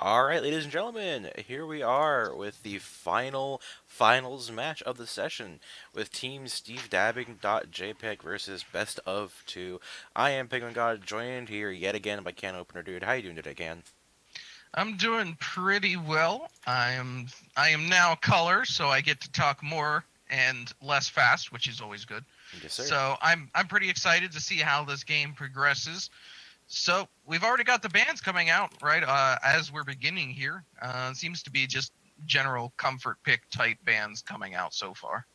All right, ladies and gentlemen, here we are with the finals match of the session with Team stevedabbing.jpg versus Best of Two. I am Penguin God, joined here yet again by Can Opener Dude. How you doing today, Can? I'm doing pretty well. I am now color, so I get to talk more and less fast, which is always good. Yes, sir. So I'm pretty excited to see how this game progresses. So we've already got the bands coming out, right? As we're beginning here, seems to be just general comfort pick type bands coming out so far.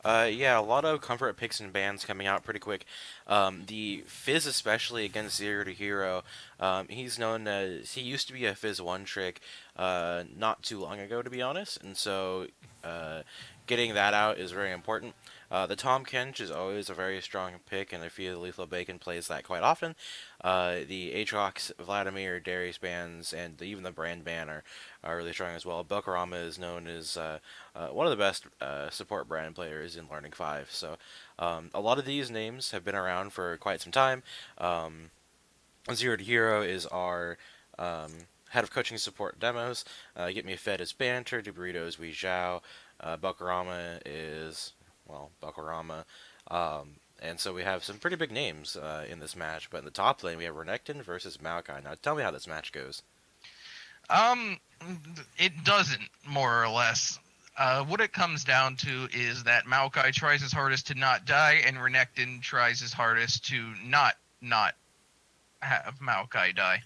Yeah, a lot of comfort picks and bans coming out pretty quick. The Fizz, especially against Zero to Hero, he's known as he used to be a Fizz one trick, not too long ago, to be honest, and so getting that out is very important. The Tom Kench is always a very strong pick, and I feel Lethal Bacon plays that quite often. The Aatrox, Vladimir, Darius bans, and even the Brand ban are really strong as well. Belkarama is known as one of the best support brand players in Learning 5. So a lot of these names have been around for quite some time. Zero to Hero is our head of coaching support demos. Get Me Fed is Banter. Do Burritos We Zhao. Belkarama is, well, Belkarama. And so we have some pretty big names in this match. But in the top lane, we have Renekton versus Maokai. Now, tell me how this match goes. Um, it doesn't, more or less. What it comes down to is that Maokai tries his hardest to not die, and Renekton tries his hardest to not have Maokai die.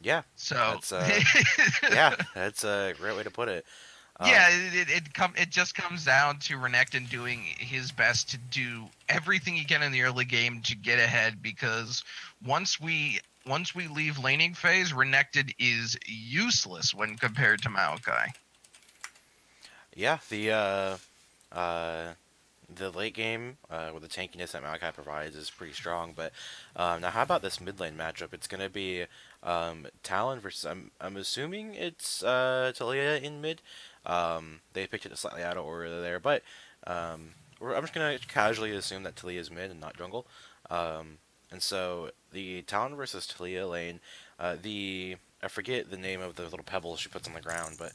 Yeah, So that's yeah, that's a great way to put it. yeah, Um, it just comes down to Renekton doing his best to do everything he can in the early game to get ahead, because once we leave laning phase, Renekton is useless when compared to Maokai. yeah, uh, the late game with the tankiness that Maokai provides is pretty strong. But now, how about this mid lane matchup? It's gonna be Talon versus. I'm assuming it's Talia in mid. They picked it slightly out of order there, but I'm just gonna casually assume that Talia is mid and not jungle. And so the Talon versus Talia lane, the I forget the name of the little pebbles she puts on the ground, but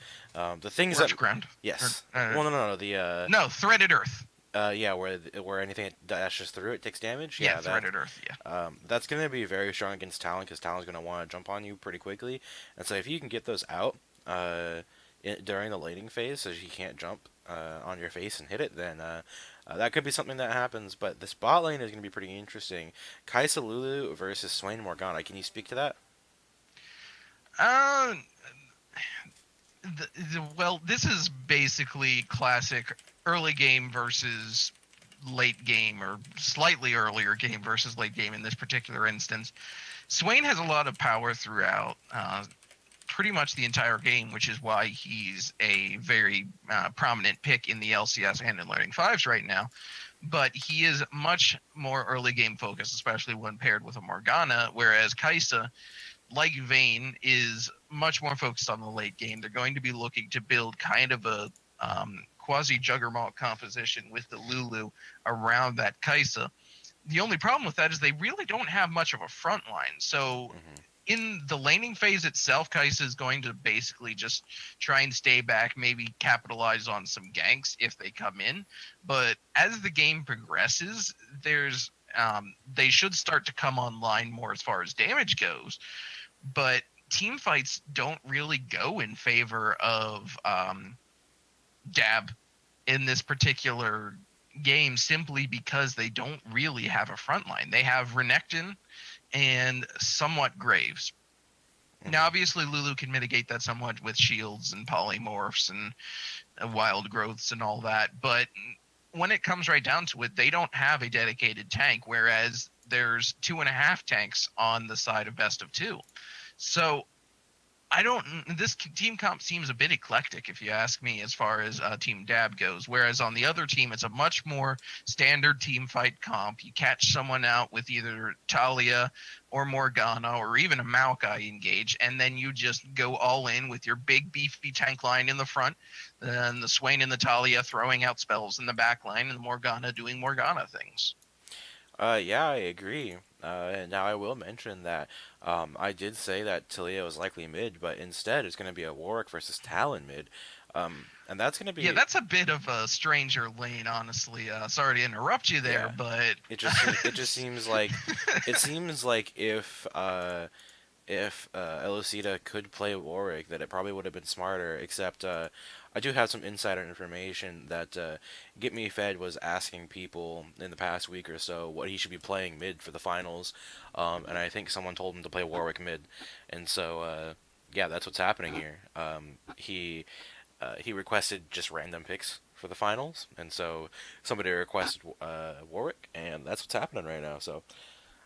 the things that Scorch ground. Or, yes, well no, the no, threaded earth. yeah, where anything that dashes through it takes damage. Yeah, Yeah, threaded earth. Yeah. that's gonna be very strong against Talon because Talon's gonna want to jump on you pretty quickly, and so if you can get those out during the laning phase, so he can't jump on your face and hit it, then that could be something that happens. But this bot lane is gonna be pretty interesting. Kaisa Lulu versus Swain Morgana. Can you speak to that? Uh, well, this is basically classic early game versus late game, or slightly earlier game versus late game in this particular instance. Swain has a lot of power throughout pretty much the entire game, which is why he's a very prominent pick in the LCS and in Learning 5s right now. But he is much more early game focused, especially when paired with a Morgana, whereas Kaisa, like Vayne, is much more focused on the late game. They're going to be looking to build kind of a quasi juggernaut composition with the Lulu around that Kaisa. The only problem with that is they really don't have much of a front line. So Hmm. in the laning phase itself, Kaisa is going to basically just try and stay back, maybe capitalize on some ganks if they come in. But as the game progresses, they should start to come online more as far as damage goes. But team fights don't really go in favor of Dab in this particular game, simply because they don't really have a front line. They have Renekton and somewhat Graves. Now, Hmm. obviously, Lulu can mitigate that somewhat with shields and polymorphs and wild growths and all that. But when it comes right down to it, they don't have a dedicated tank, whereas there's 2.5 tanks on the side of best of two. So I don't. This team comp seems a bit eclectic, if you ask me, as far as Team Dab goes. Whereas on the other team, it's a much more standard team fight comp. You catch someone out with either Talia or Morgana or even a Maokai engage, and then you just go all in with your big beefy tank line in the front, and the Swain and the Talia throwing out spells in the back line, and the Morgana doing Morgana things. Yeah, I agree. Now I will mention that I did say that Talia was likely mid, but instead it's going to be a Warwick versus Talon mid, and that's going to Yeah, be that's a bit of a stranger lane, honestly. Sorry to interrupt you there, yeah. but It just seems like if Elocita could play Warwick, that it probably would have been smarter. Except I do have some insider information that Get Me Fed was asking people in the past week or so what he should be playing mid for the finals, and I think someone told him to play Warwick mid, and so yeah, that's what's happening here. He requested just random picks for the finals, and so somebody requested Warwick, and that's what's happening right now. So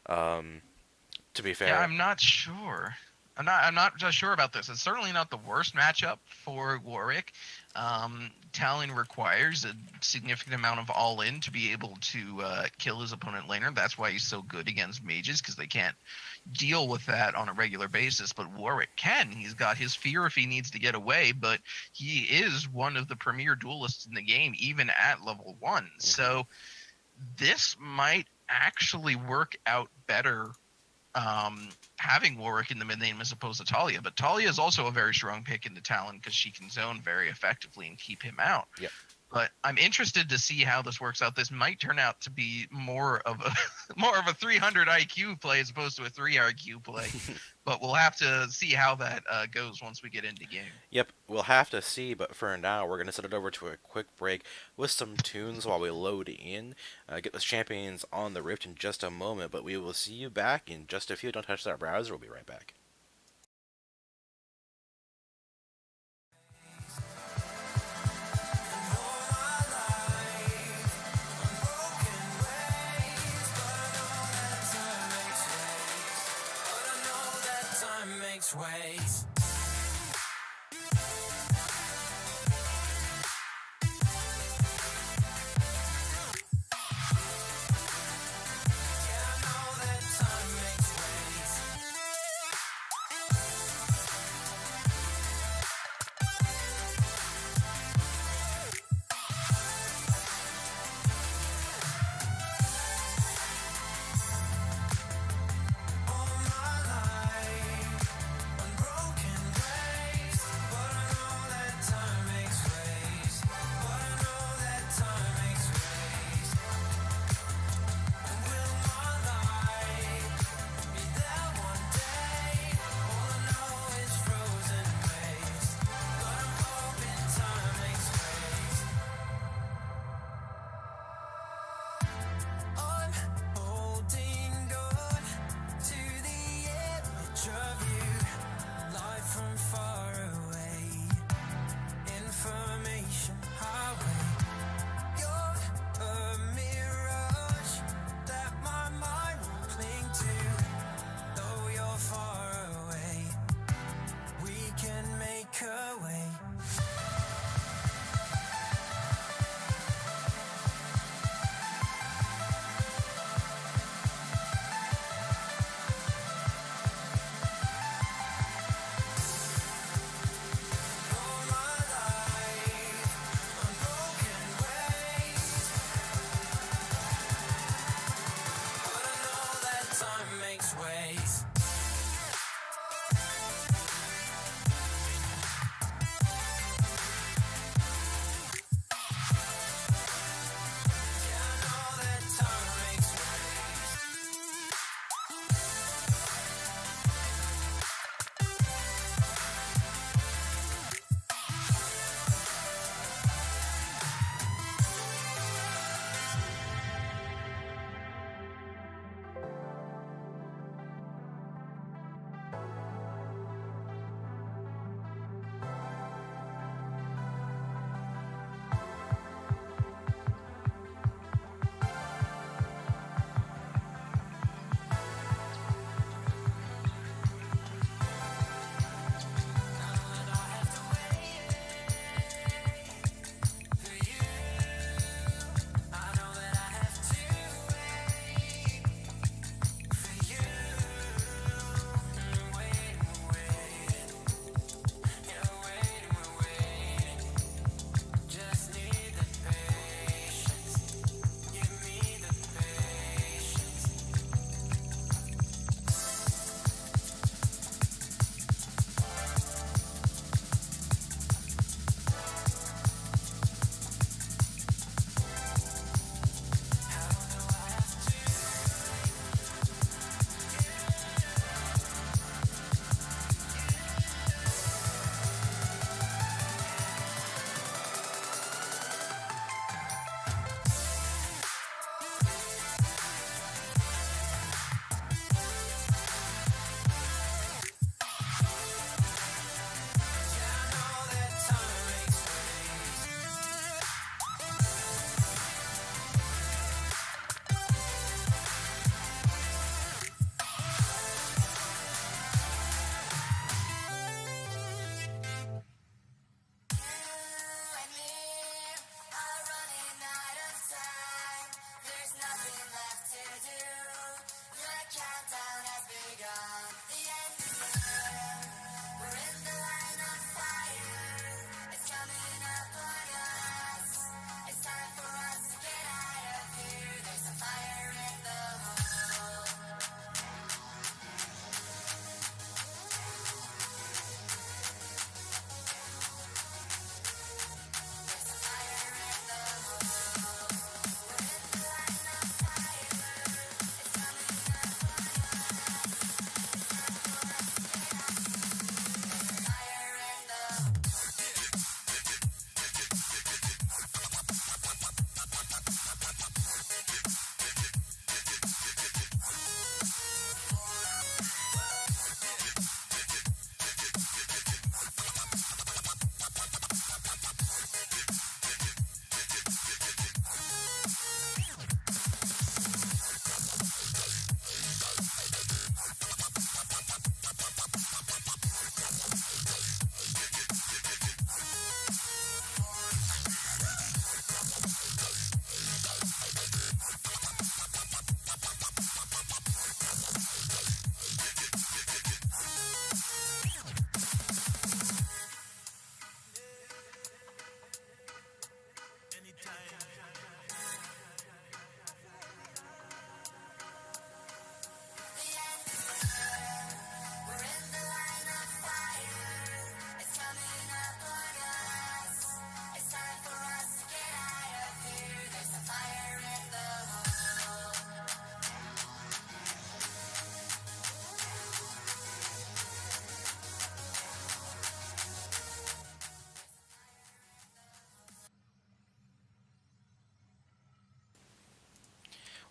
to be yeah, fair, I'm not sure. I'm not just sure about this. It's certainly not the worst matchup for Warwick. Talon requires a significant amount of all-in to be able to kill his opponent laner. That's why he's so good against mages, because they can't deal with that on a regular basis. But Warwick can. He's got his fear if he needs to get away, but he is one of the premier duelists in the game, even at level 1. mm-hmm. So this might actually work out better having Warwick in the mid lane as opposed to Talia. But Talia is also a very strong pick in the Talon because she can zone very effectively and keep him out. Yep. But I'm interested to see how this works out. This might turn out to be more of a 300 IQ play as opposed to a 3 IQ play. But we'll have to see how that goes once we get into game. Yep, we'll have to see, but for now, we're going to set it over to a quick break with some tunes while we load in. Get those champions on the Rift in just a moment, but we will see you back in just a few. Don't touch that browser, we'll be right back. Ways. Broken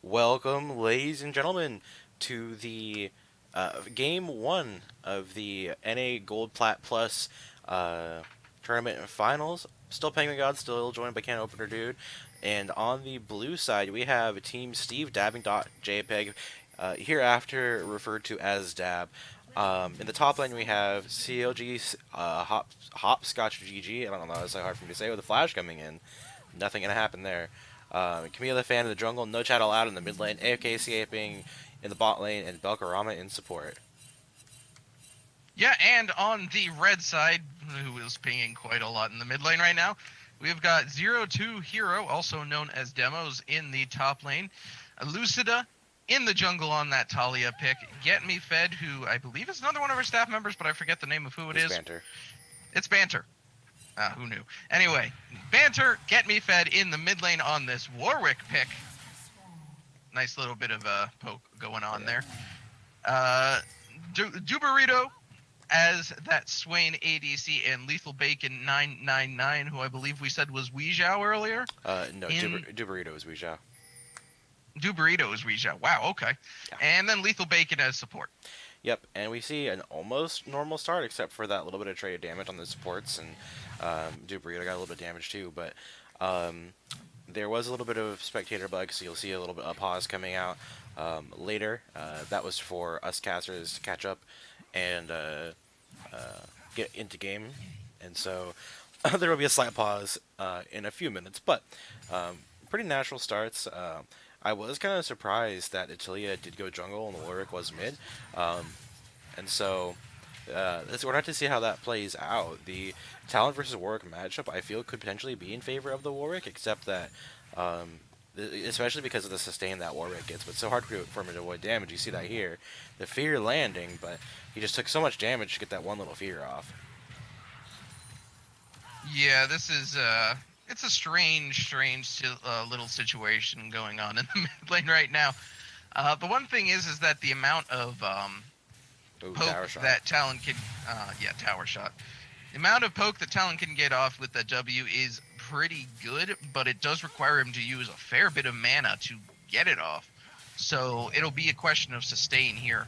Welcome, ladies and gentlemen, to the game one of the NA Gold Plat Plus tournament finals. Still Penguin God, still joined by Can Opener Dude. And on the blue side, we have Team stevedabbing.jpg, hereafter referred to as Dab. In the top lane, we have CLG Hopscotch GG. I don't know, it's so hard for me to say with the flash coming in. Nothing gonna happen there. Camille the fan in the jungle, no chat allowed in the mid lane, AFK escaping in the bot lane, and Belkarama in support. Yeah, and on the red side, who is pinging quite a lot in the mid lane right now, we've got 02 Hero, also known as Demos, in the top lane. Lucida in the jungle on that Talia pick. Get Me Fed, who I believe is another one of our staff members, but I forget the name of who it is. Banter. It's Banter. Who knew? Anyway, Banter, Get Me Fed in the mid lane on this Warwick pick. Nice little bit of a poke going on there. Duberito as that Swain ADC, and Lethal Bacon 999, who I believe we said was Weezhou earlier. No, Duberito is Weezhou. Duberito is Weezhou. Wow, okay. Yeah. And then Lethal Bacon as support. Yep, and we see an almost normal start, except for that little bit of trade damage on the supports, and Duberito got a little bit of damage too, but there was a little bit of spectator bug, so you'll see a little bit of pause coming out later. That was for us casters to catch up and get into game, and so there will be a slight pause in a few minutes, but pretty natural starts. I was kind of surprised that Atilia did go jungle and the Warwick was mid, and so we're going to have to see how that plays out. The Talon versus Warwick matchup, I feel, could potentially be in favor of the Warwick, except that, especially because of the sustain that Warwick gets, but it's so hard for him to avoid damage. You see that here. The fear landing, but he just took so much damage to get that one little fear off. Yeah, this is it's a strange little situation going on in the mid lane right now. The one thing is that the amount of poke that Talon can, tower shot. The amount of poke that Talon can get off with the W is pretty good, but it does require him to use a fair bit of mana to get it off. So it'll be a question of sustain here.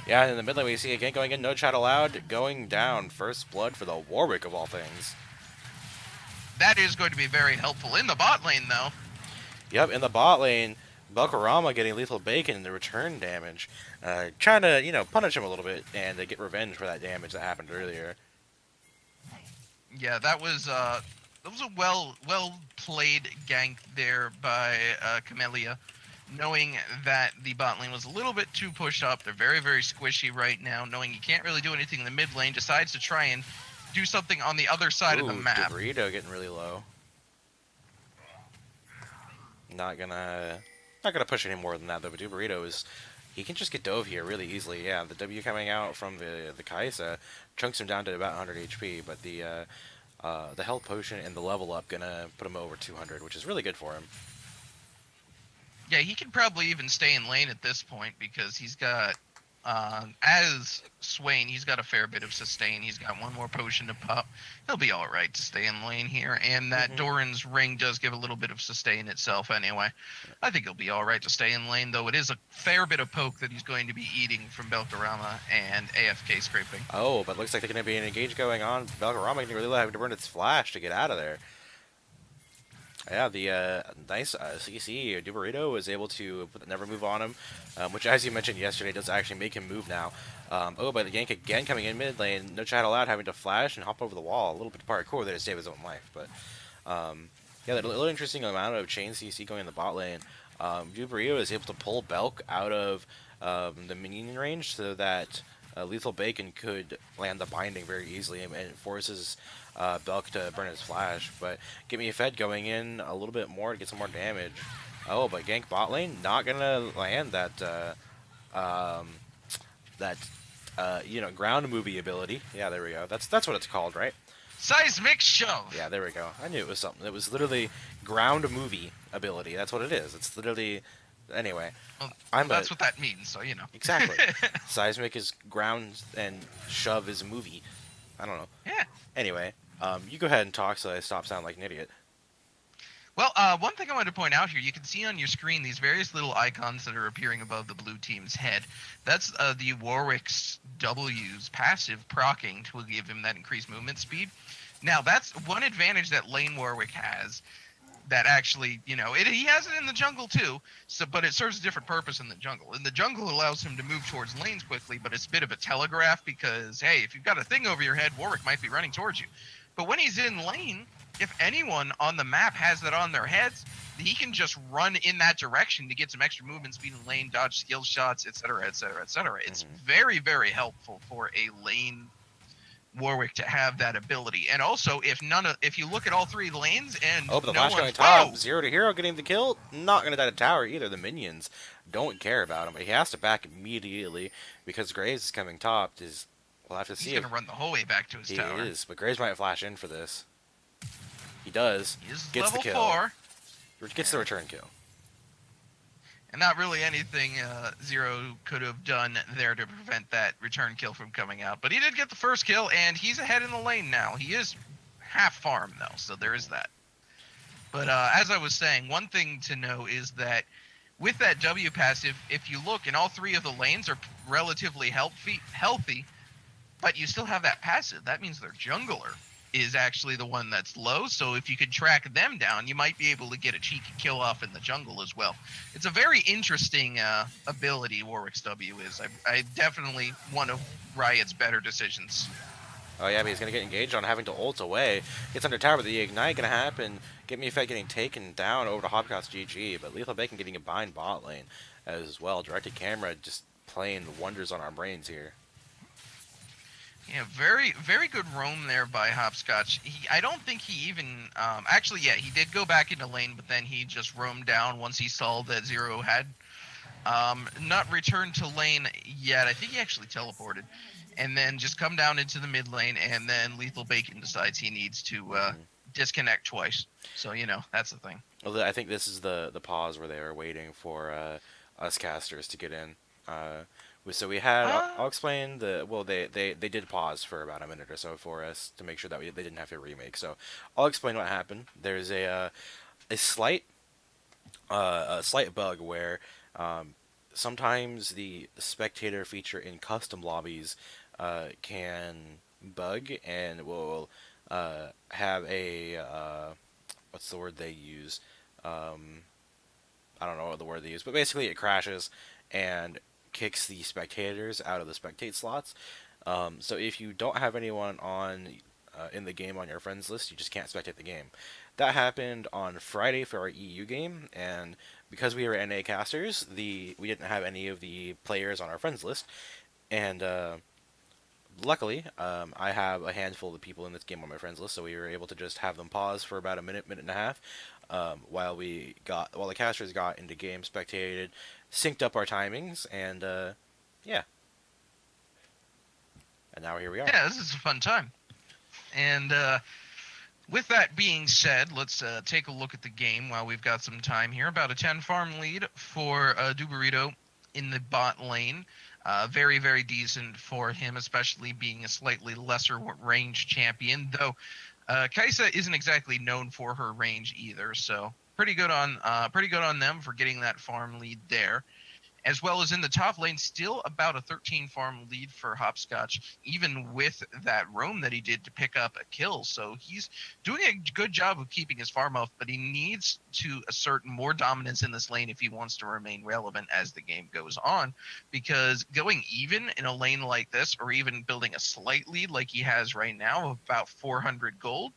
Yeah, in the mid lane we see again going in, no chat allowed, going down. First blood for the Warwick of all things. That is going to be very helpful in the bot lane, though. Yep, in the bot lane, Belkarama getting Lethal Bacon in the return damage. Trying to, punish him a little bit and get revenge for that damage that happened earlier. Yeah, that was a well played gank there by Camellia, knowing that the bot lane was a little bit too pushed up. They're very, very squishy right now, knowing you can't really do anything in the mid lane, decides to try and do something on the other side of the map. Duberito getting really low. Not gonna push any more than that though, but Duberito he can just get dove here really easily. Yeah, the W coming out from the Kaisa chunks him down to about 100 HP, but the health potion and the level up gonna put him over 200, which is really good for him. Yeah, he could probably even stay in lane at this point because he's got, as Swain, he's got a fair bit of sustain. He's got one more potion to pop. He'll be all right to stay in lane here. And that Doran's ring does give a little bit of sustain itself anyway. I think he'll be all right to stay in lane, though it is a fair bit of poke that he's going to be eating from Belkarama and AFK scraping. Oh, but looks like there's going to be an engage going on. Belkarama going to really having to burn its flash to get out of there. Yeah, the nice CC Duberito is able to put the never move on him, which, as you mentioned yesterday, does actually make him move now. But the gank again coming in mid lane, no chat allowed, having to flash and hop over the wall. A little bit of parkour there to save his own life. But yeah, a little interesting amount of chain CC going in the bot lane. Duberito is able to pull Belk out of the minion range so that Lethal Bacon could land the binding very easily, and it forces Belk to burn his flash. But Get Me a Fed going in a little bit more to get some more damage. Oh, but gank bot lane not gonna land that ground movie ability. Yeah, there we go. That's what it's called, right? Seismic shove. Yeah, there we go. I knew it was something. It was literally ground movie ability. That's what it is. It's literally. Anyway, well, that's what that means, so you know. Exactly. Seismic is ground and shove is movie. I don't know. Yeah. Anyway, you go ahead and talk so I stop sounding like an idiot. Well, one thing I wanted to point out here, you can see on your screen these various little icons that are appearing above the blue team's head. That's the Warwick's W's passive proccing to give him that increased movement speed. Now, that's one advantage that Lane Warwick has that actually, he has it in the jungle too, so but it serves a different purpose in the jungle. In the jungle allows him to move towards lanes quickly, but it's a bit of a telegraph because, hey, if you've got a thing over your head, Warwick might be running towards you. But when he's in lane, if anyone on the map has that on their heads, he can just run in that direction to get some extra movement speed in lane, dodge skill shots, etc., etc., etc. It's very, very helpful for a lane Warwick to have that ability. And also, if you look at all three lanes and Oh, but the no flash one, going top, whoa, 0 to hero getting the kill, not going to die to tower either. The minions don't care about him. He has to back immediately because Graves is coming top. We'll have to see. He's going to run the whole way back to his tower. He is, but Graves might flash in for this. He does. He is Gets level the kill. 4. Gets the return kill. And not really anything Zero could have done there to prevent that return kill from coming out. But he did get the first kill, and he's ahead in the lane now. He is half farm, though, so there is that. But as I was saying, one thing to know is that with that W passive, if you look, and all three of the lanes are relatively healthy, but you still have that passive. That means their jungler is actually the one that's low, so if you could track them down, you might be able to get a cheeky kill off in the jungle as well. It's a very interesting ability Warwick's W is. I definitely one of Riot's better decisions. Oh yeah, but he's going to get engaged on having to ult away. Gets under tower, but the ignite going to happen. Get Me Effect getting taken down over to Hopcross GG, but Lethal Bacon getting a bind bot lane as well. Directed camera just playing wonders on our brains here. Yeah, very, very good roam there by Hopscotch. I don't think he even, actually, yeah, he did go back into lane, but then he just roamed down once he saw that Zero had not returned to lane yet. I think he actually teleported, and then just come down into the mid lane, and then Lethal Bacon decides he needs to disconnect twice. So, that's the thing. Well, I think this is the pause where they were waiting for us casters to get in. So we had, I'll explain they did pause for about a minute or so for us to make sure that they didn't have to remake. So I'll explain what happened. There's a slight bug where sometimes the spectator feature in custom lobbies can bug and will have a what's the word they use? I don't know what the word they use, but basically it crashes and kicks the spectators out of the spectate slots. So if you don't have anyone on in the game on your friends list, you just can't spectate the game. That happened on Friday for our EU game, and because we were NA casters, we didn't have any of the players on our friends list, and luckily, I have a handful of people in this game on my friends list, so we were able to just have them pause for about a minute and a half, while the casters got into game, spectated, synced up our timings, and yeah. And now here we are. Yeah, this is a fun time. And with that being said, let's take a look at the game while we've got some time here. About a 10 farm lead for Duburito in the bot lane. Very, very decent for him, especially being a slightly lesser range champion, though Kaisa isn't exactly known for her range either, so pretty good on them for getting that farm lead there. As well as in the top lane, still about a 13 farm lead for Hopscotch, even with that roam that he did to pick up a kill. So he's doing a good job of keeping his farm up, but he needs to assert more dominance in this lane if he wants to remain relevant as the game goes on. Because going even in a lane like this, or even building a slight lead like he has right now of about 400 gold,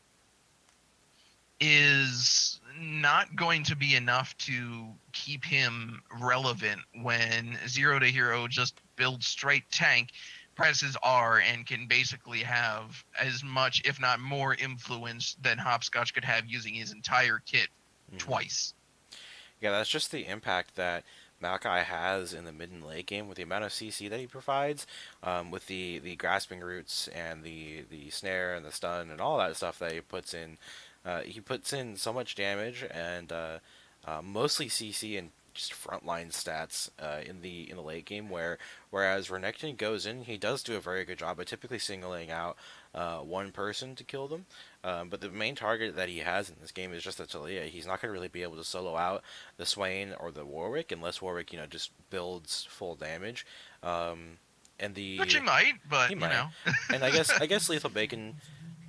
is not going to be enough to keep him relevant when Zero to Hero just builds straight tank, presses R, and can basically have as much, if not more, influence than Hopscotch could have using his entire kit twice. Yeah, that's just the impact that Maokai has in the mid and late game with the amount of CC that he provides, with the grasping roots and the snare and the stun and all that stuff that he puts in. He puts in so much damage and mostly CC and just frontline stats in the late game. Whereas Renekton goes in, he does do a very good job of typically singling out one person to kill them. But the main target that he has in this game is just the Talia. He's not going to really be able to solo out the Swain or the Warwick unless Warwick, just builds full damage. And Which he might, but he might. And I guess Lethal Bacon.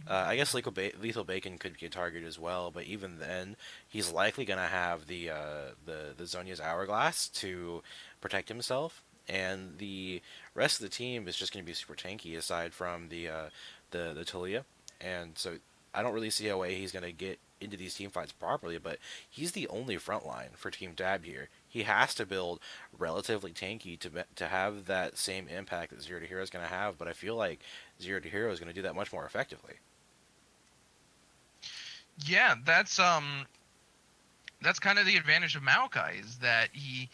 Lethal Bacon could be a target as well, but even then, he's likely gonna have the Zhonya's Hourglass to protect himself, and the rest of the team is just gonna be super tanky aside from the Talia, and so I don't really see a way he's gonna get into these team fights properly. But he's the only front line for Team Dab here. He has to build relatively tanky to have that same impact that Zero to Hero is gonna have. But I feel like Zero to Hero is gonna do that much more effectively. Yeah, that's kind of the advantage of Maokai, is that he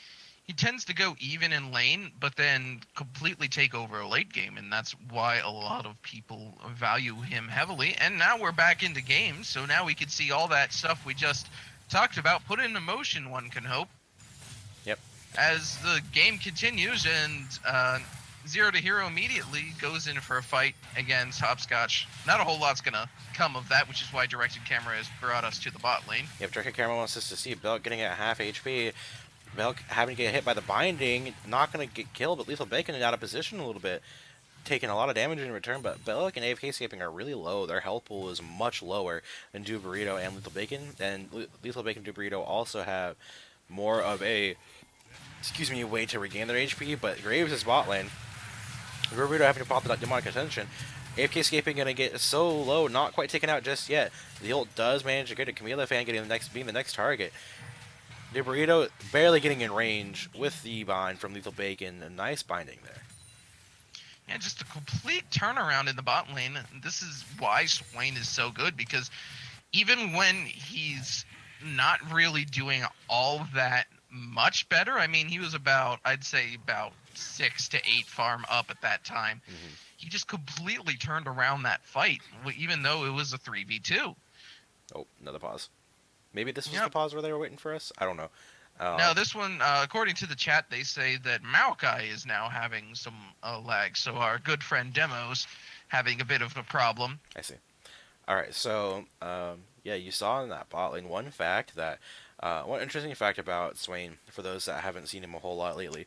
tends to go even in lane, but then completely take over a late game, and that's why a lot of people value him heavily. And now we're back into games, so now we can see all that stuff we just talked about put into motion, one can hope. Yep. As the game continues, and Zero to Hero immediately goes in for a fight against Hopscotch. Not a whole lot's gonna come of that, which is why directed camera has brought us to the bot lane. If directed camera wants us to see Belk getting at half HP, Belk having to get hit by the binding, not going to get killed, but Lethal Bacon is out of position a little bit, taking a lot of damage in return. But Belk and AFK escaping are really low. Their health pool is much lower than Do Burrito and Lethal Bacon. And Lethal Bacon and Do Burrito also have more of a way to regain their HP. But Graves is bot lane. Do Burrito having to pop the demonic attention. AFK escaping going to get so low, not quite taken out just yet. The ult does manage to get a Camila fan being the next target. De Burrito barely getting in range with the bind from Lethal Bacon. A nice binding there. Yeah, just a complete turnaround in the bot lane. This is why Swain is so good, because even when he's not really doing all that much better, I mean, he was I'd say about 6 to 8 farm up at that time. Mm-hmm. He just completely turned around that fight, even though it was a 3v2. Oh, another pause. Maybe this was the pause where they were waiting for us? I don't know. No, this one, according to the chat, they say that Maokai is now having some lag, so our good friend Demo's having a bit of a problem. I see. Alright, so, you saw in that bot lane one interesting fact about Swain, for those that haven't seen him a whole lot lately,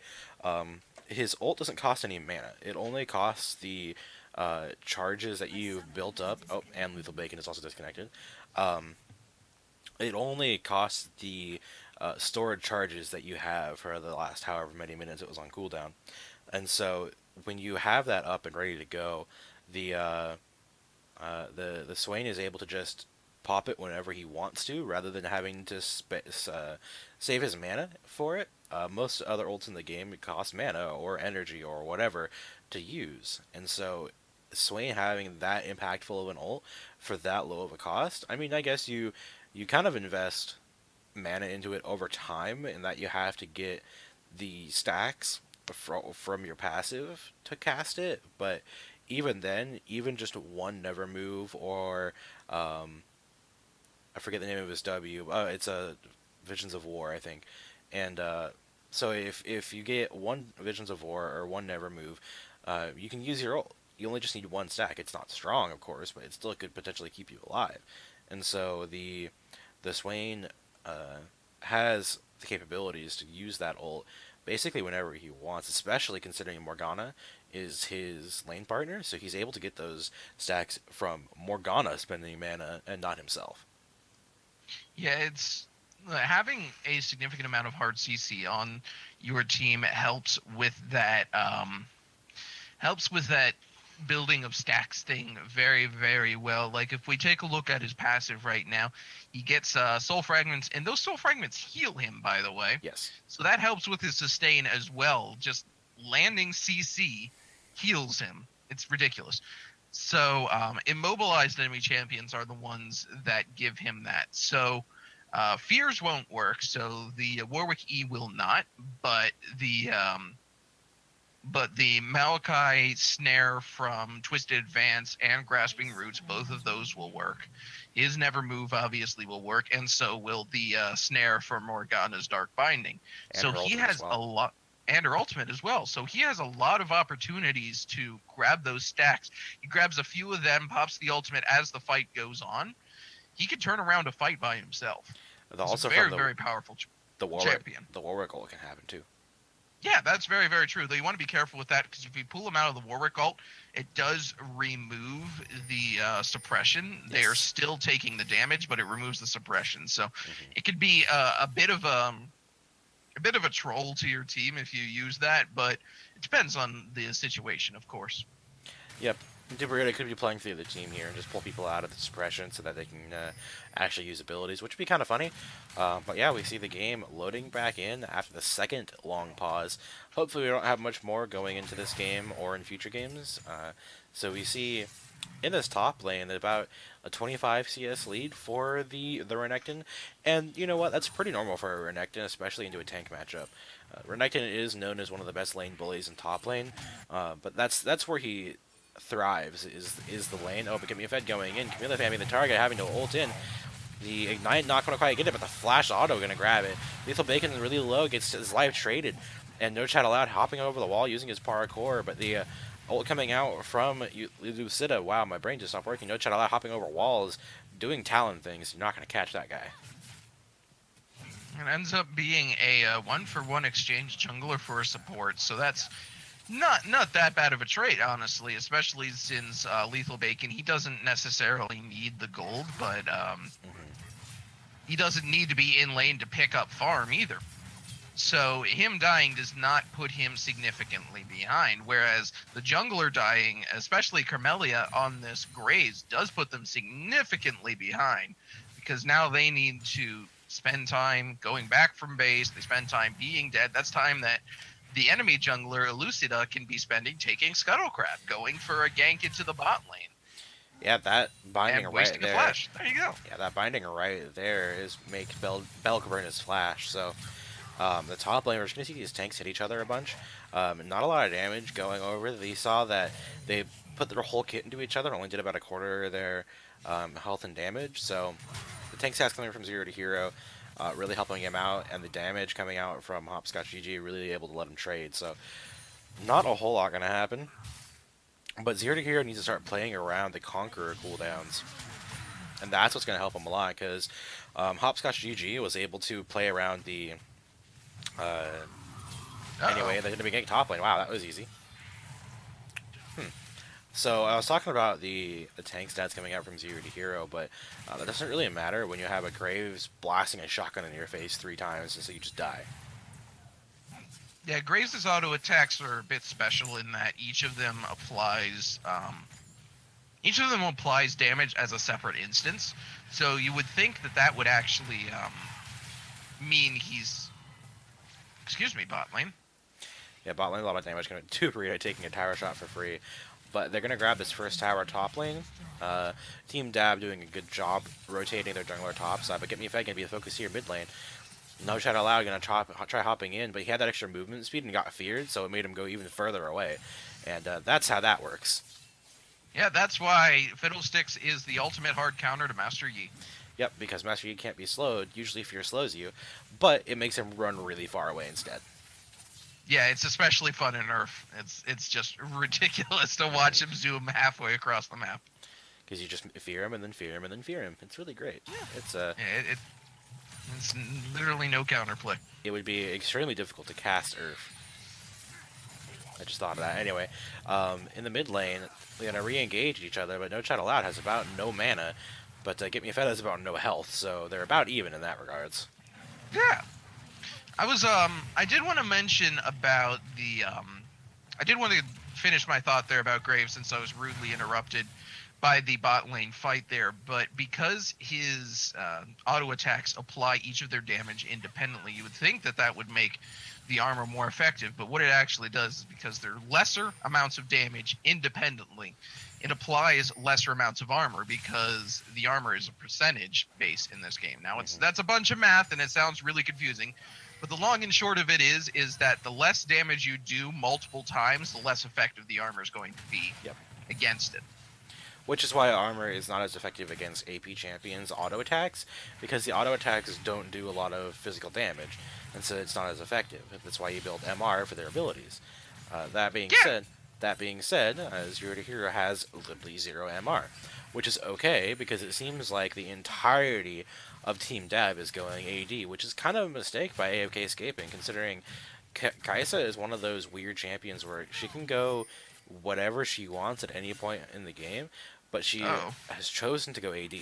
his ult doesn't cost any mana. It only costs the charges that you've built up. Oh, and Lethal Bacon is also disconnected. It only costs the stored charges that you have for the last however many minutes it was on cooldown. And so when you have that up and ready to go, the Swain is able to just pop it whenever he wants to, rather than having to save his mana for it. Most other ults in the game cost mana or energy or whatever to use, and so Swain having that impactful of an ult for that low of a cost, I mean, I guess you kind of invest mana into it over time, in that you have to get the stacks from your passive to cast it. But even then, even just one never move, or I forget the name of his W. It's a Visions of War, I think. And so if you get one Visions of War or one never move, you can use your ult. You only just need one stack. It's not strong, of course, but it still could potentially keep you alive. And so the Swain has the capabilities to use that ult basically whenever he wants, especially considering Morgana is his lane partner, so he's able to get those stacks from Morgana spending mana and not himself. Yeah, it's having a significant amount of hard CC on your team helps with that building of stacks thing very, very well. Like, if we take a look at his passive right now, he gets soul fragments, and those soul fragments heal him, by the way. Yes. So that helps with his sustain as well. Just landing CC heals him. It's ridiculous. So immobilized enemy champions are the ones that give him that. So fears won't work, so the Warwick E will not, but the but the Malachi snare from Twisted Advance and Grasping Roots, both of those will work. His Never Move obviously will work, and so will the snare from Morgana's Dark Binding. And So her he ultimate as has well. a lot, and her ultimate as well. So he has a lot of opportunities to grab those stacks. He grabs a few of them, pops the ultimate as the fight goes on. He could turn around a fight by himself. He's a Also very, from very powerful the Warwick champion. the Warwick ult can happen too. Yeah, that's very, very true. Though you want to be careful with that because if you pull them out of the Warwick ult, it does remove the suppression. Yes. They are still taking the damage, but it removes the suppression. So Mm-hmm. it could be a bit of a troll to your team if you use that, but it depends on the situation, of course. Yep. Debrita could be playing through the team here and just pull people out of the suppression so that they can actually use abilities, which would be kind of funny. But yeah, we see the game loading back in after the second long pause. Hopefully we don't have much more going into this game or in future games. So we see in this top lane about a 25 CS lead for the Renekton. And you know what? That's pretty normal for a Renekton, especially into a tank matchup. Renekton is known as one of the best lane bullies in top lane, but that's where he thrives is the lane. Oh, but get me a Fed going in. Camilla famming the target, having to ult in. The Ignite not going to quite get it, but the Flash Auto going to grab it. Lethal Bacon is really low, gets his life traded. And No Chat Allowed hopping over the wall using his parkour, but the ult coming out from Lucida. Wow, my brain just stopped working. No Chat Allowed hopping over walls, doing Talon things. You're not going to catch that guy. It ends up being a one-for-one exchange jungler for a support, so that's not that bad of a trade, honestly, especially since Lethal Bacon, he doesn't necessarily need the gold, but he doesn't need to be in lane to pick up farm either. So him dying does not put him significantly behind, whereas the jungler dying, especially Carmelia on this Graves, does put them significantly behind, because now they need to spend time going back from base, they spend time being dead. That's time that the enemy jungler, Lucida, can be spending taking Scuttlecraft, going for a gank into the bot lane. Yeah, that binding and right wasting there. a flash. There you go. Yeah, that binding right there is makes Belk burn his flash. So the top lane, we're just going to see these tanks hit each other a bunch. Not a lot of damage going over. They saw that they put their whole kit into each other, only did about a quarter of their health and damage. So the tank stats coming from 0 to hero, really helping him out, and the damage coming out from Hopscotch GG really able to let him trade. So not a whole lot going to happen. But 0 to hero needs to start playing around the Conqueror cooldowns. And that's what's going to help him a lot, because Hopscotch GG was able to play around the... anyway, they're going to be getting top lane. Wow, that was easy. So I was talking about the tank stats coming out from 0 to hero, but that doesn't really matter when you have a Graves blasting a shotgun in your face 3 times, and so you just die. Yeah, Graves' auto attacks are a bit special in that each of them applies damage as a separate instance. So you would think that would actually mean he's, bot lane. Yeah, bot lane a lot of damage coming to Burrito taking a tower shot for free. But they're going to grab this first tower top lane. Team Dab doing a good job rotating their jungler top side, but Get Me Fed going to be a focus here mid lane. No Shot Allowed going to try hopping in, but he had that extra movement speed and got feared, so it made him go even further away. And that's how that works. Yeah, that's why Fiddlesticks is the ultimate hard counter to Master Yi. Yep, because Master Yi can't be slowed. Usually Fear slows you, but it makes him run really far away instead. Yeah, it's especially fun in Nerf. It's just ridiculous to watch him zoom halfway across the map. Because you just fear him and then fear him and then fear him. It's really great. Yeah. It's It's literally no counterplay. It would be extremely difficult to cast Earth. I just thought of that. Anyway, in the mid lane, they're going to re-engage each other, but No Chat Allowed has about no mana, but Get Me Fed has about no health, so they're about even in that regards. Yeah. I did want to mention about I did want to finish my thought there about Graves since I was rudely interrupted by the bot lane fight there, but because his auto attacks apply each of their damage independently, you would think that would make the armor more effective, but what it actually does is because they're lesser amounts of damage independently, it applies lesser amounts of armor because the armor is a percentage base in this game. Now that's a bunch of math and it sounds really confusing, But the long and short of it is that the less damage you do multiple times, the less effective the armor is going to be Yep. against it. Which is why armor is not as effective against AP champions' auto attacks, because the auto attacks don't do a lot of physical damage, and so it's not as effective. That's why you build MR for their abilities. That being said, Zero to Hero has literally 0 MR, which is okay because it seems like the entirety of Team Dab is going AD, which is kind of a mistake by AFK escaping, considering Kaisa is one of those weird champions where she can go whatever she wants at any point in the game, but she has chosen to go AD.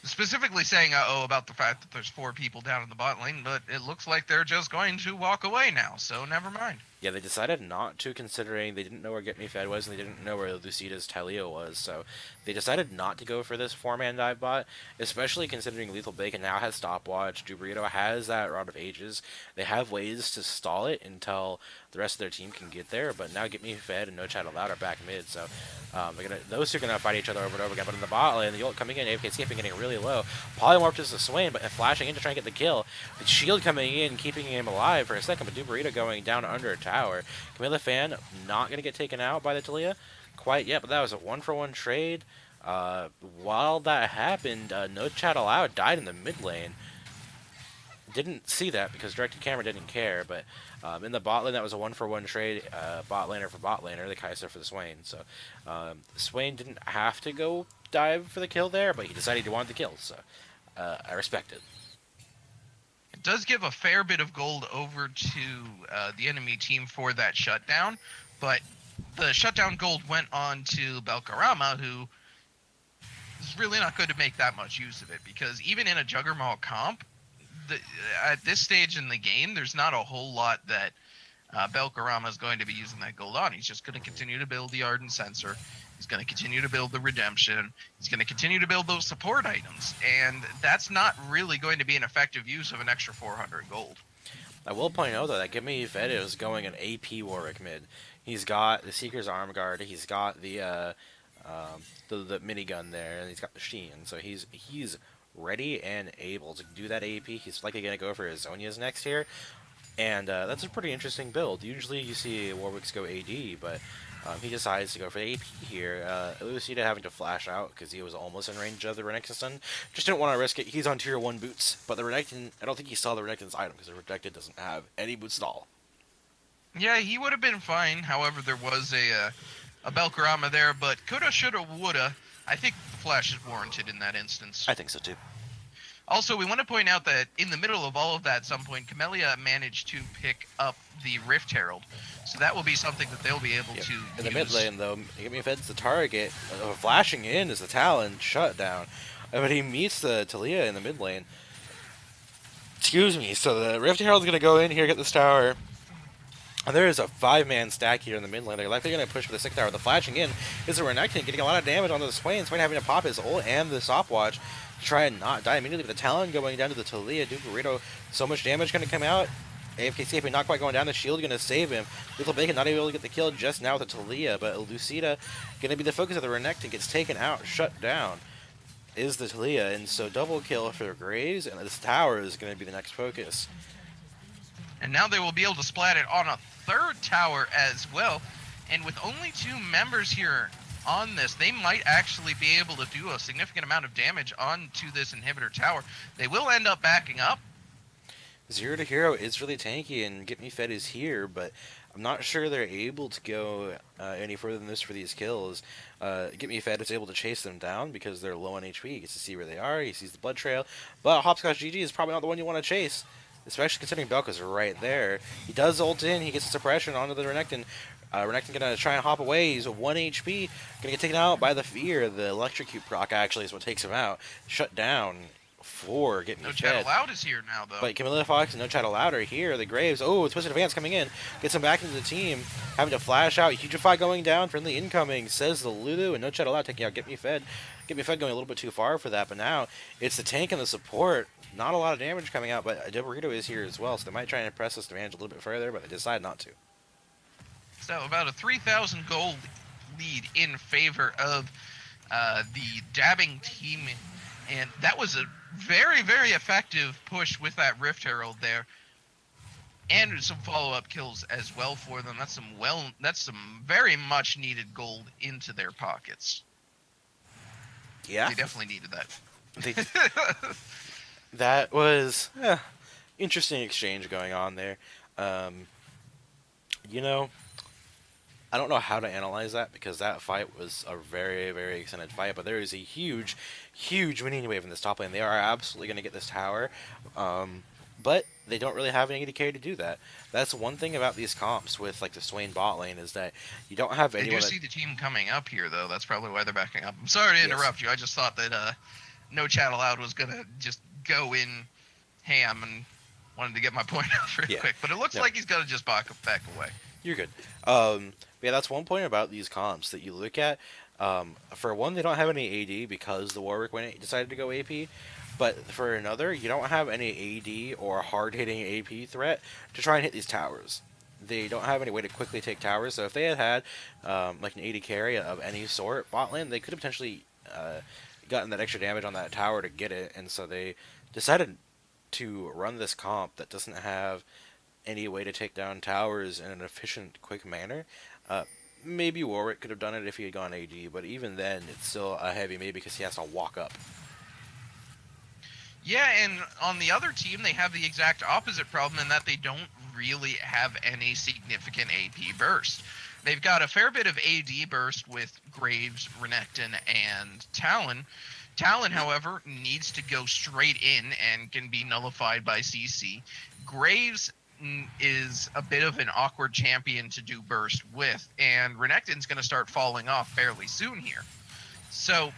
Specifically saying about the fact that there's 4 people down in the bot lane, but it looks like they're just going to walk away now, so never mind. Yeah, they decided not to, considering they didn't know where Get Me Fed was, and they didn't know where Lucida's Talio was, so they decided not to go for this 4-man dive bot, especially considering Lethal Bacon now has Stopwatch, Dubrito has that Rod of Ages. They have ways to stall it until the rest of their team can get there, but now Get Me Fed and No Chat Allowed are back mid, so those two are going to fight each other over and over again. But in the bot lane, the ult coming in, AFK escaping, getting really low. Polymorph is the Swain, but flashing in to try and get the kill. The shield coming in, keeping him alive for a second, but Dubrito going down under a tower. Camilla Fan not going to get taken out by the Talia quite yet, but that was a 1-for-1 trade. While that happened, No Chat Allowed died in the mid lane. Didn't see that because directed camera didn't care, but in the bot lane that was a 1-for-1 trade, bot laner for bot laner, the Kai'Sa for the Swain. So Swain didn't have to go dive for the kill there, but he decided he wanted the kill, so I respect it. It does give a fair bit of gold over to the enemy team for that shutdown, but the shutdown gold went on to Belkarama, who is really not going to make that much use of it, because even in a Juggernaut comp, at this stage in the game, there's not a whole lot that Belkarama is going to be using that gold on. He's just going to continue to build the Ardent Sensor. He's going to continue to build the Redemption. He's going to continue to build those support items. And that's not really going to be an effective use of an extra 400 gold. I will point out, though, that Give Me Fed is going an AP Warwick mid. He's got the Seeker's Arm Guard. He's got the minigun there, and he's got the Sheen. So he's ready and able to do that AP. He's likely going to go for his Zonias next here, and that's a pretty interesting build. Usually you see Warwicks go AD, but he decides to go for the AP here. Lucida having to flash out because he was almost in range of the Renekton stun. Just didn't want to risk it. He's on tier 1 boots, but the Renekton, I don't think he saw the Renekton's item because the Renekton doesn't have any boots at all. Yeah, he would have been fine. However, there was a Belkarama there, but coulda, shoulda, woulda. I think the flash is warranted in that instance. I think so too. Also, we want to point out that in the middle of all of that, at some point, Camellia managed to pick up the Rift Herald. So that will be something that they'll be able to In the use. mid lane, though, Get Me Fed's the target. Flashing in is the Talon shutdown. But he meets the Talia in the mid lane. Excuse me. So the Rift Herald's going to go in here, get this tower. And there is a 5-man stack here in the mid lane. They're likely going to push for the 6th tower. The flashing in is a Renekton getting a lot of damage onto the Swain. Swain having to pop his ult and the stopwatch to try and not die immediately. But the Talon going down to the Talia. Duperito, so much damage going to come out. AFK escaping, not quite going down. The shield going to save him. Lethal Bacon not able to get the kill just now with the Talia. But Lucida going to be the focus of the Renekton. Gets taken out, shut down is the Talia. And so double kill for Graves. And this tower is going to be the next focus. And now they will be able to splat it on a 3rd tower as well. And with only 2 members here on this, they might actually be able to do a significant amount of damage onto this inhibitor tower. They will end up backing up. Zero to Hero is really tanky, and Get Me Fed is here, but I'm not sure they're able to go any further than this for these kills. Get Me Fed is able to chase them down because they're low on HP. He gets to see where they are, he sees the blood trail, but Hopscotch GG is probably not the one you want to chase, especially considering Belka's right there. He does ult in, he gets a suppression onto the Renekton. Renekton gonna try and hop away. He's at 1 HP. Gonna get taken out by the Fear. The Electrocute proc actually is what takes him out. Shut down for Get Me No Fed. Chat Allowed is here now, though. But Camilla Fox and No Chat Allowed are here. The Graves. Oh, Twisted Advance coming in. Gets him back into the team. Having to flash out. Hugify going down. Friendly incoming, says the Lulu. And No Chat Allowed taking out Get Me Fed. Get Me Fed going a little bit too far for that. But now it's the tank and the support. Not a lot of damage coming out. But Burrito is here as well. So they might try and press this advantage a little bit further. But they decide not to. So about a 3,000 gold lead in favor of the dabbing team. And that was a very, very effective push with that Rift Herald there. And some follow-up kills as well for them. That's some very much needed gold into their pockets. Yeah, They definitely needed that. that was interesting exchange going on there. You know, I don't know how to analyze that because that fight was a very, very extended fight, but there is a huge, huge winning wave in this top lane. They are absolutely going to get this tower, but they don't really have any AD to do that. That's one thing about these comps with like the Swain bot lane is that you don't have anyone. They do see the team coming up here, though. That's probably why they're backing up. I'm sorry to interrupt you. I just thought that No Chat Allowed was going to just go in ham and wanted to get my point out real quick. But it looks like he's going to just back away. You're good. Yeah, that's one point about these comps that you look at. For one, they don't have any AD because the Warwick decided to go AP. But for another, you don't have any AD or hard-hitting AP threat to try and hit these towers. They don't have any way to quickly take towers, so if they had like an AD carry of any sort, bot lane, they could have potentially gotten that extra damage on that tower to get it, and so they decided to run this comp that doesn't have any way to take down towers in an efficient, quick manner. Maybe Warwick could have done it if he had gone AD, but even then, it's still a heavy maybe because he has to walk up. Yeah, and on the other team, they have the exact opposite problem in that they don't really have any significant AP burst. They've got a fair bit of AD burst with Graves, Renekton, and Talon. Talon, however, needs to go straight in and can be nullified by CC. Graves is a bit of an awkward champion to do burst with, and Renekton's going to start falling off fairly soon here. So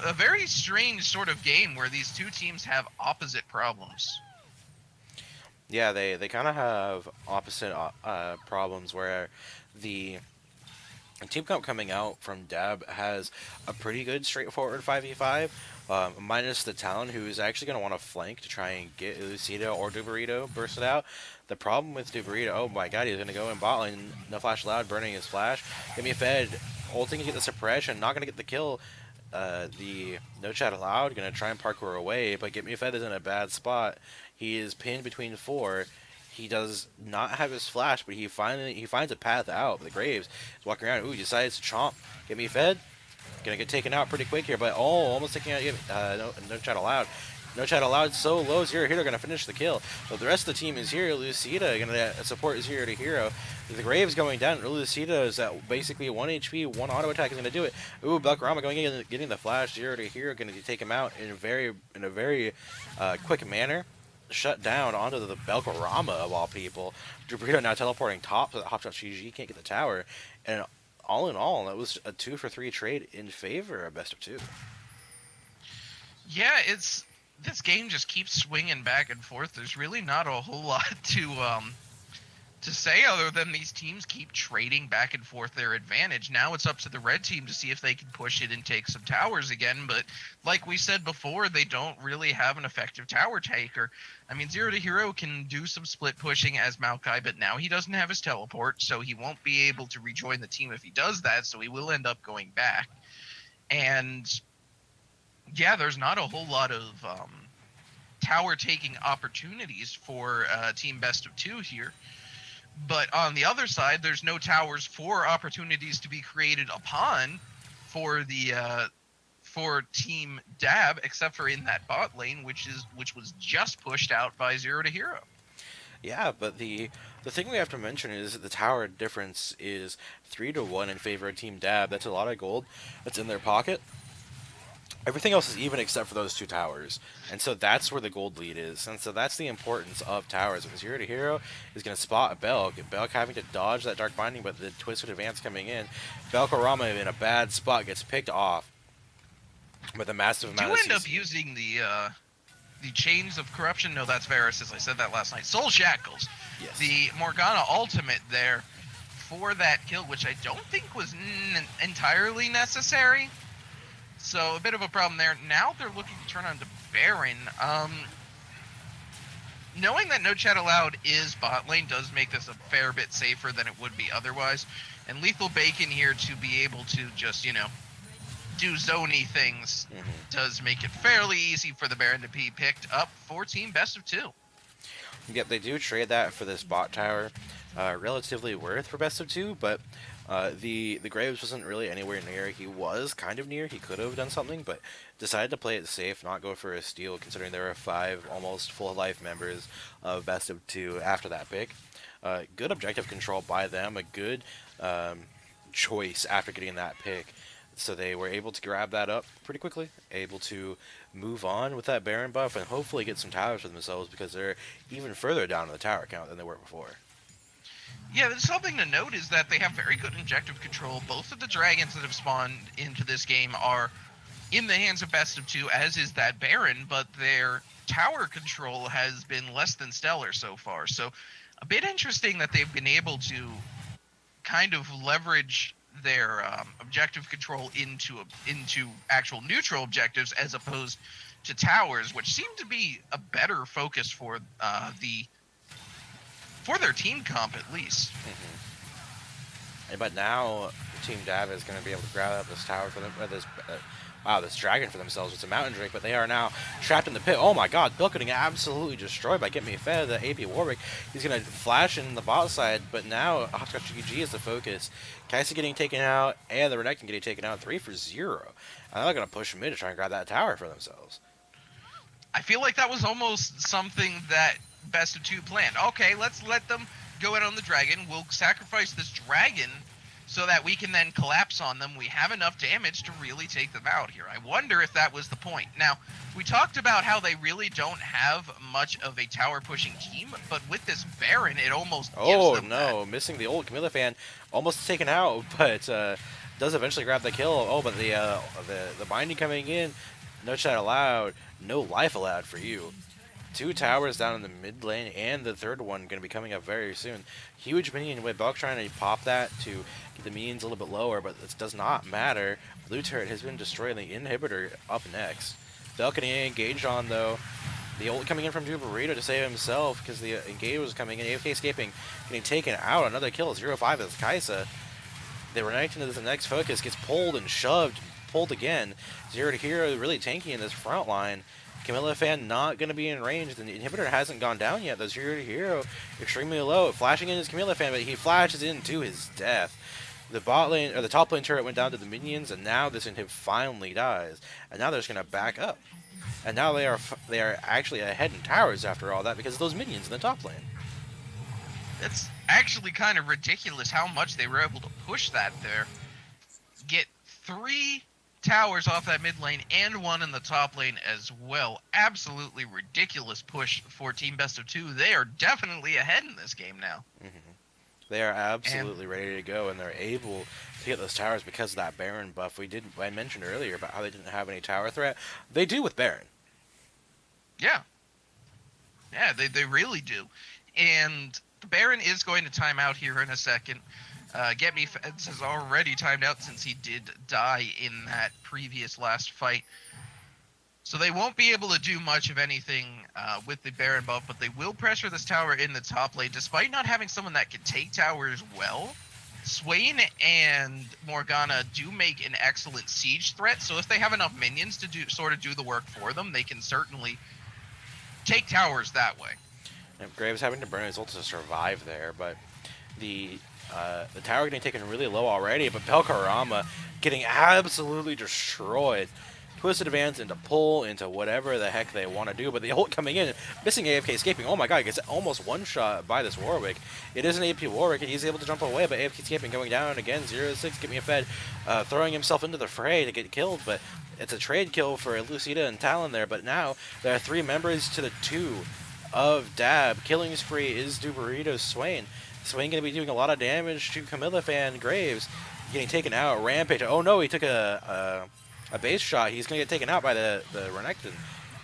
a very strange sort of game where these two teams have opposite problems. Yeah, they kind of have opposite problems where the team comp coming out from Dab has a pretty good straightforward 5v5, minus the Talon, who is actually going to want to flank to try and get Lucida or Dubarito bursted out. The problem with Dubarito, oh my god, he's going to go in bot lane, no flash allowed, burning his flash, get me fed, ulting to get the suppression, not going to get the kill. The No Chat Allowed going to try and parkour away, but Get Me Fed is in a bad spot. He is pinned between four. He does not have his flash, but he finds a path out. The Graves is walking around. Ooh, he decides to chomp. Get Me Fed. Gonna get taken out pretty quick here, but almost taking out No Chat Allowed. No Chat Allowed so low, Zero Hero gonna finish the kill. But the rest of the team is here. Lucida gonna support Zero to Hero. The Graves going down. Lucida is at basically 1 HP, 1 auto attack is gonna do it. Ooh, Belkarama going in, getting the flash. Zero to Hero gonna take him out in a very quick manner. Shut down onto the Belkarama of all people. Dubrito now teleporting top so that Hopshot can't get the tower. And all in all, that was a 2-for-3 trade in favor of best of 2. Yeah, this game just keeps swinging back and forth. There's really not a whole lot to say other than these teams keep trading back and forth their advantage. Now it's up to the red team to see if they can push it and take some towers again, but like we said before, they don't really have an effective tower taker. I mean, Zero to Hero can do some split pushing as Maokai, but now he doesn't have his teleport, so he won't be able to rejoin the team if he does that, so he will end up going back. And yeah, there's not a whole lot of tower taking opportunities for team best of 2 here. But on the other side, there's no towers for opportunities to be created upon for the for Team Dab, except for in that bot lane, which was just pushed out by Zero to Hero. Yeah, but the thing we have to mention is that the tower difference is 3-1 in favor of Team Dab. That's a lot of gold that's in their pocket. Everything else is even except for those 2 towers. And so that's where the gold lead is. And so that's the importance of towers. Because Hero to Hero is going to spot a Belk. Belk having to dodge that Dark Binding, but the Twisted Advance coming in. Belkorama in a bad spot gets picked off with a massive amount of CC. Do you end up using the Chains of Corruption? No, that's Varus, I said that last night. Soul Shackles. Yes. The Morgana ultimate there for that kill, which I don't think was entirely necessary. So a bit of a problem there. Now they're looking to turn on to Baron. Knowing that No Chat Allowed is bot lane does make this a fair bit safer than it would be otherwise. And Lethal Bacon here to be able to just, do zony things Hmm. does make it fairly easy for the Baron to be picked up for Team Best of Two. Yep, they do trade that for this bot tower. Relatively worth for best of two, but the Graves wasn't really anywhere near. He was kind of near. He could have done something, but decided to play it safe, not go for a steal, considering there were 5 almost full life members of best of two after that pick. Good objective control by them. A good choice after getting that pick. So they were able to grab that up pretty quickly, able to move on with that Baron buff, and hopefully get some towers for themselves because they're even further down in the tower count than they were before. Yeah, there's something to note is that they have very good objective control. Both of the dragons that have spawned into this game are in the hands of Best of Two, as is that Baron, but their tower control has been less than stellar so far. So a bit interesting that they've been able to kind of leverage their objective control into actual neutral objectives as opposed to towers, which seem to be a better focus for their team comp at least. But now Team Dav is going to be able to grab up this tower for them, this dragon for themselves. It's a mountain drake, but they are now trapped in the pit. Oh my god, Bill getting absolutely destroyed by Get Me Fed, the AP Warwick. He's going to flash in the bot side, but now Hopscotch GG is the focus. Kaisa getting taken out, and the Renekton getting taken out 3 for 0. And they're going to push mid to try and grab that tower for themselves. I feel like that was almost something that Best of Two planned. Okay, let's let them go in on the dragon. We'll sacrifice this dragon so that we can then collapse on them. We have enough damage to really take them out here. I wonder if that was the point. Now, we talked about how they really don't have much of a tower pushing team, but with this Baron, it almost gives them that. Missing the old Camilla fan, almost taken out, but does eventually grab the kill. Oh, but the binding coming in, no shot allowed, no life allowed for you. 2 towers down in the mid lane, and the third one going to be coming up very soon. Huge minion with Belk trying to pop that to get the minions a little bit lower, but this does not matter. Blue turret has been destroyed, and the inhibitor up next. Belk getting engaged on, though. The ult coming in from Duberito to save himself because the engage was coming in. AFK escaping, getting taken out. Another kill, 0-5 as Kaisa. The Renekton to the next focus gets pulled and shoved, pulled again. Zero to Hero really tanky in this front line. Camilla fan not going to be in range. The inhibitor hasn't gone down yet. The Zero to Hero extremely low. Flashing in his Camilla fan, but he flashes into his death. The bot lane, or the top lane turret went down to the minions, and now this inhib finally dies. And now they're just going to back up. And now they are actually ahead in towers after all that because of those minions in the top lane. It's actually kind of ridiculous how much they were able to push that there. Get 3 towers off that mid lane and 1 in the top lane as well. Absolutely ridiculous push for Team Best of Two. They are definitely ahead in this game now. They are absolutely ready to go, and they're able to get those towers because of that Baron buff. I mentioned earlier about how they didn't have any tower threat. They do with Baron. Yeah, they really do. And the Baron is going to time out here in a second. Get Me Feds has already timed out since he did die in that previous last fight. So they won't be able to do much of anything with the Baron buff, but they will pressure this tower in the top lane. Despite not having someone that can take towers well, Swain and Morgana do make an excellent siege threat. So if they have enough minions to do the work for them, they can certainly take towers that way. And Graves having to burn his ult to survive there, but the tower getting taken really low already, but Pelkarama getting absolutely destroyed. Twisted advance into pull, into whatever the heck they want to do, but the ult coming in, missing AFK escaping. Oh my god, he gets almost one-shot by this Warwick. It is an AP Warwick, and he's able to jump away, but AFK escaping going down again, 0-6, Get Me a Fed, throwing himself into the fray to get killed, but it's a trade kill for Lucida and Talon there, but now there are 3 members to the 2 of Dab. Killing spree is Duberito's Swain. Swain going to be doing a lot of damage to Camilla fan Graves, getting taken out. Rampage. Oh no, he took a base shot. He's going to get taken out by the Renekton.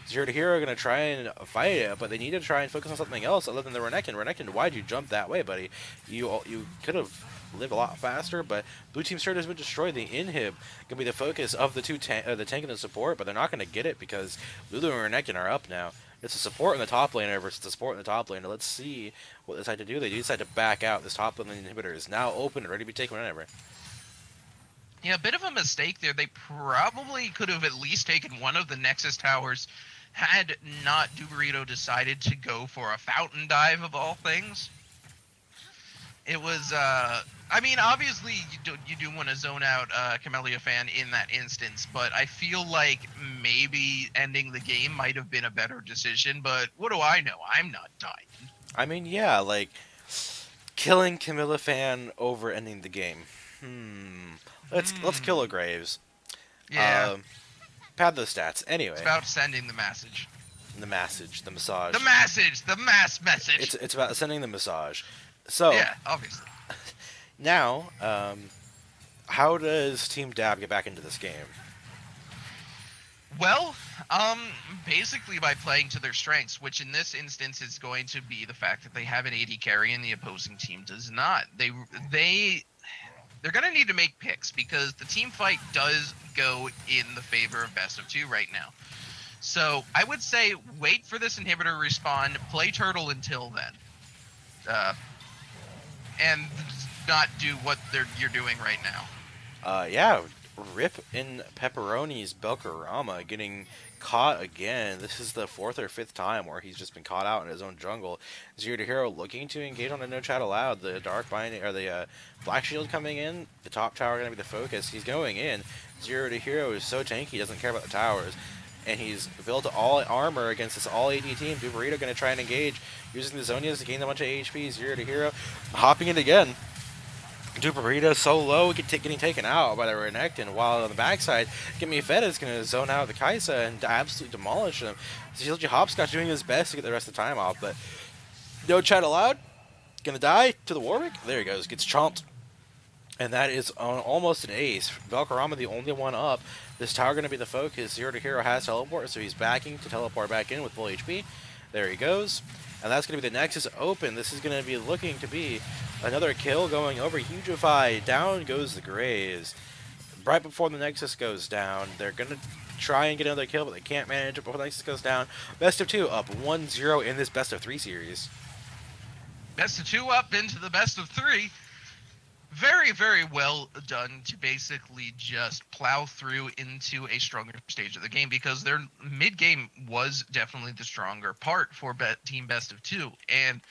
Zero to Hero going to try and fight it, but they need to try and focus on something else other than the Renekton. Renekton, why'd you jump that way, buddy? You could have lived a lot faster, but Blue Team's turret has been destroyed. The inhib going to be the focus of the the tank and the support, but they're not going to get it because Lulu and Renekton are up now. It's a support in the top laner versus the support in the top laner. Let's see what they decide to do. They do decide to back out. This top lane inhibitor is now open and ready to be taken whenever. Yeah, a bit of a mistake there. They probably could have at least taken one of the Nexus towers had not Duberito decided to go for a fountain dive of all things. It was, I mean, obviously you do want to zone out Camellia Fan in that instance, but I feel like maybe ending the game might have been a better decision, but what do I know? I'm not dying. I mean, yeah, like killing Camilla Fan over ending the game. Let's kill a Graves. Yeah, Pad those stats. it's Anyway, about sending the message. the massage, the massage. The mass message. It's about sending the massage. So Yeah, obviously. now, how does Team Dab get back into this game? Well, basically by playing to their strengths, which in this instance is going to be the fact that they have an AD carry and the opposing team does not. They're going to need to make picks because the team fight does go in the favor of best of 2 right now. So I would say wait for this inhibitor to respawn, play turtle until then, and not do what you're doing right now. Yeah, rip in Pepperoni's Belkorama getting caught again. This is the 4th or 5th time where he's just been caught out in his own jungle. Zero to Hero looking to engage on a no chat allowed. The Dark Binding or the Black Shield coming in. The top tower going to be the focus. He's going in. Zero to Hero is so tanky, he doesn't care about the towers. And he's built all armor against this all AD team. Duberito going to try and engage using the Zonias to gain a bunch of HP. Zero to Hero hopping in again. Duberito so low, getting taken out by the Renekton, while on the backside, Gimme Fed is going to zone out the Kaisa and absolutely demolish him. CLG Hopscotch doing his best to get the rest of the time off, but no chat allowed. Gonna die to the Warwick. There he goes, gets chomped. And that is almost an ace. Valkyrama the only one up. This tower going to be the focus. Zero to Hero has teleport, so he's backing to teleport back in with full HP. There he goes. And that's going to be the Nexus open. This is going to be looking to be another kill going over Hugify. Down goes the Graves. Right before the Nexus goes down, they're going to try and get another kill, but they can't manage it before the Nexus goes down. Best of 2 up 1-0 in this best of 3 series. Best of 2 up into the best of 3. Very, very well done to basically just plow through into a stronger stage of the game because their mid-game was definitely the stronger part for Team Best of 2. And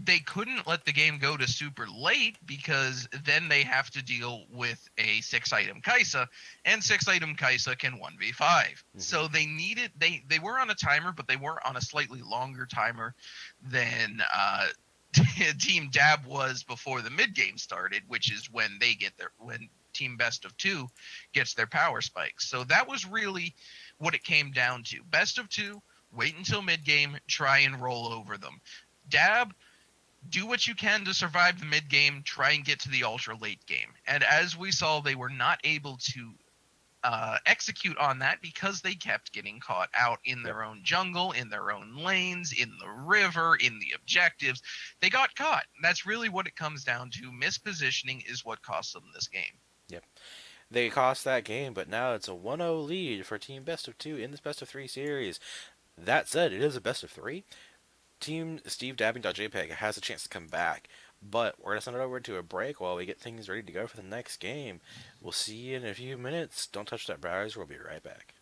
they couldn't let the game go to super late because then they have to deal with a 6-item Kaisa, and 6-item Kaisa can 1v5. Mm-hmm. So they needed, they were on a timer, but they were on a slightly longer timer than Team Dab was before the mid game started, which is when when Team Best of 2 gets their power spikes. So that was really what it came down to. Best of 2, wait until mid game, try and roll over them. Dab, do what you can to survive the mid game, try and get to the ultra late game. And as we saw, they were not able to execute on that because they kept getting caught out in their own jungle, in their own lanes, in the river, in the objectives. They got caught. That's really what it comes down to. Mispositioning is what cost them this game. Yep. They cost that game, but now it's a 1-0 lead for Team Best of 2 in this Best of 3 series. That said, it is a Best of 3. Team stevedabbing.jpg has a chance to come back, but we're going to send it over to a break while we get things ready to go for the next game. We'll see you in a few minutes. Don't touch that browser. We'll be right back.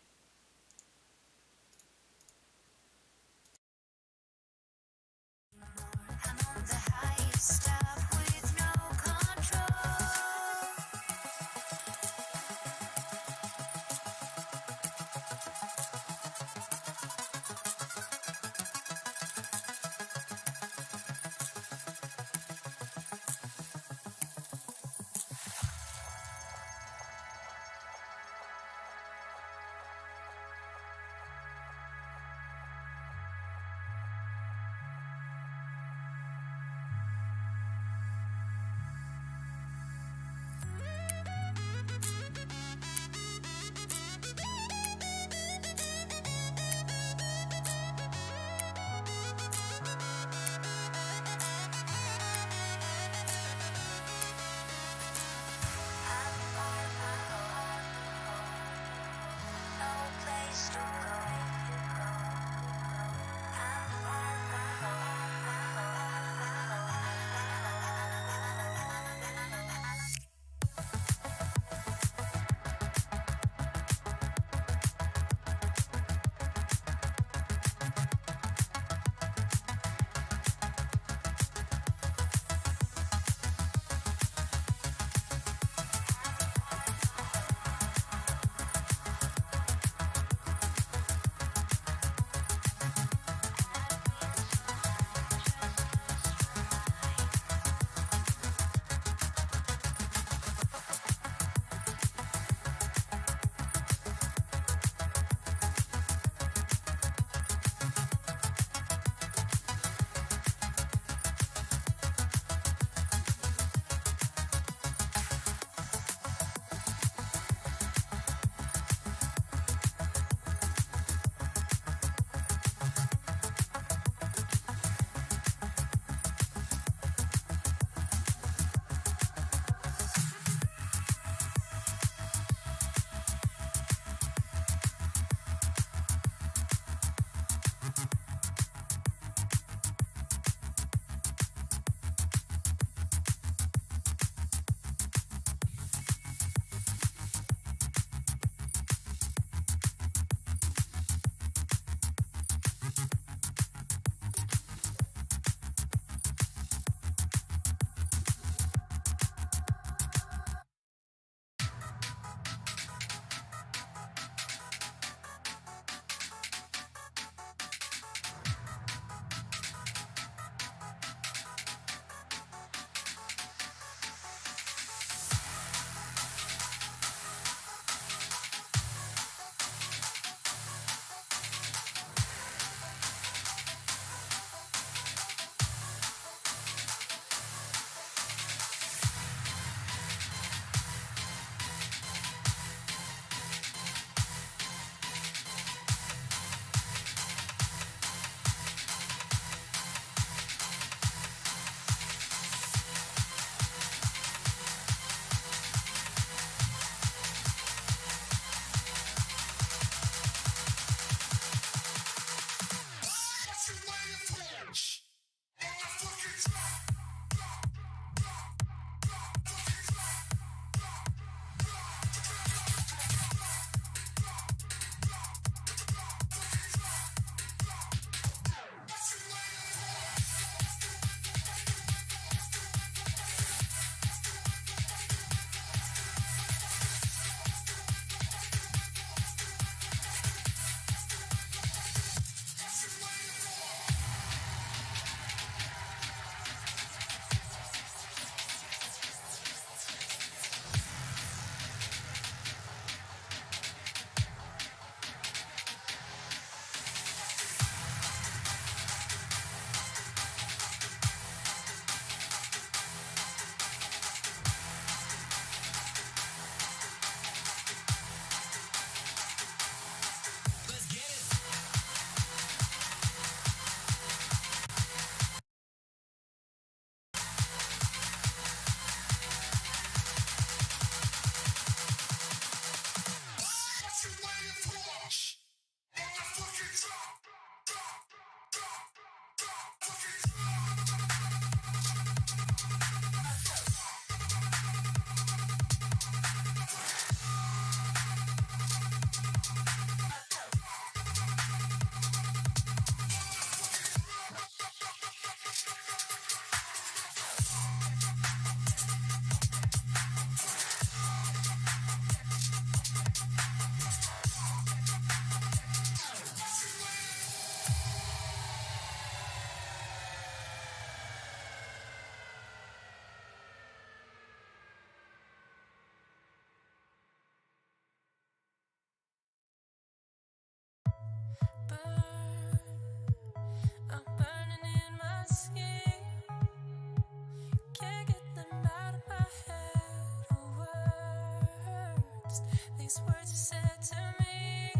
these words you said to me,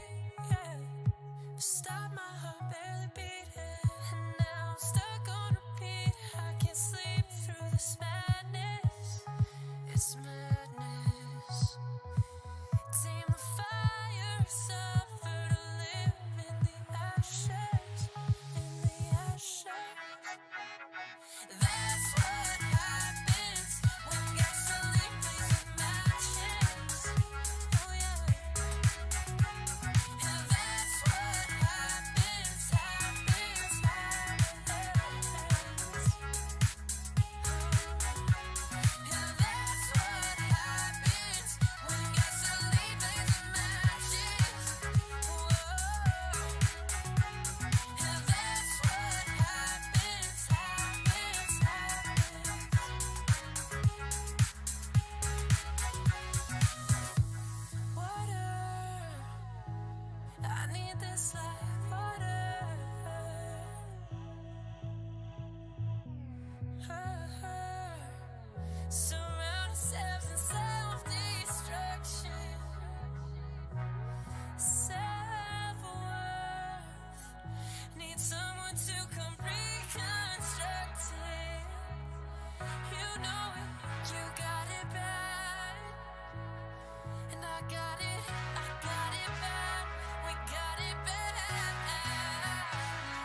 yeah. Stop my heart barely beating, and now I'm stuck on repeat. I can't sleep through this madness. It's madness. Tame the fire, suffer to live in the ashes, in the ashes. That's what happens when gasoline plays with matches. Oh yeah. And that's what happens, happens, happens. And that's what happens when gasoline plays with matches. Whoa. And that's what happens, happens, happens. Water, I need this like water. Surround ourselves in self-destruction. Self-worth. Need someone to come reconstruct it. You know it, you got it bad. And I got it bad. We got it bad.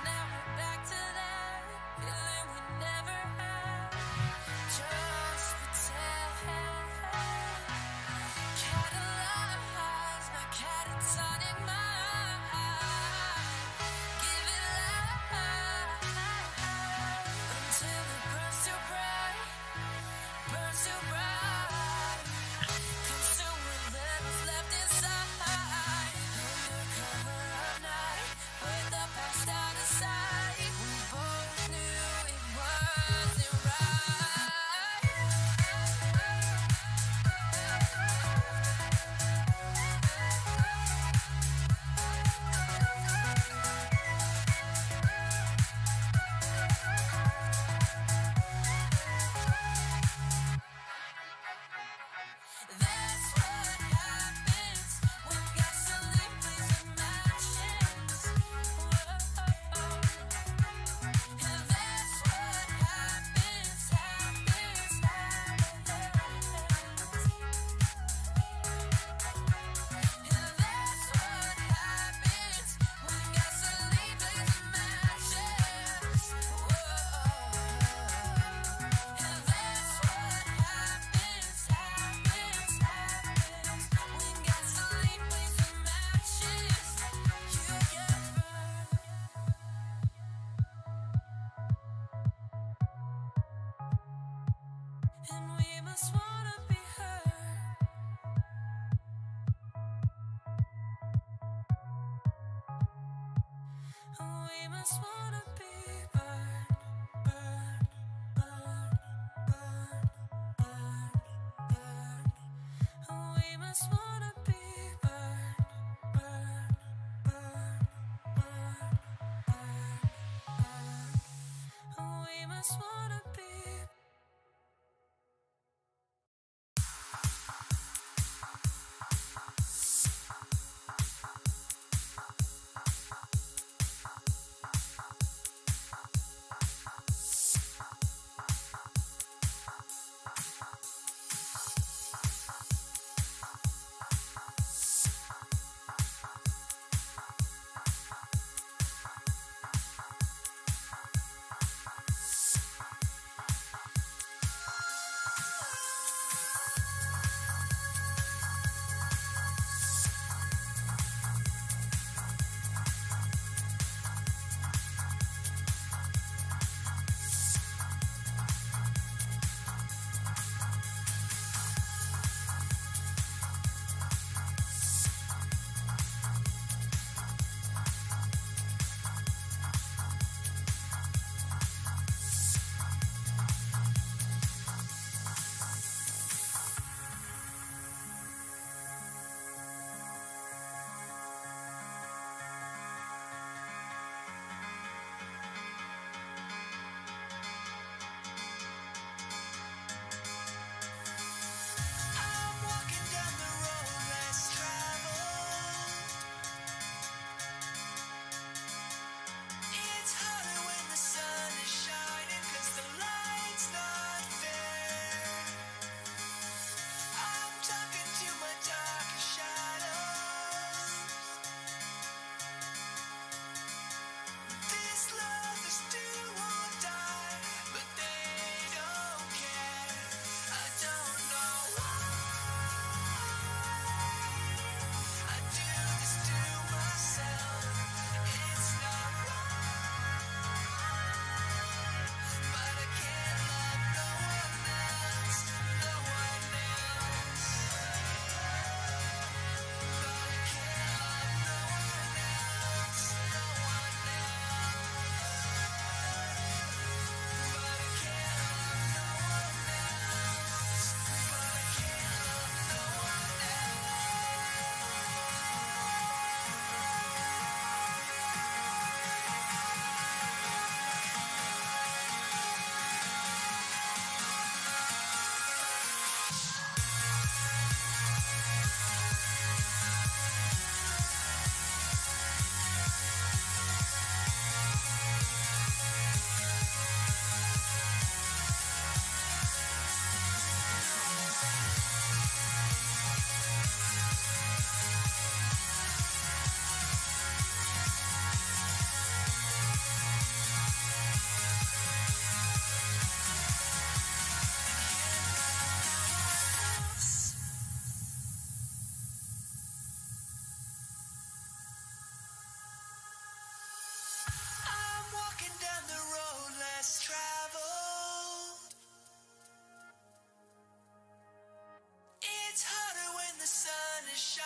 Now we're back to that feeling we never had. Just pretend. Catalyze my catatonic mind. Give it life until it burns too bright. Burns too bright. Consume whatever's left inside. Under cover of night, put the past out of sight. We both knew it wasn't right. That's what happens when gasoline plays with matches. Whoa. And that's what happens, happens, happens. And that's what happens when gasoline plays with matches. Whoa. And that's what happens, happens, happens. When gasoline plays with matches, you get burned. And we must wanna be heard. We must wanna be burned, burned, burned, burned, burned, burned. We must wanna be burned, burned, burned, burned, burned, burned. We must wanna be.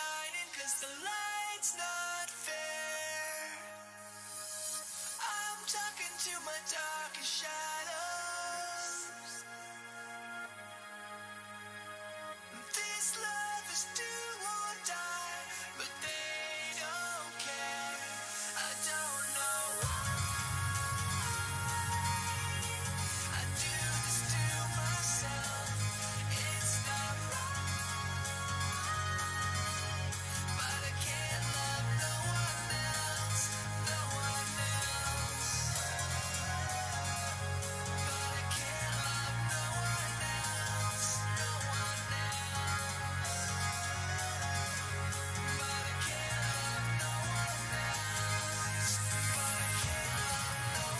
shining 'cause the light's not fair. I'm talking to my darkest shadows. This love is do or die, but they don't care. I don't know why I do this to myself. It's not right, but I can't love no one else, no one else. But I can't love no one else, no one else. But I can't love no one else. But I can't love no one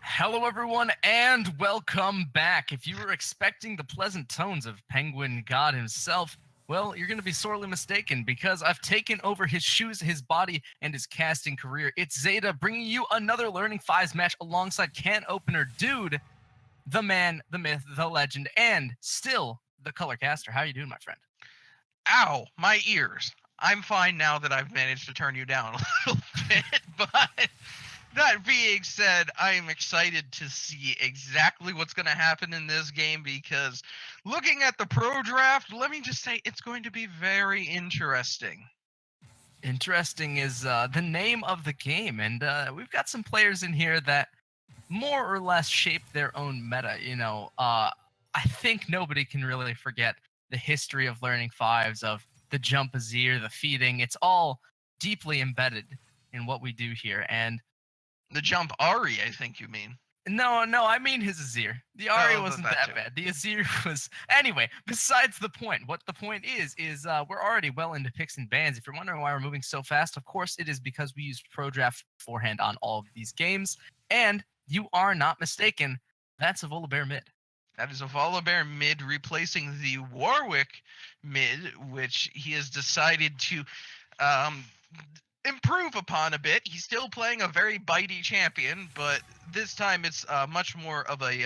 Hello, everyone, and welcome back. If you were expecting the pleasant tones of Penguin God himself, well, you're going to be sorely mistaken because I've taken over his shoes, his body, and his casting career. It's Zeta bringing you another Learning Fives match alongside Can Opener Dude, the man, the myth, the legend, and still the color caster. How are you doing, my friend? Ow, my ears. I'm fine now that I've managed to turn you down a little bit, but that being said, I am excited to see exactly what's going to happen in this game because looking at the pro draft, let me just say it's going to be very interesting. Interesting is the name of the game, and we've got some players in here that more or less shape their own meta. I think nobody can really forget the history of Learning Fives, of the jump Azir, the feeding. It's all deeply embedded in what we do here. And The jump Ari, I think you mean. no, I mean his Azir. The Ari Oh, wasn't that that too. bad. The Azir was... Anyway, besides the point. What the point is we're already well into picks and bans. If you're wondering why we're moving so fast, of course it is because we used Pro Draft beforehand on all of these games. And you are not mistaken. That's a Volibear mid. That is a Volibear mid replacing the Warwick mid, which he has decided to improve upon a bit. He's still playing a very bitey champion, but this time it's much more of a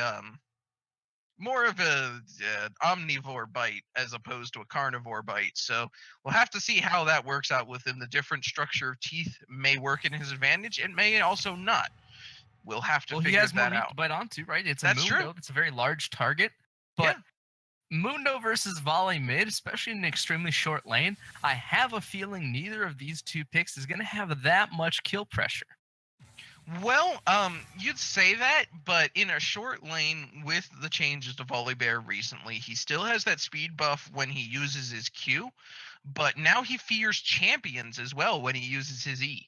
omnivore bite as opposed to a carnivore bite. So we'll have to see how that works out with him. The different structure of teeth may work in his advantage. It may also not. We'll have to Well, he figure has more that meat out. to bite onto, right? It's a That's Mundo. true. It's a very large target. But Mundo versus Volley mid, especially in an extremely short lane, I have a feeling neither of these two picks is going to have that much kill pressure. Well, you'd say that, but in a short lane with the changes to Volibear recently, he still has that speed buff when he uses his Q, but now he fears champions as well when he uses his E.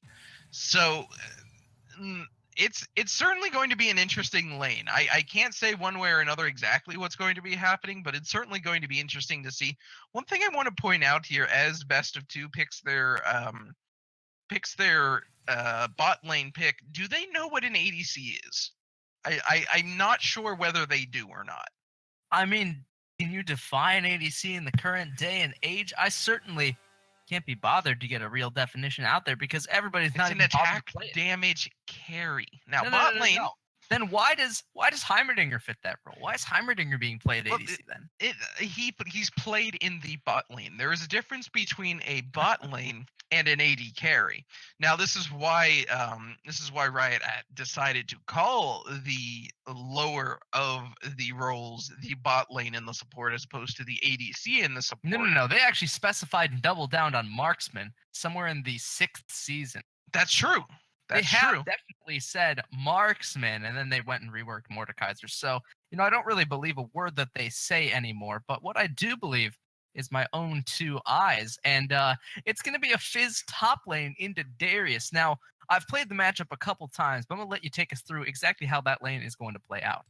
So it's certainly going to be an interesting lane. I can't say one way or another exactly what's going to be happening, but it's certainly going to be interesting to see. One thing I want to point out here, as best of two picks their bot lane pick, do they know what an ADC is? I'm not sure whether they do or not. I mean, can you define ADC in the current day and age? I certainly can't be bothered to get a real definition out there because everybody's not It's an even bothered attack to play it. damage carry. Now, No, bot lane, Then why does Heimerdinger fit that role? Why is Heimerdinger being played Well, ADC then? he's played in the bot lane. There is a difference between a bot lane and an AD carry. Now, this is why Riot decided to call the lower of the roles the bot lane in the support as opposed to the ADC in the support. No. They actually specified and doubled down on marksman somewhere in the 6th season. That's true. They have definitely said marksman, and then they went and reworked Mordekaiser. So, I don't really believe a word that they say anymore. But what I do believe is my own two eyes. And it's going to be a Fizz top lane into Darius. Now, I've played the matchup a couple times, but I'm going to let you take us through exactly how that lane is going to play out.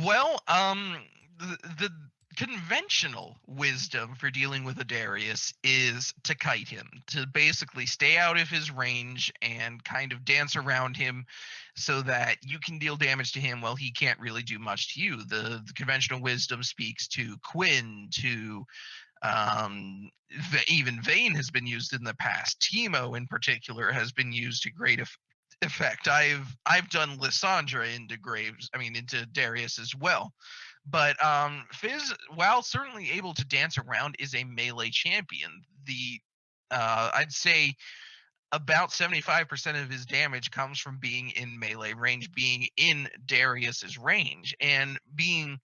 Well, the conventional wisdom for dealing with a Darius is to kite him, to basically stay out of his range and kind of dance around him so that you can deal damage to him while he can't really do much to you. The conventional wisdom speaks to Quinn, to even Vayne has been used in the past. Teemo in particular has been used to great effect. I've done Lissandra into into Darius as well. But Fizz, while certainly able to dance around, is a melee champion. I'd say about 75% of his damage comes from being in melee range, being in Darius's range, and being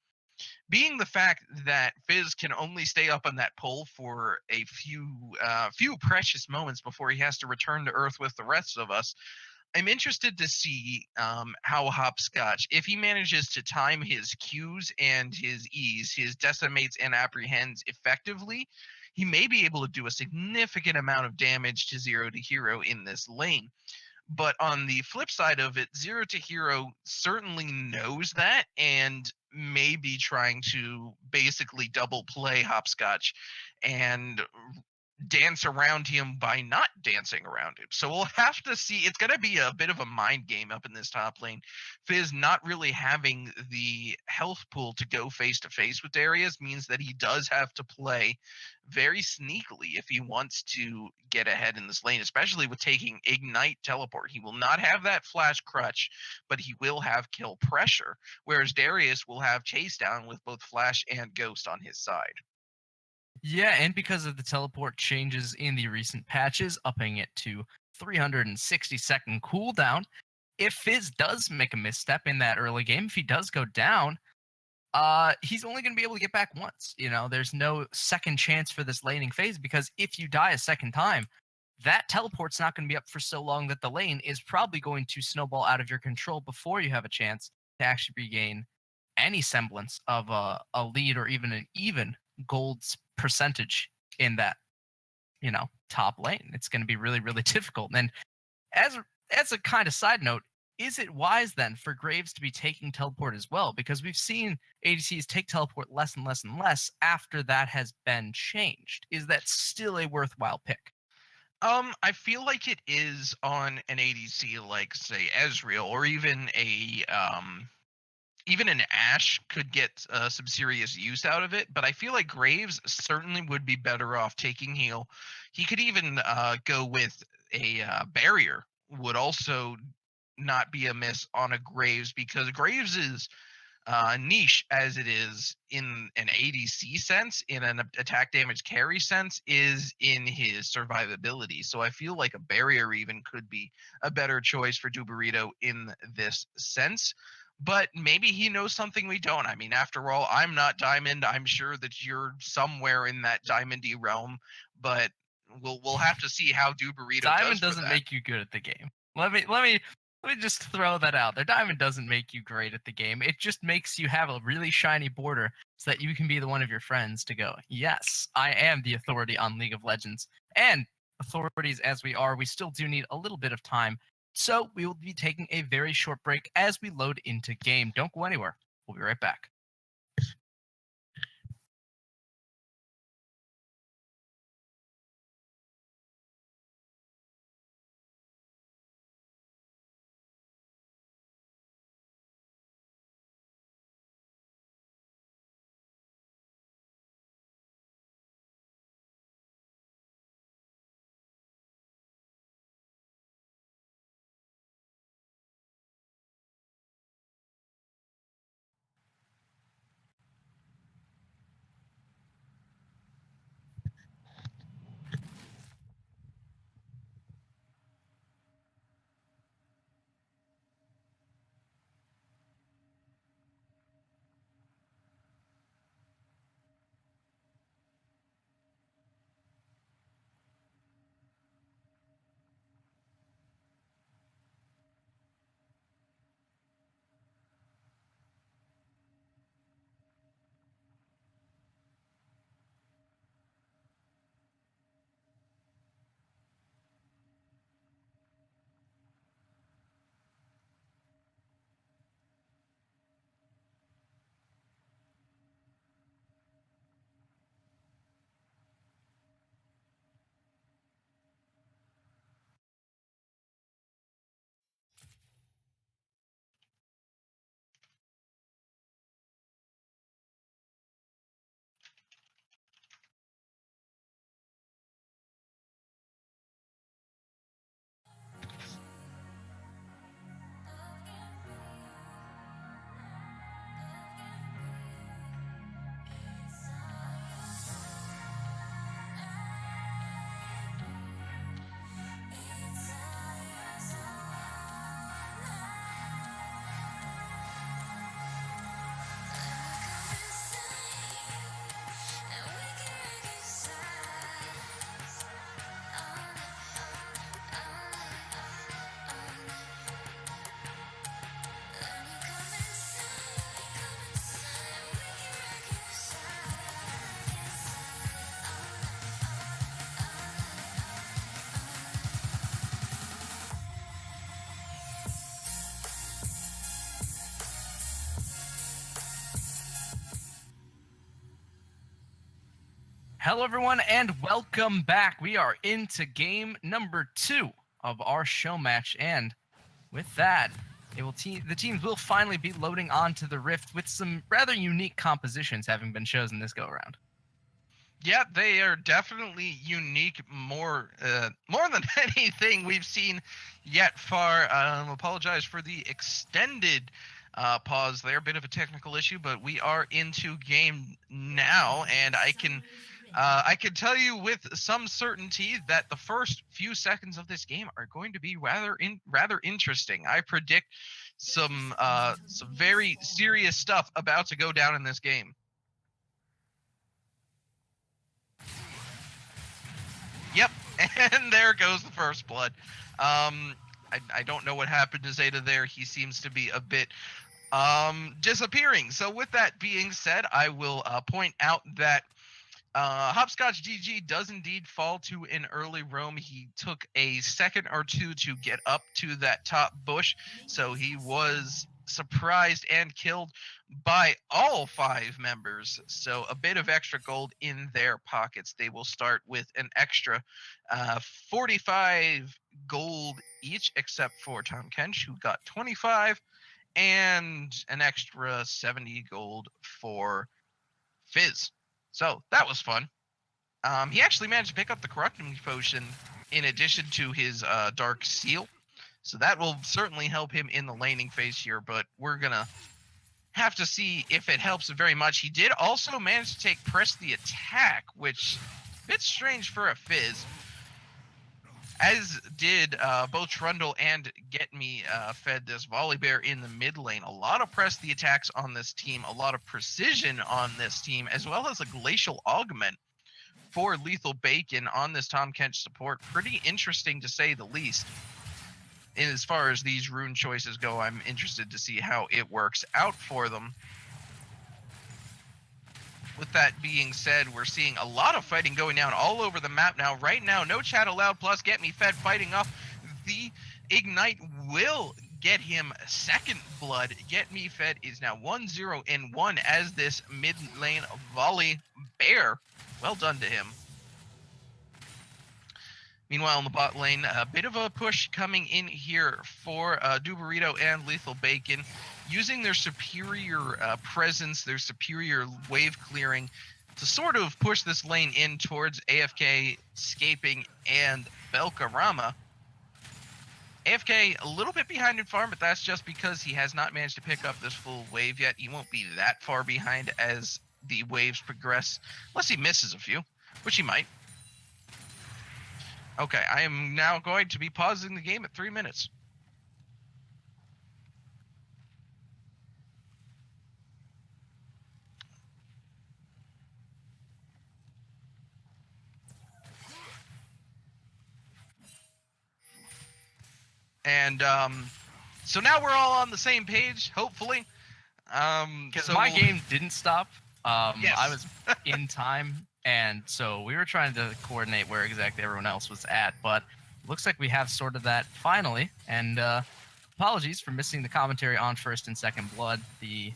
the fact that Fizz can only stay up on that pole for a few precious moments before he has to return to Earth with the rest of us. I'm interested to see how Hopscotch, if he manages to time his Qs and his Es, his decimates and apprehends effectively, he may be able to do a significant amount of damage to Zero to Hero in this lane. But on the flip side of it, Zero to Hero certainly knows that and may be trying to basically double play Hopscotch and dance around him by not dancing around him. So we'll have to see. It's going to be a bit of a mind game up in this top lane. Fizz not really having the health pool to go face to face with Darius means that he does have to play very sneakily if he wants to get ahead in this lane, especially with taking Ignite Teleport. He will not have that flash crutch, but he will have kill pressure, whereas Darius will have chase down with both flash and ghost on his side. Yeah, and because of the teleport changes in the recent patches, upping it to 360-second cooldown, if Fizz does make a misstep in that early game, if he does go down, he's only going to be able to get back once. There's no second chance for this laning phase, because if you die a second time, that teleport's not going to be up for so long that the lane is probably going to snowball out of your control before you have a chance to actually regain any semblance of a lead or even an even gold's percentage in that top lane. It's going to be really, really difficult. And as a kind of side note, is it wise then for Graves to be taking teleport as well? Because we've seen ADCs take teleport less and less and less after that has been changed. Is that still a worthwhile pick? I feel like it is on an ADC like, say, Ezreal, or even an Ashe could get some serious use out of it. But I feel like Graves certainly would be better off taking heal. He could even go with a barrier, would also not be amiss on a Graves, because Graves is niche as it is in an ADC sense, in an attack damage carry sense, is in his survivability. So I feel like a barrier even could be a better choice for Dubarito in this sense. But maybe he knows something we don't. I mean, after all, I'm not Diamond. I'm sure that you're somewhere in that Diamondy realm, but we'll have to see how Dubarito Diamond does doesn't make you good at the game. Let me just throw that out there. Diamond doesn't make you great at the game. It just makes you have a really shiny border so that you can be the one of your friends to go, yes, I am the authority on League of Legends. And authorities as we are, we still do need a little bit of time. So we will be taking a very short break as we load into game. Don't go anywhere. We'll be right back. Hello, everyone, and welcome back. We are into game number 2 of our show match, and with that, the teams will finally be loading onto the Rift with some rather unique compositions having been chosen this go-around. Yeah, they are definitely unique, more than anything we've seen yet far. Apologize for the extended pause there, bit of a technical issue, but we are into game now, and I can tell you with some certainty that the first few seconds of this game are going to be rather interesting. I predict some very serious stuff about to go down in this game. Yep, and there goes the first blood. I don't know what happened to Zeta there. He seems to be a bit disappearing. So with that being said, I will point out that Hopscotch GG does indeed fall to an early roam. He took a second or two to get up to that top bush, so he was surprised and killed by all 5 members. So a bit of extra gold in their pockets. They will start with an extra 45 gold each, except for Tom Kench, who got 25, and an extra 70 gold for Fizz. So that was fun. He actually managed to pick up the corrupting potion in addition to his dark seal. So that will certainly help him in the laning phase here, but we're going to have to see if it helps very much. He did also manage to take press the attack, which is a bit strange for a Fizz. As did both Trundle and Get Me fed this Volibear in the mid lane. A lot of press the attacks on this team, a lot of precision on this team, as well as a Glacial Augment for Lethal Bacon on this Tom Kench support. Pretty interesting to say the least. And as far as these rune choices go, I'm interested to see how it works out for them. With that being said, we're seeing a lot of fighting going down all over the map now. Right now, no chat allowed, plus Get Me Fed fighting off the Ignite will get him second blood. Get Me Fed is now 1-0-1 as this mid lane volley bear. Well done to him. Meanwhile, in the bot lane, a bit of a push coming in here for Duburito and Lethal Bacon, using their superior presence, their superior wave clearing to sort of push this lane in towards AFK, Scaping, and Belkarama. AFK a little bit behind in farm, but that's just because he has not managed to pick up this full wave yet. He won't be that far behind as the waves progress, unless he misses a few, which he might. Okay, I am now going to be pausing the game at 3 minutes. And so now we're all on the same page, hopefully. Because so my game didn't stop. Yes. I was in time, and so we were trying to coordinate where exactly everyone else was at, but looks like we have sorted that finally. And apologies for missing the commentary on First and Second Blood. The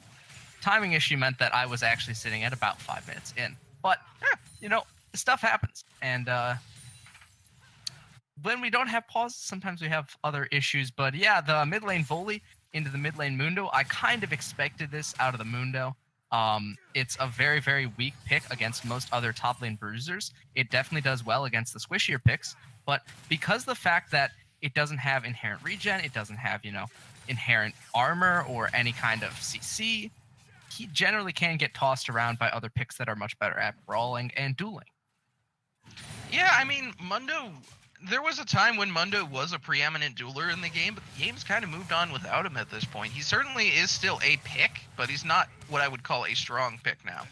timing issue meant that I was actually sitting at about 5 minutes in. But, you know, stuff happens. And when we don't have pauses, sometimes we have other issues. But yeah, the mid lane volley into the mid lane Mundo, I kind of expected this out of the Mundo. It's a very, very weak pick against most other top lane bruisers. It definitely does well against the squishier picks, but because the fact that it doesn't have inherent regen, it doesn't have, you know, inherent armor or any kind of CC, he generally can get tossed around by other picks that are much better at brawling and dueling. Yeah, I mean, Mundo, there was a time when Mundo was a preeminent dueler in the game, but the game's kind of moved on without him at this point. He certainly is still a pick, but he's not what I would call a strong pick now.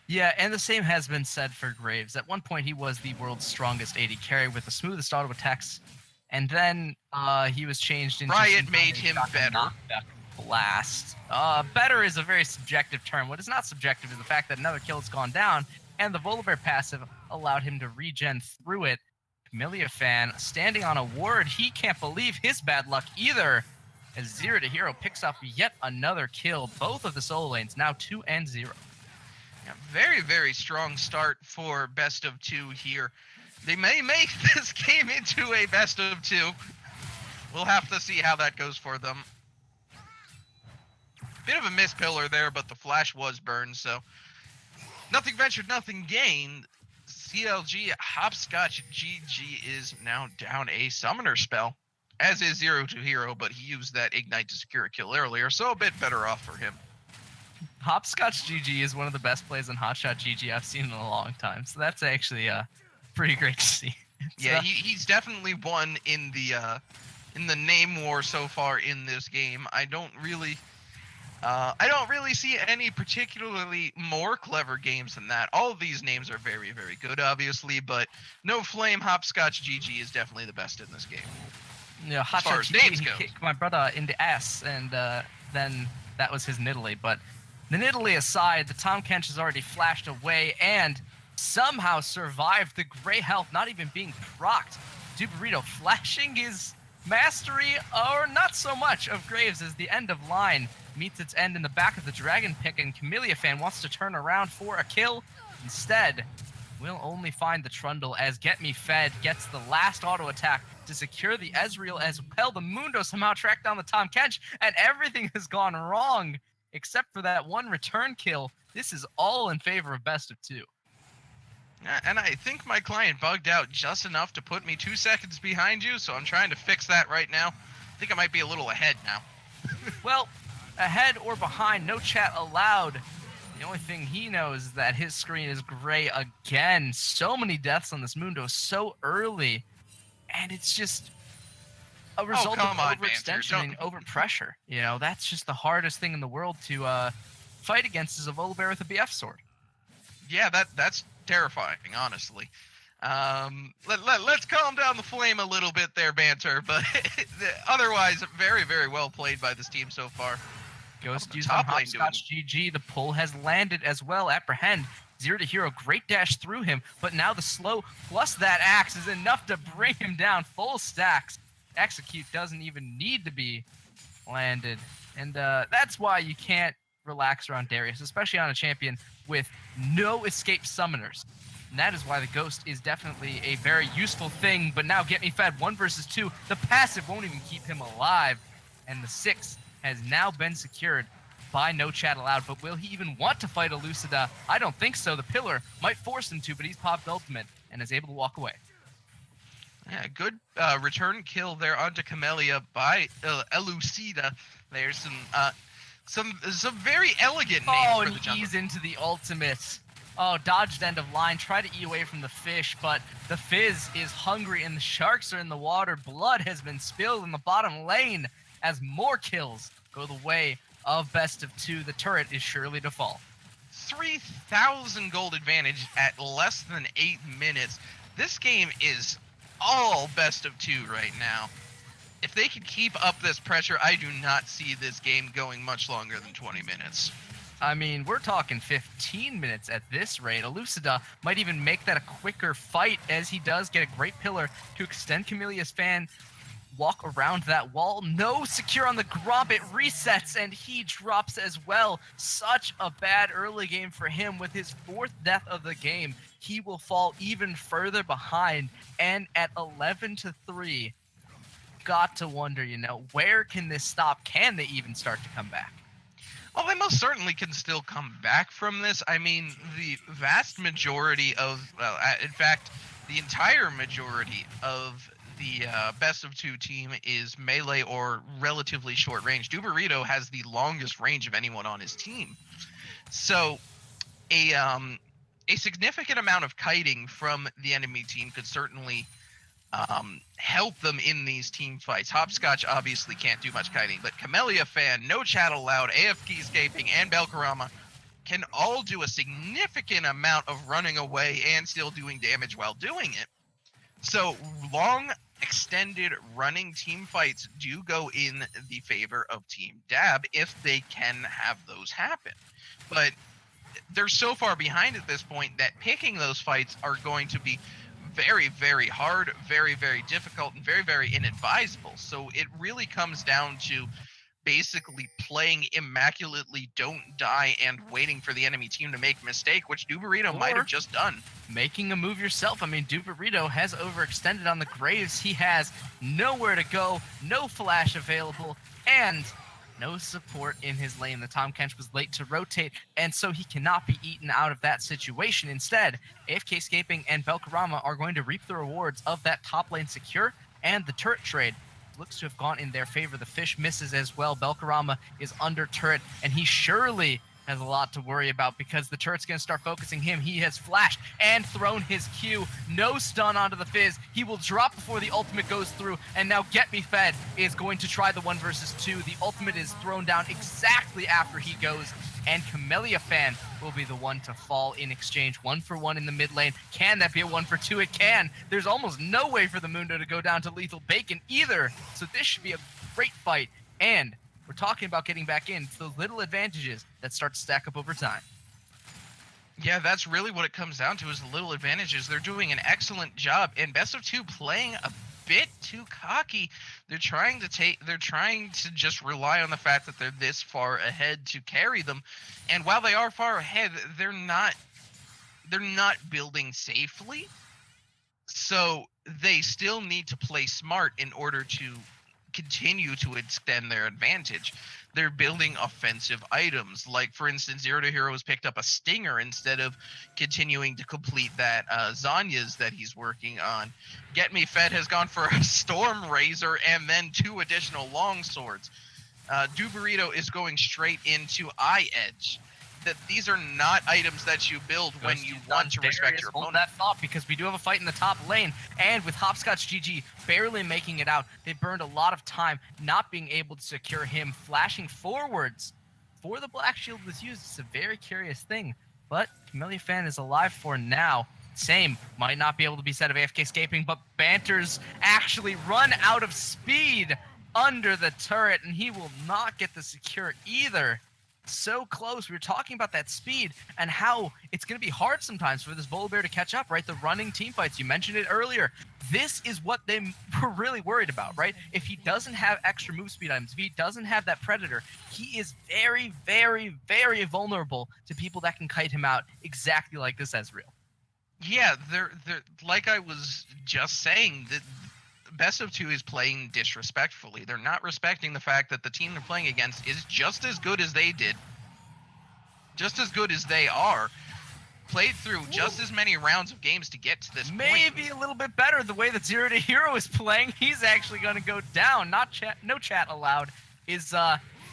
Yeah, and the same has been said for Graves. At one point, he was the world's strongest AD carry with the smoothest auto attacks, and then he was changed into... Riot made him better. Blast. Better is a very subjective term. What is not subjective is the fact that another kill has gone down, and the Volibear passive allowed him to regen through it. Camellia fan standing on a ward. He can't believe his bad luck either, as 0 to Hero picks up yet another kill. Both of the solo lanes now 2-0. Yeah, very, very strong start for best of 2 here. They may make this game into a best of 2. We'll have to see how that goes for them. Bit of a miss pillar there, but the flash was burned, so nothing ventured, nothing gained. CLG Hopscotch GG is now down a summoner spell, as is 0-2 but he used that ignite to secure a kill earlier, so a bit better off for him. Hopscotch GG is one of the best plays in Hotshot GG I've seen in a long time, so that's actually pretty great to see. Yeah, he's definitely won in the name war so far in this game. I don't really see any particularly more clever games than that. All of these names are very, very good, obviously, but No Flame Hopscotch GG is definitely the best in this game. Yeah, as far Hotshot as GG, names he go. kicked my brother in the ass, and then that was his Nidalee. But the Nidalee aside, the Tom Kench has already flashed away and somehow survived the gray health, not even being procced. Duberito flashing his mastery, or not so much, of Graves as the end of line meets its end in the back of the Dragon Pick, and Camellia Fan wants to turn around for a kill. Instead, we'll only find the Trundle as Get Me Fed gets the last auto attack to secure the Ezreal as well. The Mundo somehow tracked down the Tom Kench, and everything has gone wrong except for that one return kill. This is all in favor of best of 2. And I think my client bugged out just enough to put me 2 seconds behind you, so I'm trying to fix that right now. I think I might be a little ahead now. Well, ahead or behind, no chat allowed. The only thing he knows is that his screen is gray again. So many deaths on this Mundo so early, and it's just a result of overextension and overpressure. You know, that's just the hardest thing in the world to fight against, is a Volibear with a BF sword. Yeah, that's terrifying, honestly. Let's calm down the flame a little bit there, Banter, but otherwise, very, very well played by this team so far. Ghost used on Hopscotch GG. The pull has landed as well. Apprehend. 0-2, great dash through him, but now the slow plus that axe is enough to bring him down. Full stacks. Execute doesn't even need to be landed. And that's why you can't relax around Darius, especially on a champion with no escape summoners. And that is why the Ghost is definitely a very useful thing. But now Get Me Fed 1 versus 2. The passive won't even keep him alive. And the 6 has now been secured by No Chat Allowed. But will he even want to fight Elucida? I don't think so. The pillar might force him to, but he's popped ultimate and is able to walk away. Yeah, good return kill there onto Camellia by Elucida. There's some very elegant names for the jungle. And ease into the ultimate. Oh, dodged end of line. Try to E away from the fish, but the Fizz is hungry and the sharks are in the water. Blood has been spilled in the bottom lane as more kills go the way of best of 2. The turret is surely to fall. 3,000 gold advantage at less than 8 minutes. This game is all best of 2 right now. If they can keep up this pressure, I do not see this game going much longer than 20 minutes. I mean, we're talking 15 minutes at this rate. Elucida might even make that a quicker fight, as he does get a great pillar to extend Camellia's fan. Walk around that wall. No secure on the Gromp. It resets, and he drops as well. Such a bad early game for him. With his 4th death of the game, he will fall even further behind. And at 11-3, got to wonder, where can this stop? Can they even start to come back? Well, they most certainly can still come back from this. I mean, the vast majority of, in fact, the entire majority of the best of 2 team is melee or relatively short range. Duberito has the longest range of anyone on his team. So a significant amount of kiting from the enemy team could certainly help them in these team fights. Hopscotch obviously can't do much kiting, but Camellia Fan, No Chat Allowed, AFK Escaping, and Belkarama can all do a significant amount of running away and still doing damage while doing it. So long, extended running team fights do go in the favor of Team Dab if they can have those happen. But they're so far behind at this point that picking those fights are going to be very, very hard, very, very difficult, and very, very inadvisable. So it really comes down to basically playing immaculately don't die and waiting for the enemy team to make a mistake, which Duberito might Or- have just done. Making a move yourself. I mean, Duberito has overextended on the Graves. He has nowhere to go, no flash available, and no support in his lane. The Tom Kench was late to rotate, and so he cannot be eaten out of that situation. Instead, AFK Scaping and Belkarama are going to reap the rewards of that top lane secure, and the turret trade looks to have gone in their favor. The fish misses as well. Belkarama is under turret, and he surely has a lot to worry about because the turret's going to start focusing him. He has flashed and thrown his Q. No stun onto the Fizz. He will drop before the ultimate goes through, and now Get Me Fed is going to try the 1 versus 2. The ultimate is thrown down exactly after he goes, and Camellia Fan will be the one to fall in exchange. 1 for 1 in the mid lane. Can that be a 1 for 2? It can. There's almost no way for the Mundo to go down to lethal bacon either, so this should be a great fight, and we're talking about getting back in. It's those little advantages that start to stack up over time. Yeah, that's really what it comes down to, is the little advantages. They're doing an excellent job, and Best of 2 playing a bit too cocky. They're trying to just rely on the fact that they're this far ahead to carry them. And while they are far ahead, they're not building safely. So they still need to play smart in order to continue to extend their advantage. They're building offensive items, like for instance, Zero to Hero has picked up a Stinger instead of continuing to complete that Zanya's that he's working on. Get Me Fed has gone for a Storm Razor and then 2 additional long swords. Duberito is going straight into Eye Edge. That these are not items that you build when you want to respect your Hold opponent. that thought, because we do have a fight in the top lane, and with Hopscotch GG barely making it out, they burned a lot of time not being able to secure him. Flashing forwards for the Black Shield was used. It's a very curious thing, but Camellia Fan is alive for now. Same, might not be able to be said of AFK Scaping, but Banter's actually run out of speed under the turret, and he will not get the secure either. So close. We were talking about that speed and how it's going to be hard sometimes for this Volibear to catch up, right? The running team fights, you mentioned it earlier. This is what they were really worried about, right? If he doesn't have extra move speed items, if he doesn't have that Predator, he is very, very, very vulnerable to people that can kite him out exactly like this Ezreal. Yeah, they're like I was just saying, that Best of 2 is playing disrespectfully. They're not respecting the fact that the team they're playing against is just as good as they did, just as good as they are, played through just as many rounds of games to get to this point. Maybe a little bit better the way that Zero to Hero is playing. He's actually going to go down. No chat allowed. Is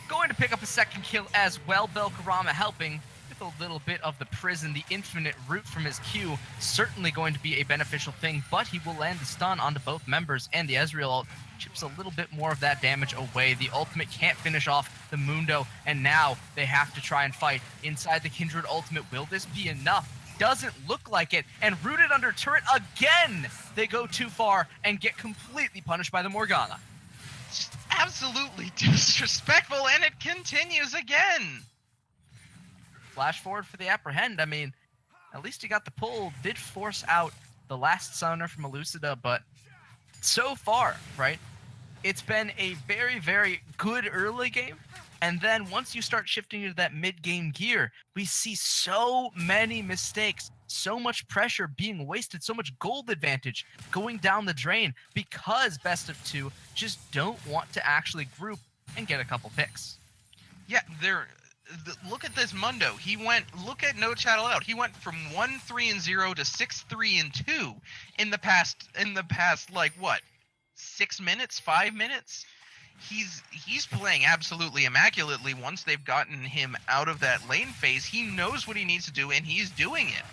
going to pick up a second kill as well. Belkarama helping with a little bit of the prison. The infinite root from his Q certainly going to be a beneficial thing, but he will land the stun onto both members, and the Ezreal ult chips a little bit more of that damage away. The ultimate can't finish off the Mundo, and now they have to try and fight inside the Kindred ultimate. Will this be enough? Doesn't look like it, and rooted under turret again. They go too far and get completely punished by the Morgana. Absolutely disrespectful, and it continues again. Flash forward for the apprehend. I mean, at least he got the pull. Did force out the last summoner from Elucida, but so far, right, it's been a very, very good early game. And then once you start shifting into that mid-game gear, we see so many mistakes, so much pressure being wasted, so much gold advantage going down the drain because Best of 2 just don't want to actually group and get a couple picks. Yeah, look at this Mundo. Look at No Chat Allowed. He went from 1-3-0 to 6-3-2 in the past like what, 6 minutes, 5 minutes? He's playing absolutely immaculately. Once they've gotten him out of that lane phase, he knows what he needs to do, and he's doing it.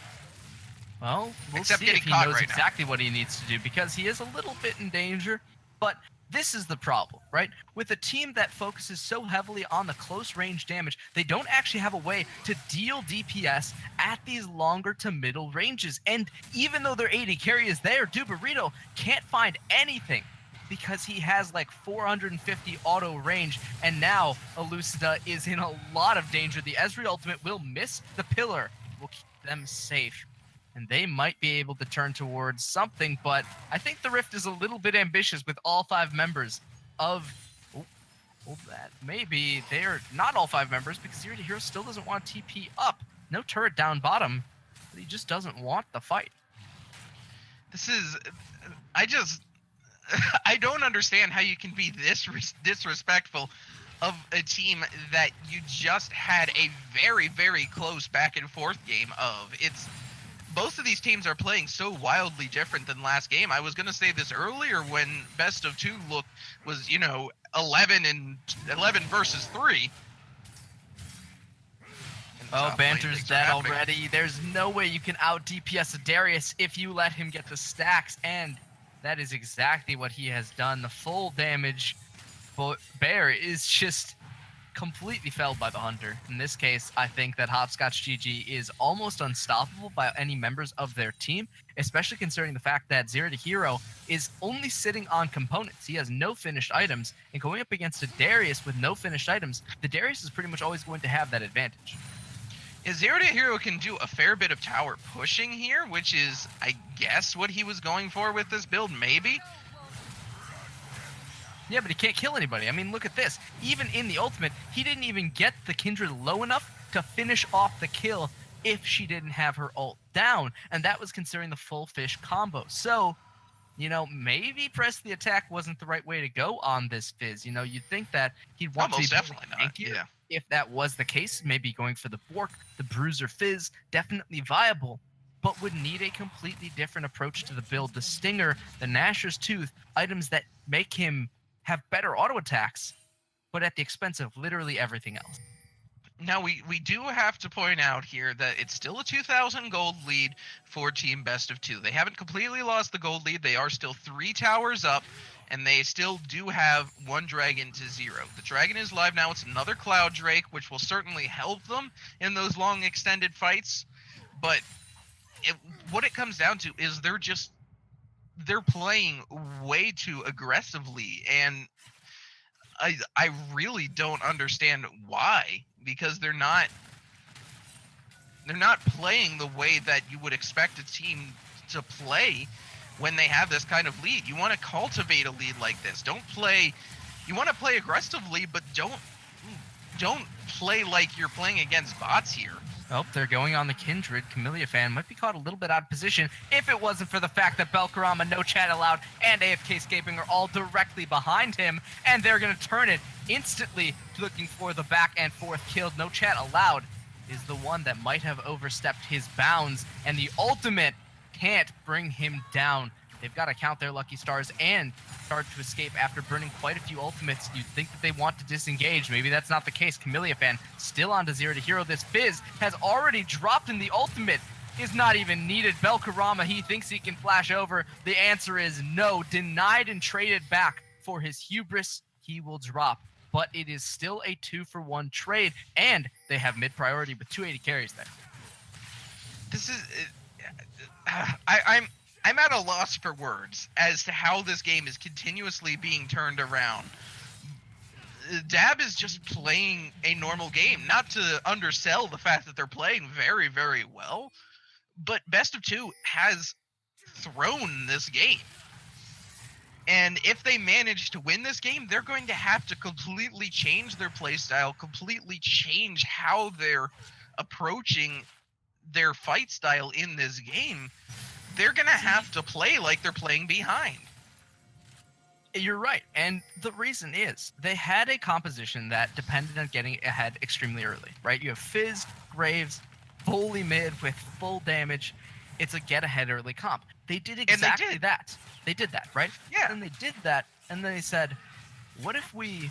Well, we'll Except see if getting he caught knows right exactly what he needs to do, because he is a little bit in danger. But this is the problem, right? With a team that focuses so heavily on the close range damage, they don't actually have a way to deal DPS at these longer to middle ranges. And even though their AD carry is there, Duberito can't find anything because he has like 450 auto range, and now Elucida is in a lot of danger. The Ezreal ultimate will miss the pillar, will keep them safe, and they might be able to turn towards something, but I think the Rift is a little bit ambitious with all 5 members of Well, that maybe they're not all 5 members because Zero to Hero still doesn't want to TP up. No turret down bottom, but he just doesn't want the fight. This is, I just, I don't understand how you can be this disrespectful of a team that you just had a very, very close back and forth game of. It's, both of these teams are playing so wildly different than last game. I was going to say this earlier when best of 2 was, 11 versus 3. Oh, Banter's dead already. There's no way you can out DPS a Darius if you let him get the stacks, and that is exactly what he has done. The full damage Bear is just completely felled by the Hunter. In this case, I think that Hopscotch GG is almost unstoppable by any members of their team, especially considering the fact that Zero to Hero is only sitting on components. He has no finished items, and going up against a Darius with no finished items, the Darius is pretty much always going to have that advantage. Zero to Hero can do a fair bit of tower pushing here, which is, I guess, what he was going for with this build, maybe? Yeah, but he can't kill anybody. I mean, look at this. Even in the ultimate, he didn't even get the Kindred low enough to finish off the kill if she didn't have her ult down, and that was considering the full fish combo. So, maybe press the attack wasn't the right way to go on this Fizz. You'd think that he'd want Almost to be definitely not, yeah. If that was the case, maybe going for the Bork, the Bruiser Fizz, definitely viable, but would need a completely different approach to the build. The Stinger, the Gnasher's Tooth, items that make him have better auto attacks, but at the expense of literally everything else. Now, we do have to point out here that it's still a 2,000 gold lead for Team Best of 2. They haven't completely lost the gold lead. They are still 3 towers up, and they still do have 1 dragon to 0. The dragon is live now. It's another Cloud Drake, which will certainly help them in those long extended fights. But what it comes down to is they're playing way too aggressively, and I really don't understand why, because they're not playing the way that you would expect a team to play when they have this kind of lead. You want to cultivate a lead like this. You want to play aggressively, but don't play like you're playing against bots here. Oh, they're going on the Kindred. Camellia fan might be caught a little bit out of position if it wasn't for the fact that Belkarama, No Chat Allowed, and AFK Scaping are all directly behind him, and they're going to turn it instantly looking for the back and forth kill. No Chat Allowed is the one that might have overstepped his bounds, and the ultimate can't bring him down. They've got to count their lucky stars and start to escape after burning quite a few ultimates. You'd think that they want to disengage. Maybe that's not the case. Camellia fan still on to Zero to Hero. This Fizz has already dropped in the ultimate. Is not even needed. Belkarama, he thinks he can flash over. The answer is no. Denied and traded back for his hubris. He will drop. But it is still a 2-for-1 trade, and they have mid priority with 280 carries there. This is... I'm at a loss for words as to how this game is continuously being turned around. Dab is just playing a normal game, not to undersell the fact that they're playing very, very well, but Best of 2 has thrown this game. And if they manage to win this game, they're going to have to completely change their playstyle, completely change how they're approaching their fight style in this game. They're going to have to play like they're playing behind. You're right. And the reason is they had a composition that depended on getting ahead extremely early, right? You have Fizz, Graves, fully mid with full damage. It's a get ahead early comp. They did exactly that. They did that, right? Yeah. And they did that, and then they said, what if we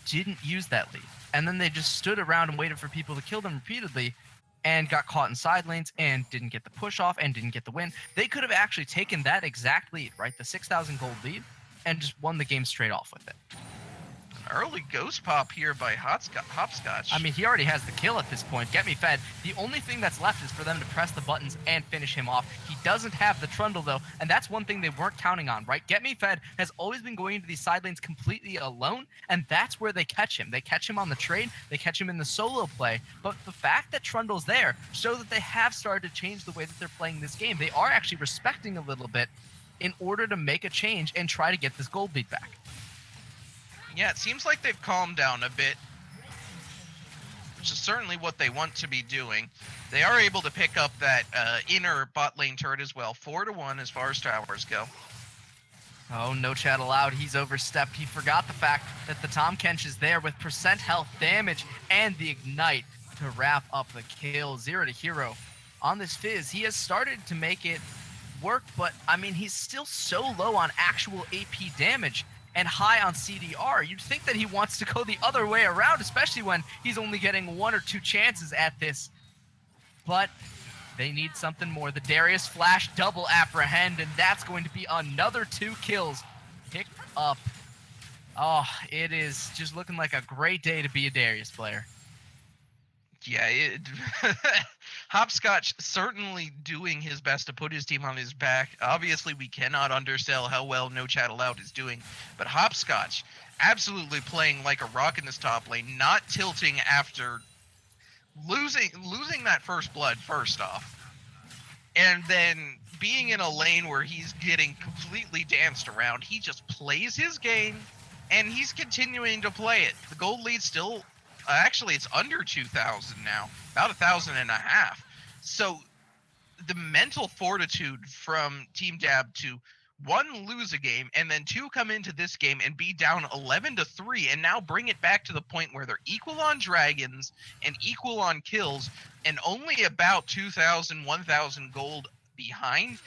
didn't use that lead? And then they just stood around and waited for people to kill them repeatedly and got caught in side lanes and didn't get the push off and didn't get the win. They could have actually taken that exact lead, right? The 6,000 gold lead, and just won the game straight off with it. An early ghost pop here by Hopscotch. I mean, he already has the kill at this point. Get me fed. The only thing that's left is for them to press the buttons and finish him off. He doesn't have the trundle, though, and that's one thing they weren't counting on, right? Get me fed has always been going into these side lanes completely alone, and that's where they catch him. They catch him on the trade, they catch him in the solo play, but the fact that trundle's there shows that they have started to change the way that they're playing this game. They are actually respecting a little bit in order to make a change and try to get this gold lead back. Yeah, it seems like they've calmed down a bit, which is certainly what they want to be doing. They are able to pick up that inner bot lane turret as well, 4-1 as far as towers go. Oh, no chat allowed. He's overstepped. He forgot the fact that the Tahm Kench is there with percent health damage and the ignite to wrap up the kill. 0 to hero on this Fizz. He has started to make it work, but I mean, he's still so low on actual AP damage and high on CDR. You'd think that he wants to go the other way around, especially when he's only getting 1 or 2 chances at this. But they need something more. The Darius flash double apprehend, and that's going to be another 2 kills picked up. Oh, it is just looking like a great day to be a Darius player. Yeah, Hopscotch certainly doing his best to put his team on his back. Obviously, we cannot undersell how well No Chat Allowed is doing, but Hopscotch absolutely playing like a rock in this top lane, not tilting after losing that first blood first off, and then being in a lane where he's getting completely danced around. He just plays his game, and he's continuing to play it. The gold lead still... actually, it's under 2,000 now, about 1,500. So the mental fortitude from Team Dab to 1, lose a game, and then 2, come into this game and be down 11-3, and now bring it back to the point where they're equal on dragons and equal on kills, and only about 2,000, 1,000 gold behind,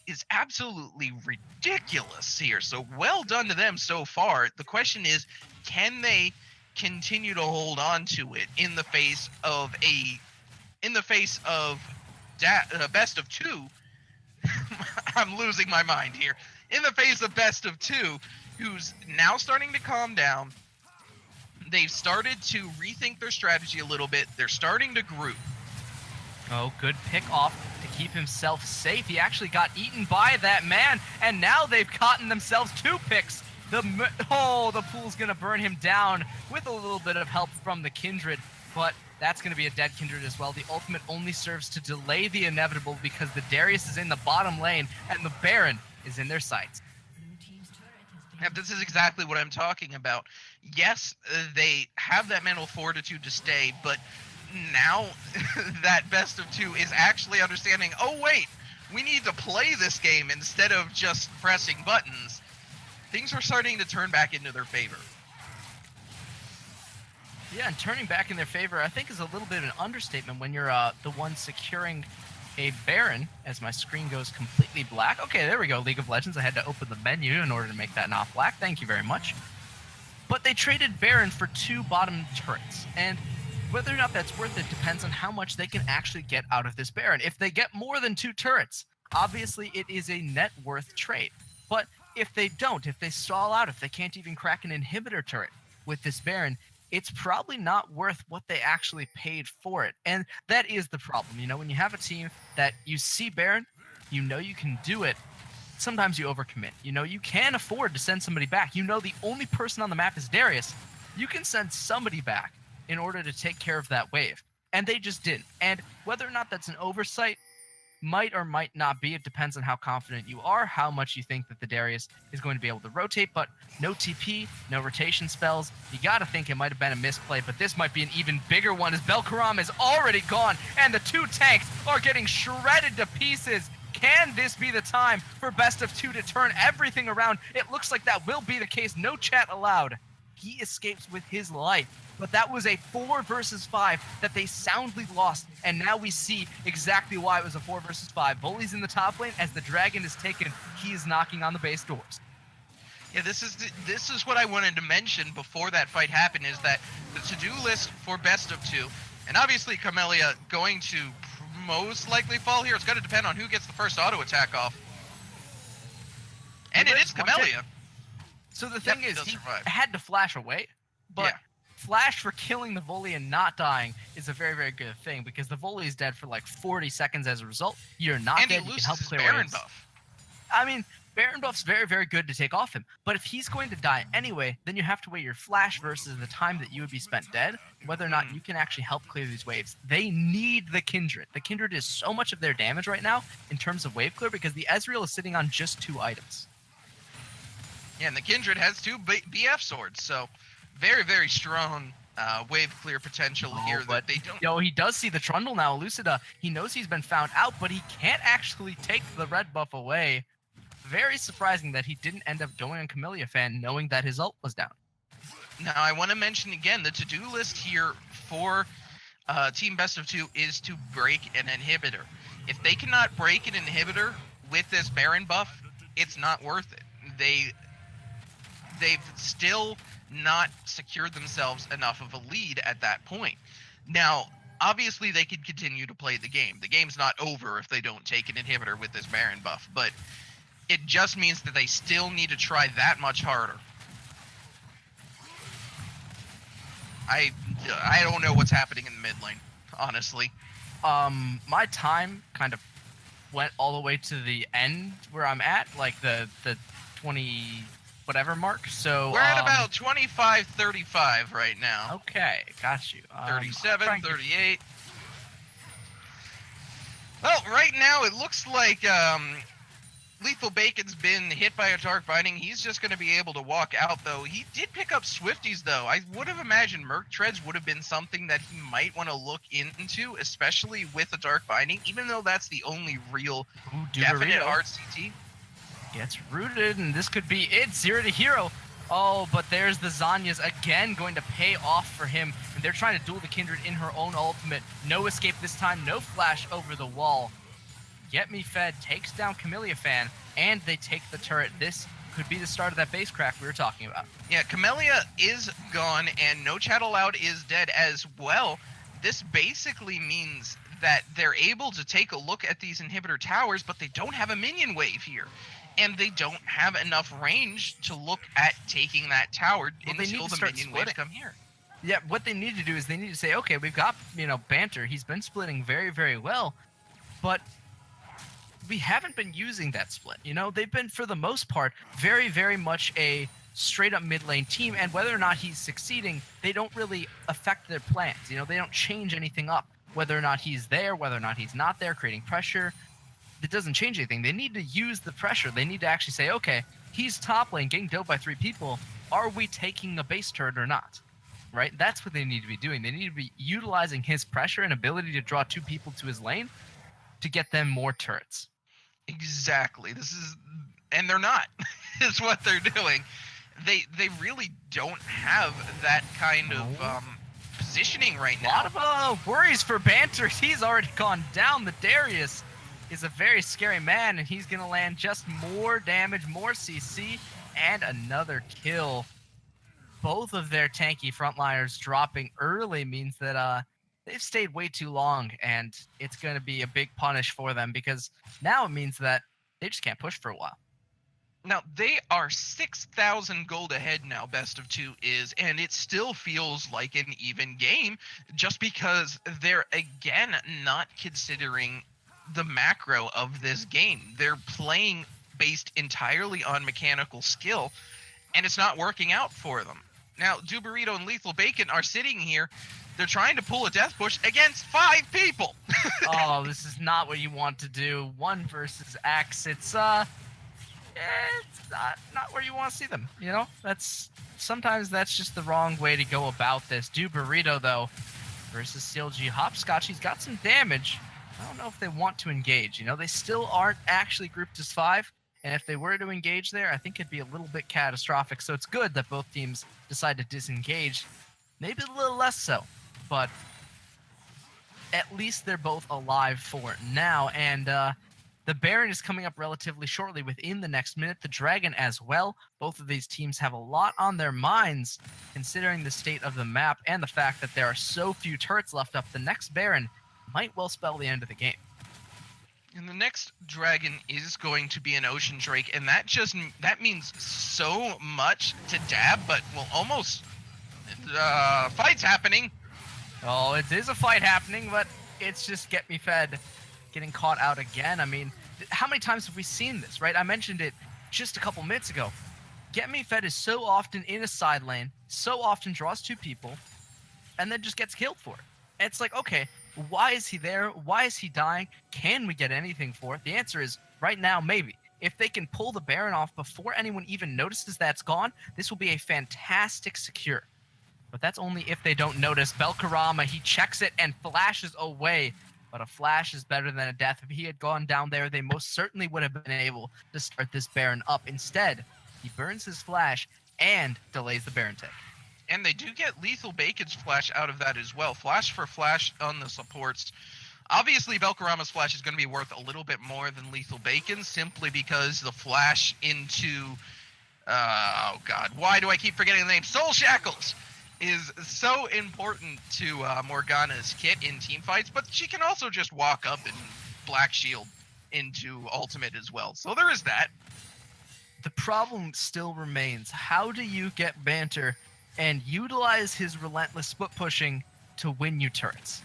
is absolutely ridiculous here. So well done to them so far. The question is, can they continue to hold on to it in the face of best of 2? I'm losing my mind here. In the face of best of 2, who's now starting to calm down. They've started to rethink their strategy a little bit. They're starting to group. Oh, good pick off to keep himself safe. He actually got eaten by that man, and now they've gotten themselves 2 picks. The pool's going to burn him down with a little bit of help from the Kindred, but that's going to be a dead Kindred as well. The ultimate only serves to delay the inevitable because the Darius is in the bottom lane and the Baron is in their sights. Yeah, this is exactly what I'm talking about. Yes, they have that mental fortitude to stay, but now that best of 2 is actually understanding, oh wait, we need to play this game instead of just pressing buttons. Things are starting to turn back into their favor. Yeah, and turning back in their favor, I think, is a little bit of an understatement when you're the one securing a Baron, as my screen goes completely black. Okay, there we go, League of Legends. I had to open the menu in order to make that not black. Thank you very much. But they traded Baron for 2 bottom turrets, and whether or not that's worth it depends on how much they can actually get out of this Baron. If they get more than 2 turrets, obviously it is a net worth trade. But if they don't, if they stall out, if they can't even crack an inhibitor turret with this Baron, it's probably not worth what they actually paid for it. And that is the problem. You know, when you have a team that you see Baron, you know you can do it, sometimes you overcommit. You know, you can afford to send somebody back. You know the only person on the map is Darius. You can send somebody back in order to take care of that wave. And they just didn't. And whether or not that's an oversight, might or might not be. It depends on how confident you are, how much you think that the Darius is going to be able to rotate, but no TP, no rotation spells. You got to think it might have been a misplay, but this might be an even bigger one as Belkaram is already gone, and the 2 tanks are getting shredded to pieces. Can this be the time for best of 2 to turn everything around? It looks like that will be the case. No chat allowed. He escapes with his life. But that was a 4 versus 5 that they soundly lost, and now we see exactly why it was a 4 versus 5. Bully's in the top lane. As the dragon is taken, he is knocking on the base doors. Yeah, this is what I wanted to mention before that fight happened, is that the to-do list for best of 2, and obviously Camellia going to most likely fall here. It's going to depend on who gets the first auto attack off. And it is Camellia. So the thing is, he had to flash away, but flash for killing the volley and not dying is a very, very good thing, because the volley is dead for like 40 seconds as a result. You're not and dead. He you loses can help his clear Baron waves. buff. I mean, Baron buff's very, very good to take off him. But if he's going to die anyway, then you have to weigh your flash versus the time that you would be spent dead, whether or not you can actually help clear these waves. They need the Kindred. The Kindred is so much of their damage right now in terms of wave clear, because the Ezreal is sitting on just 2 items. Yeah, and the Kindred has 2 BF swords, so very, very strong wave clear potential here but that they don't. he does see the Trundle now. Lucida, he knows he's been found out, but he can't actually take the red buff away. Very surprising that he didn't end up going on Camellia Fan, knowing that his ult was down. Now, I want to mention again, the to-do list here for Team Best of 2 is to break an inhibitor. If they cannot break an inhibitor with this Baron buff, it's not worth it. They've still not secured themselves enough of a lead at that point. Now, obviously, they could continue to play the game. The game's not over if they don't take an inhibitor with this Baron buff, but it just means that they still need to try that much harder. I don't know what's happening in the mid lane, honestly. My time kind of went all the way to the end where I'm at, like the 20 whatever mark. So we're at about 25-35 right now. Okay, got you. 37, 38. Well, right now it looks like Lethal Bacon's been hit by a Dark Binding. He's just going to be able to walk out, though. He did pick up Swifties, though. I would have imagined Merc Treads would have been something that he might want to look into, especially with a Dark Binding, even though that's the only real definite RCT. Gets rooted, and this could be it. 0 to hero. Oh, but there's the Zanyas again going to pay off for him. And they're trying to duel the Kindred in her own ultimate. No escape this time, no flash over the wall. Get Me Fed takes down Camellia Fan, and they take the turret. This could be the start of that base crack we were talking about. Yeah, Camellia is gone, and No Chat Allowed is dead as well. This basically means that they're able to take a look at these inhibitor towers, but they don't have a minion wave here. And they don't have enough range to look at taking that tower until the minion waves come here. Yeah, what they need to do is they need to say, okay, we've got, Banter. He's been splitting very, very well, but we haven't been using that split. They've been, for the most part, very, very much a straight-up mid-lane team, and whether or not he's succeeding, they don't really affect their plans. They don't change anything up. Whether or not he's there, whether or not he's not there, creating pressure, it doesn't change anything. They need to use the pressure. They need to actually say, okay, he's top lane, getting doped by 3 people. Are we taking a base turret or not? Right? That's what they need to be doing. They need to be utilizing his pressure and ability to draw 2 people to his lane to get them more turrets. Exactly. And they're not. Is what they're doing. They really don't have that kind of positioning right now. A lot of worries for Banter. He's already gone down. The Darius is a very scary man, and he's going to land just more damage, more CC, and another kill. Both of their tanky frontliners dropping early means that they've stayed way too long, and it's going to be a big punish for them because now it means that they just can't push for a while. Now, they are 6,000 gold ahead now, Best of 2 is, and it still feels like an even game just because they're, again, not considering the macro of this game. They're playing based entirely on mechanical skill, and it's not working out for them. Now, Duburrito and Lethal Bacon are sitting here. They're trying to pull a death push against 5 people. Oh, this is not what you want to do. 1 versus Axe. It's not where you want to see them. Sometimes that's just the wrong way to go about this. Duburrito, though, versus CLG Hopscotch. He's got some damage. I don't know if they want to engage. They still aren't actually grouped as 5. And if they were to engage there, I think it'd be a little bit catastrophic. So it's good that both teams decide to disengage. Maybe a little less so. But at least they're both alive for now. And the Baron is coming up relatively shortly within the next minute. The Dragon as well. Both of these teams have a lot on their minds considering the state of the map and the fact that there are so few turrets left up. The next Baron might well spell the end of the game. And the next dragon is going to be an Ocean Drake, and that means so much to Dab, but almost fight's happening. Oh, it is a fight happening, but it's just Get Me Fed getting caught out again. I mean, how many times have we seen this, right? I mentioned it just a couple minutes ago. Get Me Fed is so often in a side lane, so often draws 2 people, and then just gets killed for it. And it's like, okay, why is he there? Why is he dying? Can we get anything for it? The answer is, right now, maybe. if they can pull the Baron off before anyone even notices that's gone, this will be a fantastic secure. But that's only if they don't notice. Belkarama, he checks it and flashes away. But a flash is better than a death. If he had gone down there, they most certainly would have been able to start this Baron up. Instead, he burns his flash and delays the Baron take. And they do get Lethal Bacon's flash out of that as well. Flash for flash on the supports. Obviously, Belkarama's flash is going to be worth a little bit more than Lethal Bacon's, simply because the flash into... oh, God. Why do I keep forgetting the name? Soul Shackles is so important to Morgana's kit in team fights, but she can also just walk up and Black Shield into ultimate as well. So there is that. The problem still remains. How do you get Banter and utilize his relentless split pushing to win you turrets?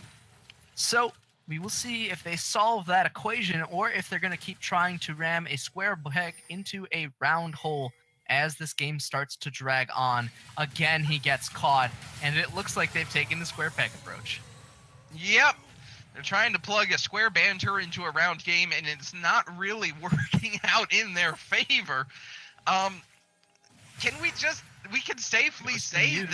So we will see if they solve that equation or if they're going to keep trying to ram a square peg into a round hole as this game starts to drag on. Again, he gets caught, and it looks like they've taken the square peg approach. Yep. They're trying to plug a square Banter into a round game, and it's not really working out in their favor. We can safely say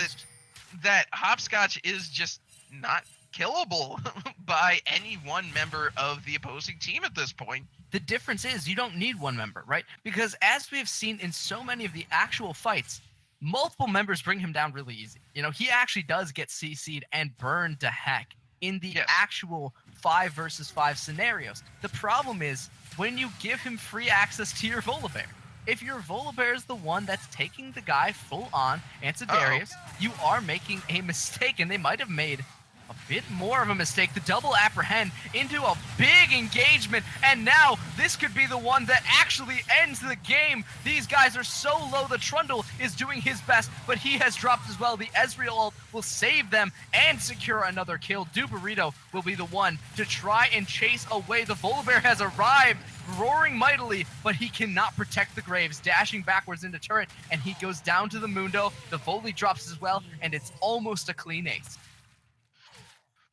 that Hopscotch is just not killable by any one member of the opposing team at this point. The difference is you don't need one member, right? Because as we've seen in so many of the actual fights, multiple members bring him down really easy. You know, he actually does get CC'd and burned to heck in the actual 5 versus 5 scenarios. The problem is when you give him free access to your Volibear. If your Volibear is the one that's taking the guy full on, Ansidarius, you are making a mistake, and they might have made a bit more of a mistake. The double apprehend into a big engagement, and now this could be the one that actually ends the game. These guys are so low. The Trundle is doing his best, but he has dropped as well. The Ezreal ult will save them and secure another kill. Dubarito will be the one to try and chase away. The Volibear has arrived, roaring mightily, but he cannot protect the Graves, dashing backwards into turret, and he goes down to the Mundo. The Volley drops as well, and it's almost a clean ace.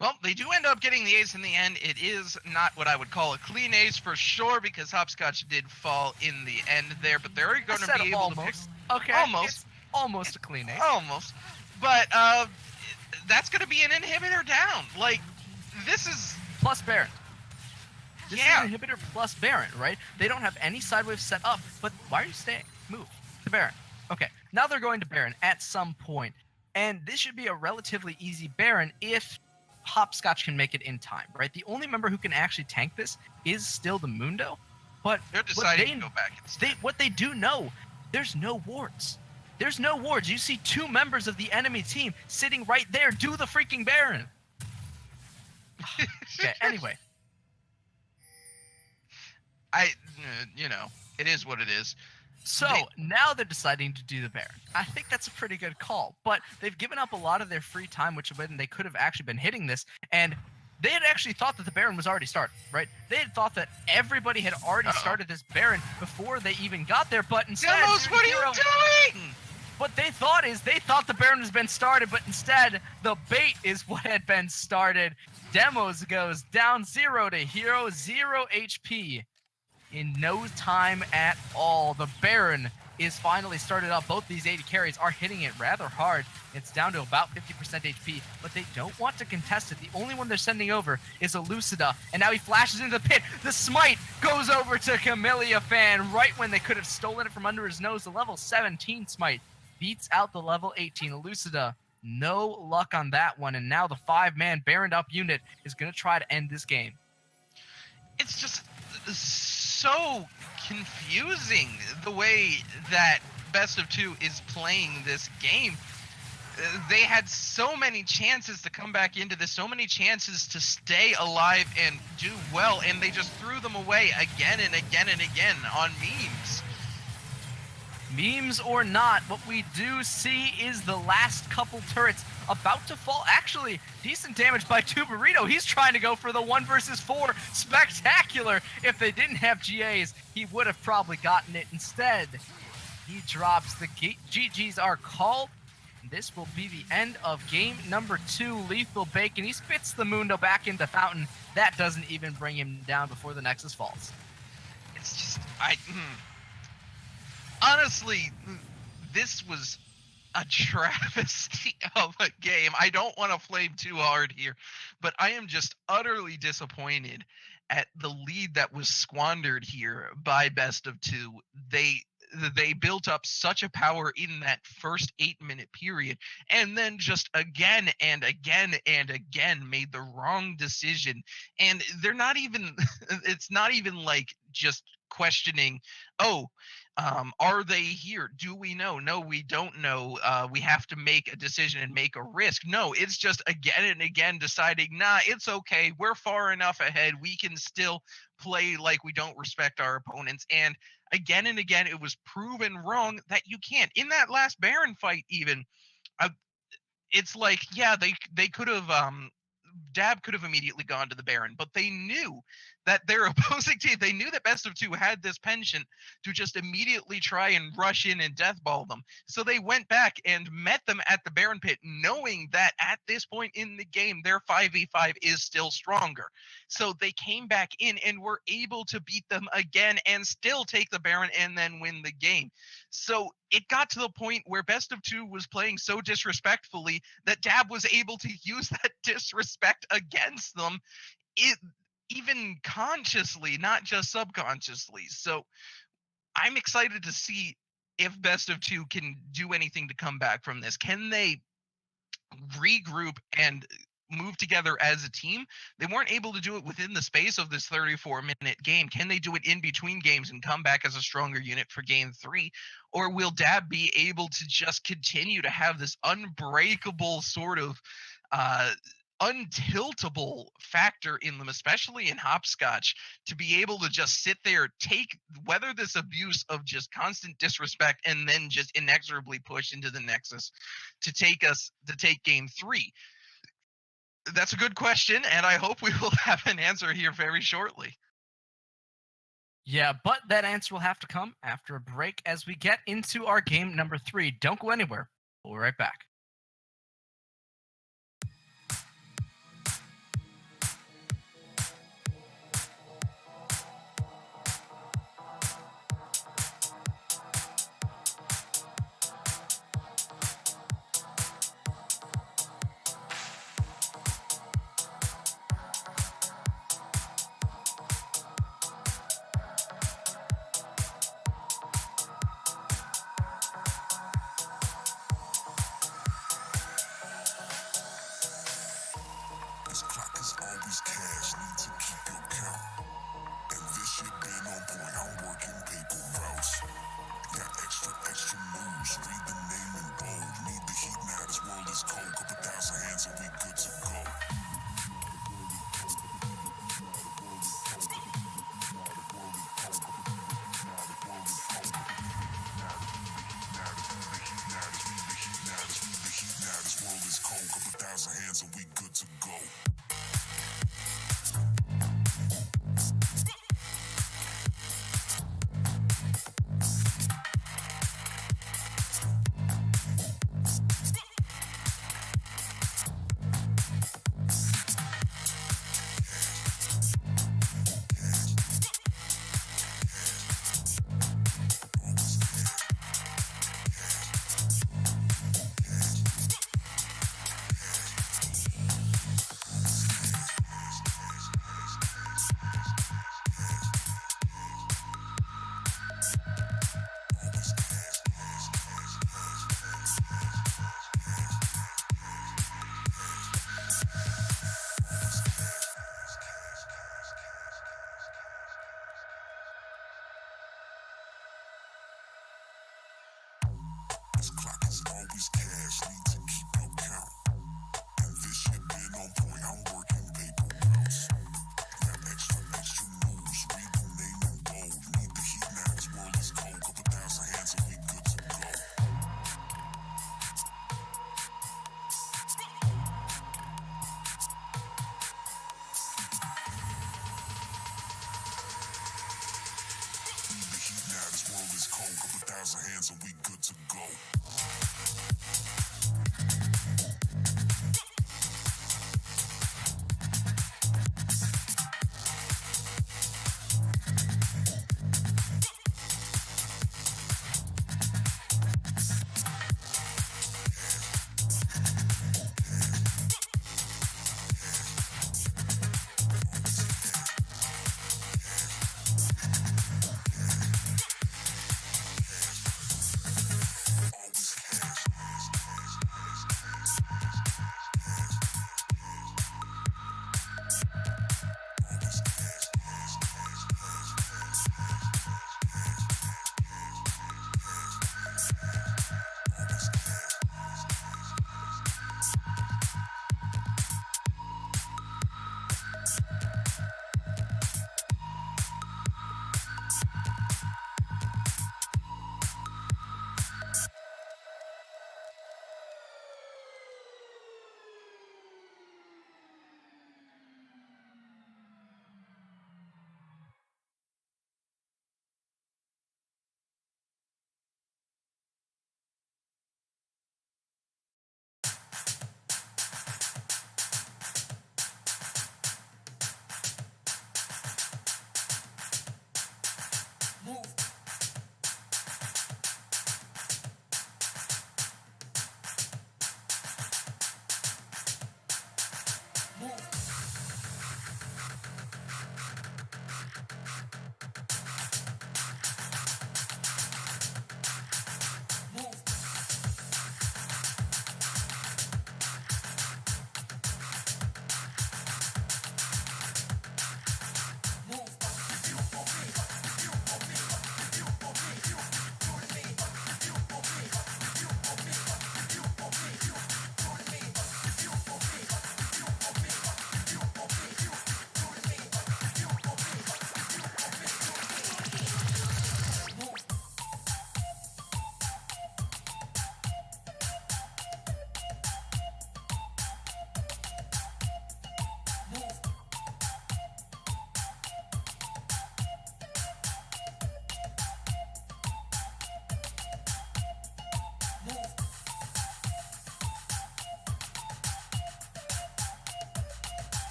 Well, they do end up getting the ace in the end. It is not what I would call a clean ace for sure, because Hopscotch did fall in the end there, but they're going to be able to pick... Okay, almost. It's almost a clean ace. Almost. But that's going to be an inhibitor down. Like, this is... Plus Baron. This is an inhibitor plus Baron, right? They don't have any side waves set up, but why are you staying? Move to Baron. Okay, now they're going to Baron at some point, and this should be a relatively easy Baron if Hopscotch can make it in time, right? The only member who can actually tank this is still the Mundo, but they're deciding to go back instead. What they do know, there's no wards. There's no wards. You see 2 members of the enemy team sitting right there. Do the freaking Baron. Okay, anyway. It is what it is. So now they're deciding to do the Baron. I think that's a pretty good call, but they've given up a lot of their free time, which they could have actually been hitting this, and they had actually thought that the Baron was already started, right? They had thought that everybody had already started this Baron before they even got there, but instead... Demos, what are you doing? What they thought the Baron has been started, but instead the bait is what had been started. Demos goes down 0 to hero, 0 HP. In no time at all. The Baron is finally started up. Both these 80 carries are hitting it rather hard. It's down to about 50% HP, but they don't want to contest it. The only one they're sending over is Elucida, and now he flashes into the pit. The smite goes over to Camellia Fan right when they could have stolen it from under his nose. The level 17 smite beats out the level 18. Elucida, no luck on that one, and now the 5-man Baroned up unit is going to try to end this game. It's just so confusing the way that Best of 2 is playing this game. They had so many chances to come back into this, so many chances to stay alive and do well, and they just threw them away again and again and again on memes. Memes or not, what we do see is the last couple turrets about to fall. Actually, decent damage by Tuberito. He's trying to go for the 1 versus 4. Spectacular. If they didn't have GAs, he would have probably gotten it. Instead, he drops the GGs are called. This will be the end of game number 2. Lethal Bacon. He spits the Mundo back into Fountain. That doesn't even bring him down before the Nexus falls. It's just Honestly, this was a travesty of a game. I don't want to flame too hard here, but I am just utterly disappointed at the lead that was squandered here by Best of Two. They built up such a power in that first 8-minute period, and then just again and again and again made the wrong decision. And they're not even it's not even like just questioning, oh, are they here? Do we know? No, we don't know. We have to make a decision and make a risk. No, it's just again and again deciding, nah, it's okay. We're far enough ahead. We can still play like we don't respect our opponents. And again, it was proven wrong that you can't. In that last Baron fight, even, it's like, yeah, they could have Dab could have immediately gone to the Baron, but they knew that their opposing team, they knew that Best of Two had this penchant to just immediately try and rush in and deathball them. So they went back and met them at the Baron pit, knowing that at this point in the game, their 5v5 is still stronger. So they came back in and were able to beat them again and still take the Baron and then win the game. So it got to the point where Best of Two was playing so disrespectfully that Dab was able to use that disrespect against them, even consciously, not just subconsciously. So I'm excited to see if Best of Two can do anything to come back from this. Can they regroup and move together as a team? They weren't able to do it within the space of this 34-minute game. Can they do it in between games and come back as a stronger unit for game 3? Or will Dab be able to just continue to have this unbreakable sort of untiltable factor in them, especially in hopscotch, to be able to just sit there, weather this abuse of just constant disrespect, and then just inexorably push into the Nexus to take game 3? That's a good question, and I hope we will have an answer here very shortly. Yeah, but that answer will have to come after a break as we get into our game number 3. Don't go anywhere. We'll be right back. This clock is always cash, need to keep your count. And this shit been on point, I'm working paper routes. Got extra moves, read the name in bold. Need the heat now, this world is cold. Couple thousand hands and we good to go. Couple thousand hands and we good to go. This clock is always cash, need to keep your count. And this shit been on point, I'm working paper routes. Got extra moves, read the name in bold. Need the heat now, this world is cold. Couple thousand hands and we good to go. Need the heat now, this world is cold. Couple thousand hands and we good to go.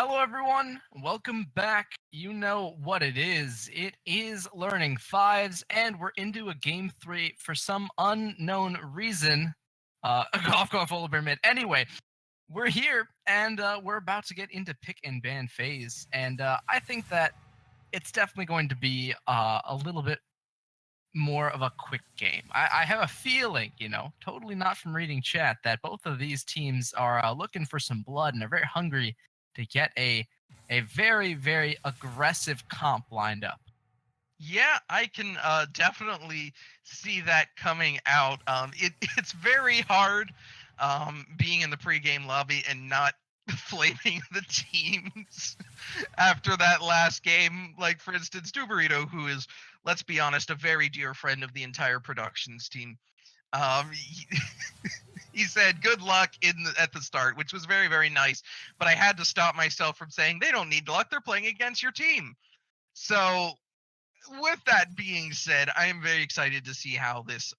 Hello, everyone. Welcome back. You know what it is. It is Learning Fives, and we're into a game 3 for some unknown reason. Golf Polar Bear Mid. Anyway, we're here, and we're about to get into pick and ban phase. And I think that it's definitely going to be a little bit more of a quick game. I have a feeling, totally not from reading chat, that both of these teams are looking for some blood and are very hungry to get a very, very aggressive comp lined up. Yeah, I can definitely see that coming out. It's very hard being in the pregame lobby and not flaming the teams after that last game. Like, for instance, Duberito, who is, let's be honest, a very dear friend of the entire productions team. He, he said good luck at the start, which was very, very nice. But I had to stop myself from saying they don't need luck. They're playing against your team. So with that being said, I am very excited to see how this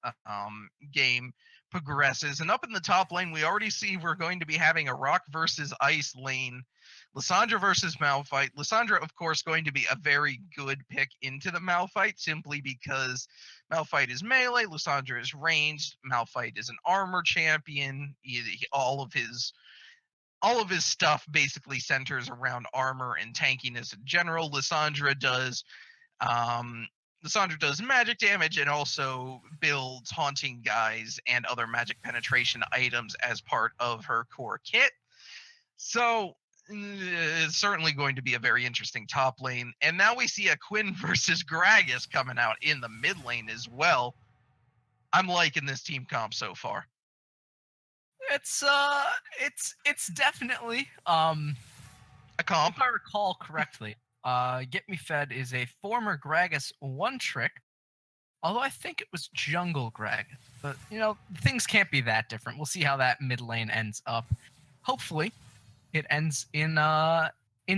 game progresses. And up in the top lane, we already see we're going to be having a rock versus ice lane. Lissandra versus Malphite. Lissandra, of course, going to be a very good pick into the Malphite, simply because Malphite is melee, Lissandra is ranged, Malphite is an armor champion. All of his stuff basically centers around armor and tankiness in general. Lissandra does magic damage and also builds haunting guys and other magic penetration items as part of her core kit. So it's certainly going to be a very interesting top lane. And now we see a Quinn versus Gragas coming out in the mid lane as well. I'm liking this team comp so far. It's definitely A comp. if I recall correctly, Get Me Fed is a former Gragas one trick, although I think it was Jungle Gragas. But things can't be that different. We'll see how that mid lane ends up. Hopefully, it ends in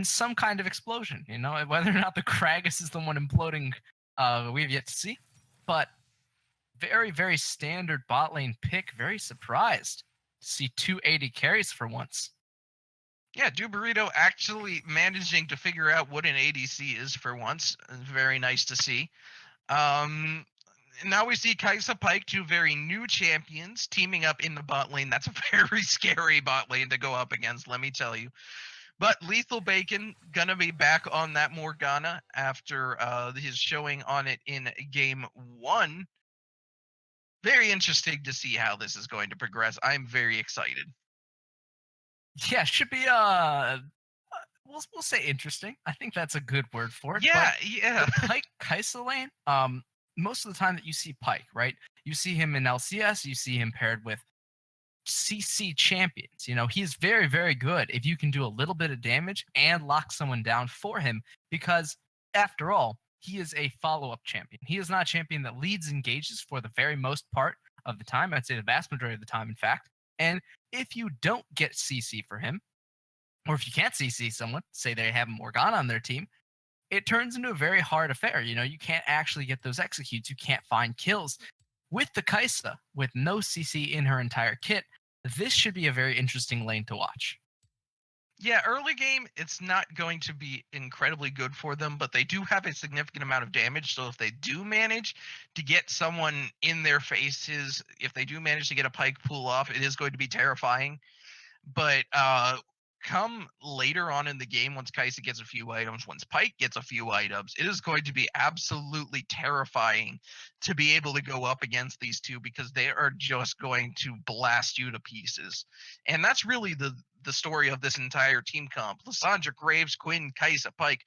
some kind of explosion. Whether or not the Gragas is the one imploding, we have yet to see. But very, very standard bot lane pick. Very surprised to see 280 carries for once. Yeah, Duberito actually managing to figure out what an ADC is for once. Very nice to see. Now we see Kaisa Pyke, two very new champions, teaming up in the bot lane. That's a very scary bot lane to go up against, let me tell you. But Lethal Bacon gonna be back on that Morgana after his showing on it in game 1. Very interesting to see how this is going to progress. I'm very excited. Yeah, should be we'll say interesting. I think that's a good word for it. Yeah, but yeah. the Pyke Kaisa lane, most of the time that you see Pyke, right? You see him in LCS, you see him paired with CC champions. He's very, very good if you can do a little bit of damage and lock someone down for him, because after all, he is a follow-up champion. He is not a champion that leads engages for the very most part of the time. I'd say the vast majority of the time, in fact. And if you don't get CC for him, or if you can't CC someone, say they have a Morgana on their team, it turns into a very hard affair. You can't actually get those executes. You can't find kills. With the Kaisa, with no CC in her entire kit, this should be a very interesting lane to watch. Yeah, early game, it's not going to be incredibly good for them, but they do have a significant amount of damage. So if they do manage to get someone in their faces, if they do manage to get a Pyke pull off, it is going to be terrifying. But come later on in the game, once Kaisa gets a few items, once Pyke gets a few items, it is going to be absolutely terrifying to be able to go up against these two, because they are just going to blast you to pieces. And that's really the story of this entire team comp. Lissandra, Graves, Quinn, Kaisa, Pyke.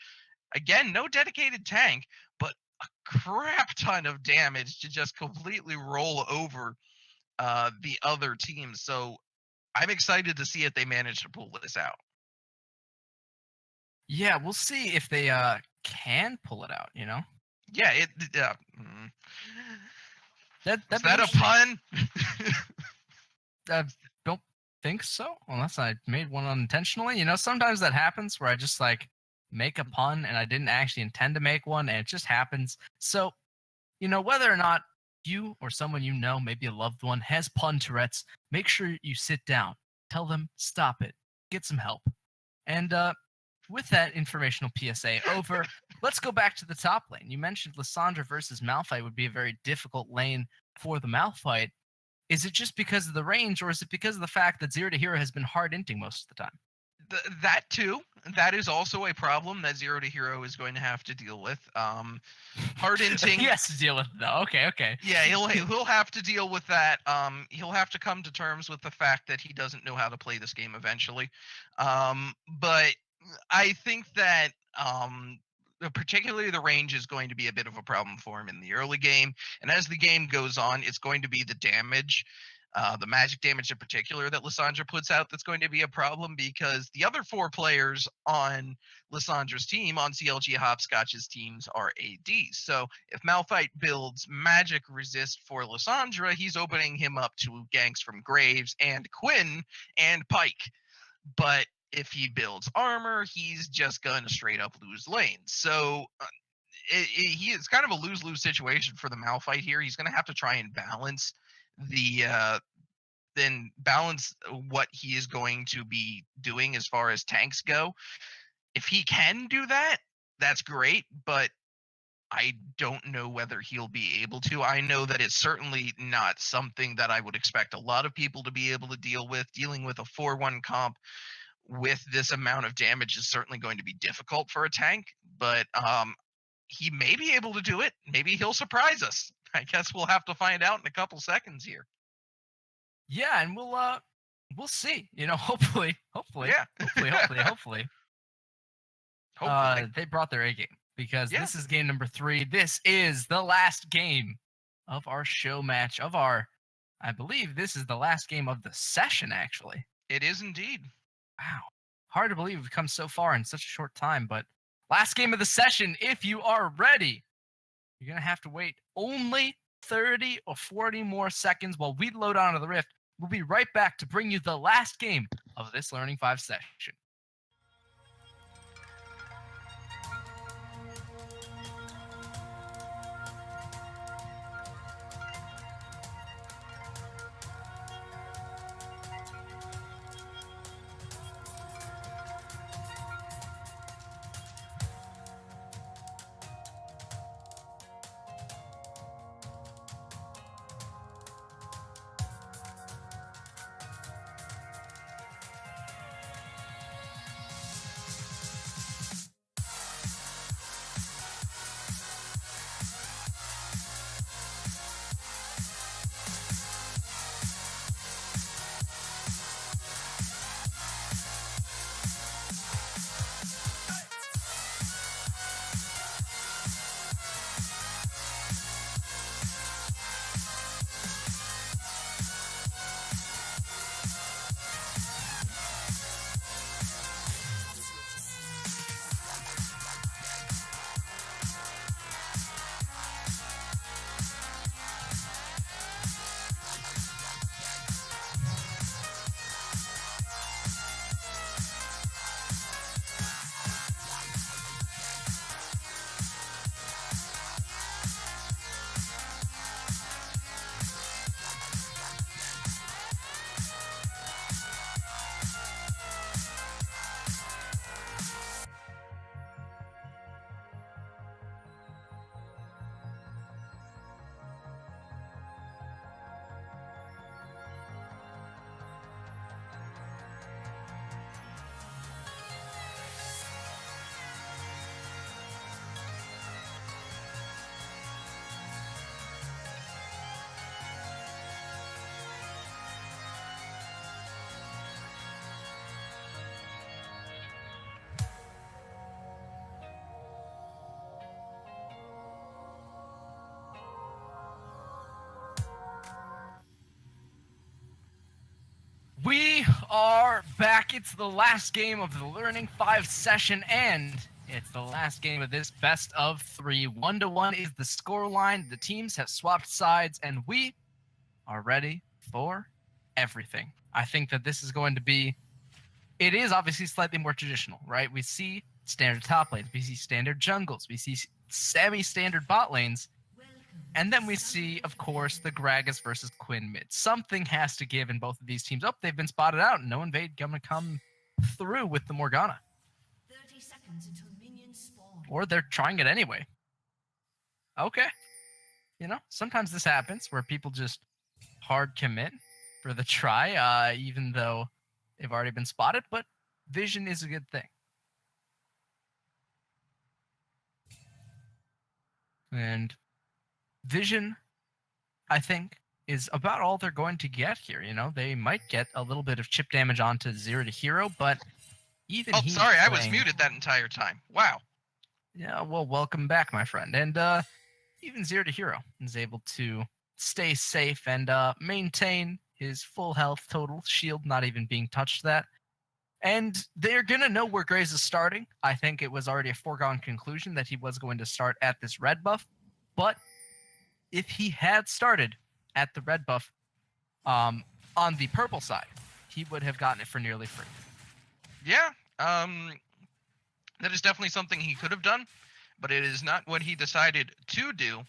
Again, no dedicated tank, but a crap ton of damage to just completely roll over the other teams. So I'm excited to see if they manage to pull this out. Yeah, we'll see if they can pull it out. Yeah, Is that a pun? I don't think so, unless I made one unintentionally. Sometimes that happens where I just make a pun and I didn't actually intend to make one, and it just happens. So, whether or not you or someone maybe a loved one, has pun Tourette's, make sure you sit down, tell them stop it, get some help. And with that informational PSA over, let's go back to the top lane. You mentioned Lissandra versus Malphite would be a very difficult lane for the Malphite. Is it just because of the range, or is it because of the fact that Zero to Hero has been hard inting most of the time? That too. That is also a problem that Zero to Hero is going to have to deal with. Hard inting. He has to deal with it, though. Okay. Yeah, he'll have to deal with that. He'll have to come to terms with the fact that he doesn't know how to play this game eventually. But I think that particularly the range is going to be a bit of a problem for him in the early game, and as the game goes on, it's going to be the damage. The magic damage in particular that Lissandra puts out that's going to be a problem, because the other 4 players on Lissandra's team, on CLG Hopscotch's teams, are ADs. So if Malphite builds magic resist for Lissandra, he's opening him up to ganks from Graves and Quinn and Pike. But if he builds armor, he's just going to straight up lose lanes. So it's kind of a lose-lose situation for the Malphite here. He's going to have to try and balance what he is going to be doing as far as tanks go. If he can do that, that's great, but I don't know whether he'll be able to. I know that it's certainly not something that I would expect a lot of people to be able to deal with. Dealing with a 4-1 comp with this amount of damage is certainly going to be difficult for a tank, but he may be able to do it. Maybe he'll surprise us. I guess we'll have to find out in a couple seconds here. Yeah, and we'll see. Hopefully. Yeah. Hopefully. They brought their A game, because this is game number 3. This is the last game of our show match I believe this is the last game of the session, actually. It is indeed. Wow. Hard to believe we've come so far in such a short time, but last game of the session. If you are ready, you're going to have to wait only 30 or 40 more seconds while we load onto the Rift. We'll be right back to bring you the last game of this Learning 5 session. We are back. It's the last game of the Learning 5 session, and it's the last game of this best of 3. 1-1 is the scoreline. The teams have swapped sides, and we are ready for everything. I think that this is going to be... It is obviously slightly more traditional, right? We see standard top lanes. We see standard jungles. We see semi-standard bot lanes. And then we see, of course, the Gragas versus Quinn mid. Something has to give in both of these teams. Oh, they've been spotted out. No invade going to come through with the Morgana. Or they're trying it anyway. Okay. Sometimes this happens where people just hard commit for the try, even though they've already been spotted, but vision is a good thing. And vision, I think, is about all they're going to get here. They might get a little bit of chip damage onto Zero to Hero, but even he's sorry, I was playing... muted that entire time. Wow. Yeah, well, welcome back, my friend. And even Zero to Hero is able to stay safe and maintain his full health total, shield not even being touched that. And they're going to know where Graves is starting. I think it was already a foregone conclusion that he was going to start at this red buff. But if he had started at the red buff on the purple side, he would have gotten it for nearly free. Yeah, that is definitely something he could have done, but it is not what he decided to do.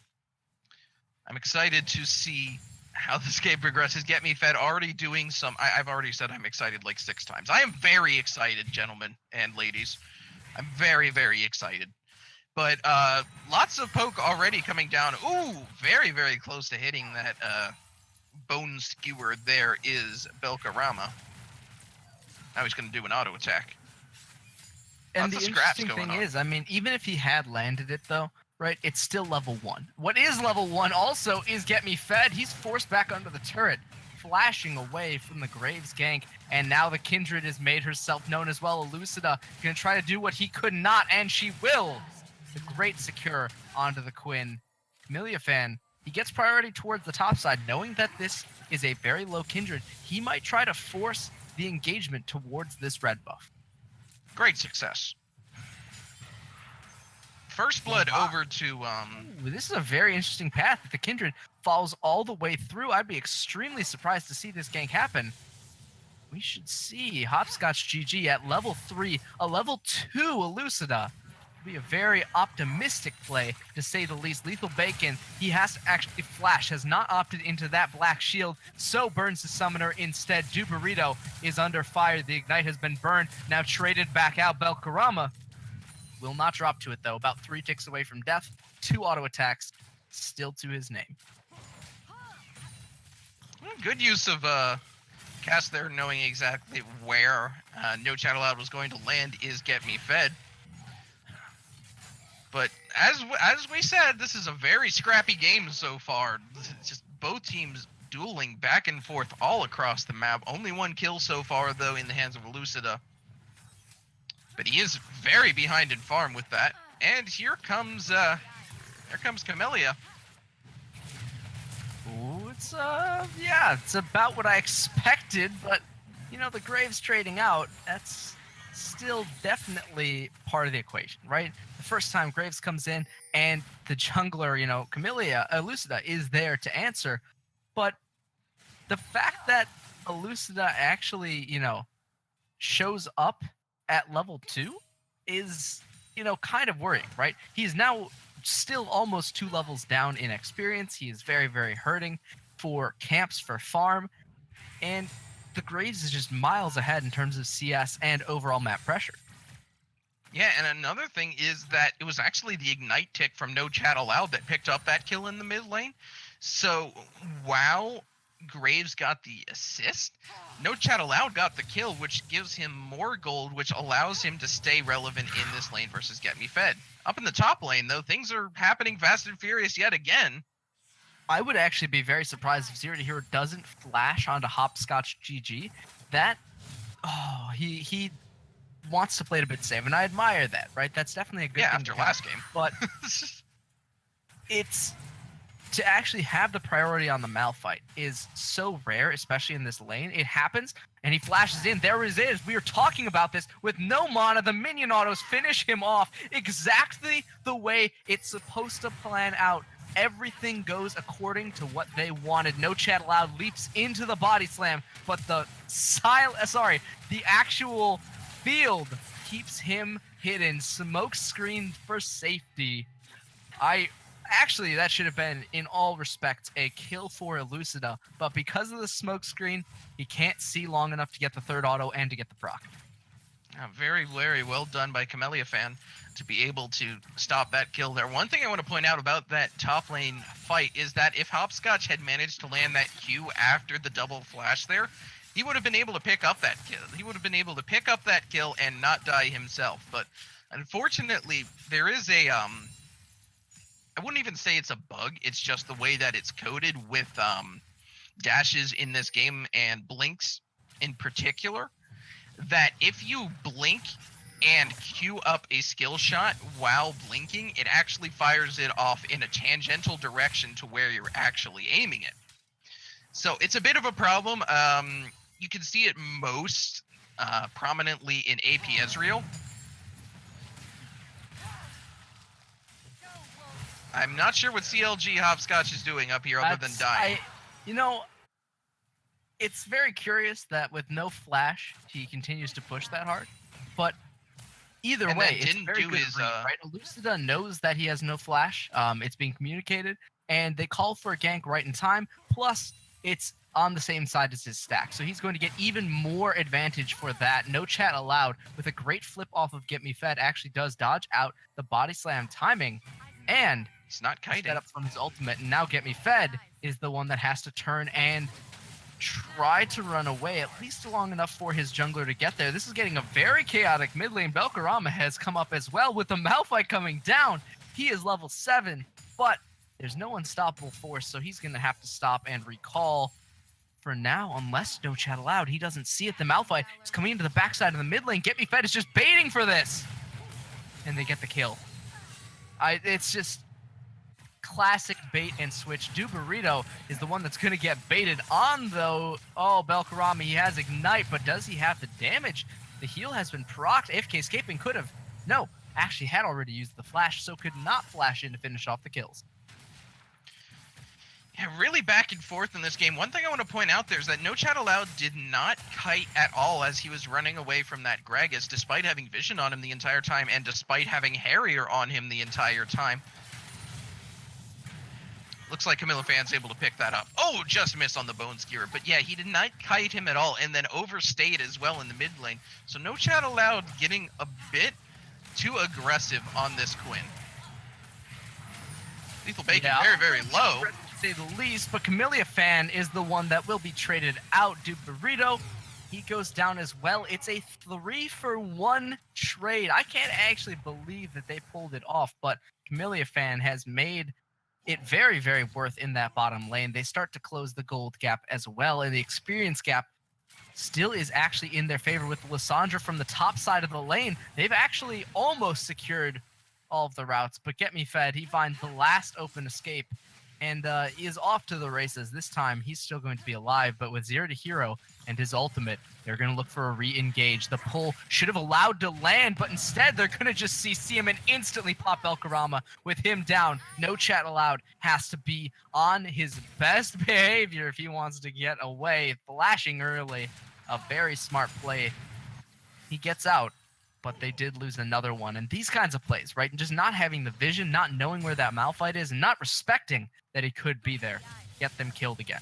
I'm excited to see how this game progresses. Get Me Fed already doing some... I've already said I'm excited like 6 times. I am very excited, gentlemen and ladies. I'm very, very excited. But lots of poke already coming down. Ooh, very, very close to hitting that bone skewer. There is Belkarama. Now he's going to do an auto attack. And Lots the of scraps interesting going thing on. is, I mean, even if he had landed it, though, right, it's still level 1. What is level 1 also is Get Me Fed. He's forced back under the turret, flashing away from the Graves gank, and now the Kindred has made herself known as well. Elucida going to try to do what he could not, and she will. The great secure onto the Quinn. Camellia fan, he gets priority towards the top side, knowing that this is a very low Kindred. He might try to force the engagement towards this red buff. Great success. First blood over to... Ooh, this is a very interesting path. If the Kindred falls all the way through, I'd be extremely surprised to see this gank happen. We should see Hopscotch GG at level 3, a level 2 Elucida. Be a very optimistic play, to say the least. Lethal Bacon, he has to actually flash, has not opted into that black shield, so burns the summoner instead. Duburito is under fire. The Ignite has been burned, now traded back out. Belkarama will not drop to it, though. About 3 ticks away from death. 2 auto attacks, still to his name. Good use of cast there, knowing exactly where No Chat Allowed was going to land is Get Me Fed. But as we said, this is a very scrappy game so far. It's just both teams dueling back and forth all across the map. Only 1 kill so far, though, in the hands of Elucida. But he is very behind in farm with that. And here comes Camellia. Ooh, it's about what I expected, but the Graves trading out, that's still definitely part of the equation, right? The first time Graves comes in and the jungler, Camellia, Elucida is there to answer, but the fact that Elucida actually, shows up at level 2 is, kind of worrying, right? He's now still almost 2 levels down in experience. He is very, very hurting for camps, for farm, and the Graves is just miles ahead in terms of CS and overall map pressure. Yeah, and another thing is that it was actually the Ignite tick from No Chat Allowed that picked up that kill in the mid lane. So while Graves got the assist, No Chat Allowed got the kill, which gives him more gold, which allows him to stay relevant in this lane versus Get Me Fed. Up in the top lane, though, things are happening fast and furious yet again. I would actually be very surprised if Zero to Hero doesn't flash onto Hopscotch GG. He wants to play it a bit safe, and I admire that, right? That's definitely a good thing after to have. last game. But it's to actually have the priority on the Malphite is so rare, especially in this lane. It happens, and he flashes in. There it is. We were talking about this with no mana. The minion autos finish him off exactly the way it's supposed to plan out. Everything goes according to what they wanted. No Chat Allowed leaps into the body slam, but the actual field keeps him hidden. Smoke screen for safety. That should have been, in all respects, a kill for Elucida, but because of the smoke screen, he can't see long enough to get the 3rd auto and to get the proc. Very, very well done by Camellia Fan to be able to stop that kill there. One thing I want to point out about that top lane fight is that if Hopscotch had managed to land that Q after the double flash there, he would have been able to pick up that kill. He would have been able to pick up that kill and not die himself. But unfortunately, there is a I wouldn't even say it's a bug. It's just the way that it's coded with dashes in this game and blinks in particular, that if you blink and queue up a skill shot while blinking, it actually fires it off in a tangential direction to where you're actually aiming it. So it's a bit of a problem. You can see it most prominently in AP Ezreal. I'm not sure what CLG Hopscotch is doing up here other than dying. It's very curious that with no flash, he continues to push that hard. But either And way, that it's didn't very do good his, read, right? Elucida knows that he has no flash. It's being communicated, and they call for a gank right in time. Plus, it's on the same side as his stack, so he's going to get even more advantage for that. No chat allowed, with a great flip off of Get Me Fed, actually does dodge out the body slam timing, and He's not kiting. set up from his ultimate. And now Get Me Fed is the one that has to turn and try to run away, at least long enough for his jungler to get there. This is getting a very chaotic mid lane. Belkarama has come up as well with the Malphite coming down. He is level 7, but there's no unstoppable force, so he's going to have to stop and recall for now, unless no chat allowed. He doesn't see it. The Malphite is coming into the backside of the mid lane. Get Me Fed is just baiting for this, and they get the kill. It's just classic bait and switch. Dubarito is the one that's going to get baited on, though. Oh, Belkarama, he has Ignite, but does he have the damage? The heal has been procced. AFK escaping could have. No, actually had already used the flash, so could not flash in to finish off the kills. Yeah, really back and forth in this game. One thing I want to point out there is that No Chat Allowed did not kite at all as he was running away from that Gragas, despite having vision on him the entire time and despite having Harrier on him the entire time. Looks like Camilla Fan's able to pick that up. Oh, just missed on the Bone Skewer. But yeah, he did not kite him at all, and then overstayed as well in the mid lane. So No Chat Allowed getting a bit too aggressive on this Quinn. Lethal Bacon very, very low. To say the least, but Camellia Fan is the one that will be traded out. Dubarito, he goes down as well. It's a 3-for-1 trade. I can't actually believe that they pulled it off, but Camellia Fan has made it very, very worth in that bottom lane. They start to close the gold gap as well, and the experience gap still is actually in their favor with Lissandra from the top side of the lane. They've actually almost secured all of the routes, but Get Me Fed, he finds the last open escape and is off to the races. This time, he's still going to be alive, but with Zero to Hero and his ultimate, they're going to look for a re-engage. The pull should have allowed to land, but instead, they're going to just see him and instantly pop Belkarama with him down. No chat allowed. Has to be on his best behavior if he wants to get away. Flashing early. A very smart play. He gets out, but they did lose another one. And these kinds of plays, right? And just not having the vision, not knowing where that Malphite is, and not respecting that he could be there. Get them killed again.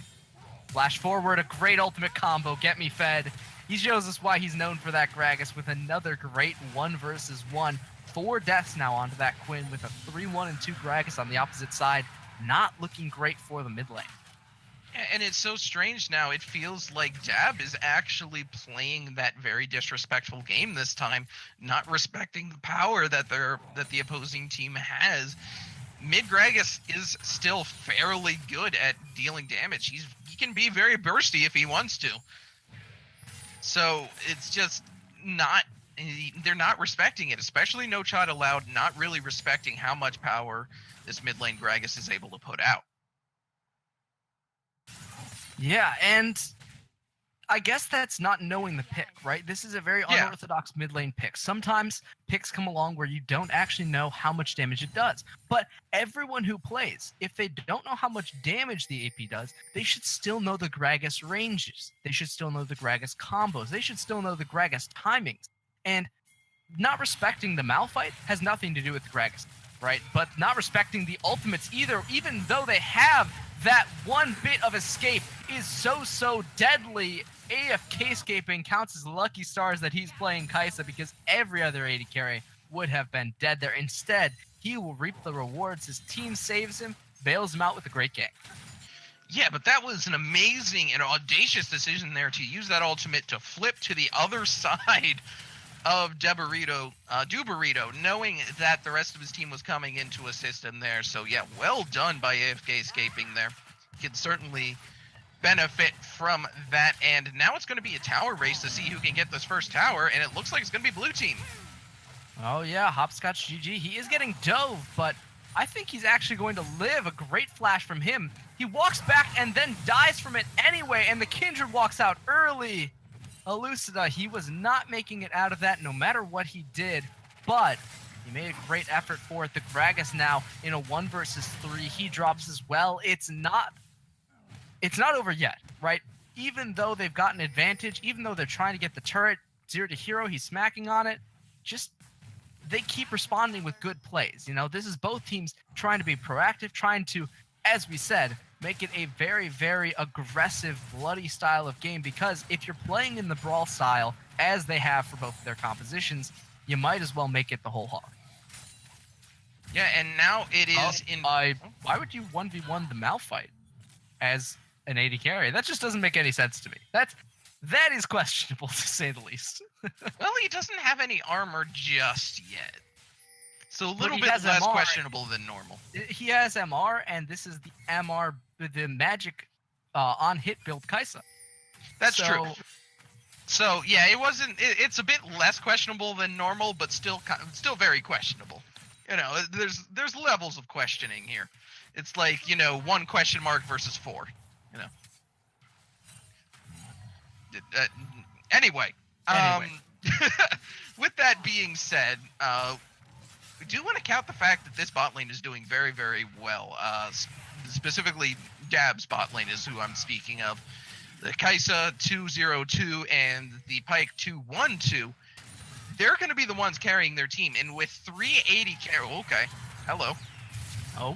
Flash forward, a great ultimate combo. Get Me Fed. He shows us why he's known for that Gragas with another great 1 versus 1. 4 deaths now onto that Quinn with a 3-1 and 2 Gragas on the opposite side. Not looking great for the mid lane. Yeah, and it's so strange now. It feels like Dab is actually playing that very disrespectful game this time, not respecting the power that the opposing team has. Mid Gragas is still fairly good at dealing damage. He can be very bursty if he wants to. So it's just not, they're not respecting it, especially No Chat Allowed, not really respecting how much power this mid lane Gragas is able to put out. Yeah, and I guess that's not knowing the pick, right? This is a very unorthodox mid lane pick. Sometimes picks come along where you don't actually know how much damage it does. But everyone who plays, if they don't know how much damage the AP does, they should still know the Gragas ranges. They should still know the Gragas combos. They should still know the Gragas timings. And not respecting the Malphite has nothing to do with Gragas, right? But not respecting the ultimates either, even though they have that one bit of escape is so deadly. AFK-scaping counts as lucky stars that he's playing Kaisa because every other AD carry would have been dead there. Instead, he will reap the rewards. His team saves him, bails him out with a great gank. Yeah, but that was an amazing and audacious decision there to use that ultimate to flip to the other side of Dubarito, knowing that the rest of his team was coming in to assist him there. So yeah, well done by AFK-scaping there. Can certainly benefit from that. And now it's going to be a tower race to see who can get this first tower, and it looks like it's going to be blue team. Oh yeah, Hopscotch GG. He is getting dove, but I think he's actually going to live. A great flash from him. He walks back and then dies from it anyway, and the Kindred walks out early. Elucida, he was not making it out of that no matter what he did, but he made a great effort for it. The Gragas now in a 1 versus 3. He drops as well. It's not over yet, right? Even though they've got an advantage, even though they're trying to get the turret, 0 to hero, he's smacking on it. Just they keep responding with good plays. You know, this is both teams trying to be proactive, trying to, as we said, make it a very, very aggressive, bloody style of game, because if you're playing in the brawl style, as they have for both of their compositions, you might as well make it the whole hog. Yeah, and now it is why would you 1v1 the Malphite as an AD carry? That just doesn't make any sense to me. That is questionable, to say the least. Well, he doesn't have any armor just yet. So a little he bit has less MR. questionable than normal. He has MR, and this is the MR, the magic on-hit build Kaisa. That's true. So yeah, it's a bit less questionable than normal, but still very questionable. You know, there's levels of questioning here. It's like, you know, 1 question mark versus 4. You know. Anyway. With that being said, we do want to count the fact that this bot lane is doing very, very well. Specifically, Dab's bot lane is who I'm speaking of. The Kaisa 202 and the Pyke 212, they're going to be the ones carrying their team. And with 380 carry, okay, hello. Oh.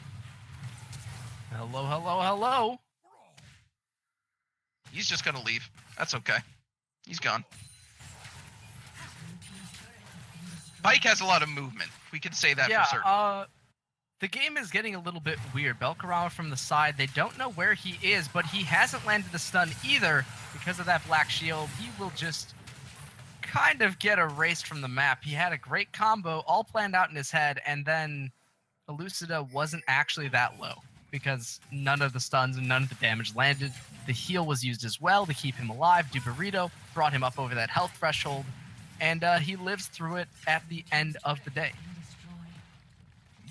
Hello. He's just going to leave. That's okay. He's gone. Pyke has a lot of movement. We can say that for certain. The game is getting a little bit weird. Belkarama from the side, they don't know where he is, but he hasn't landed the stun either because of that black shield. He will just kind of get erased from the map. He had a great combo all planned out in his head, and then Elucida wasn't actually that low because none of the stuns and none of the damage landed. The heal was used as well to keep him alive. Dubarito brought him up over that health threshold, and he lives through it at the end of the day.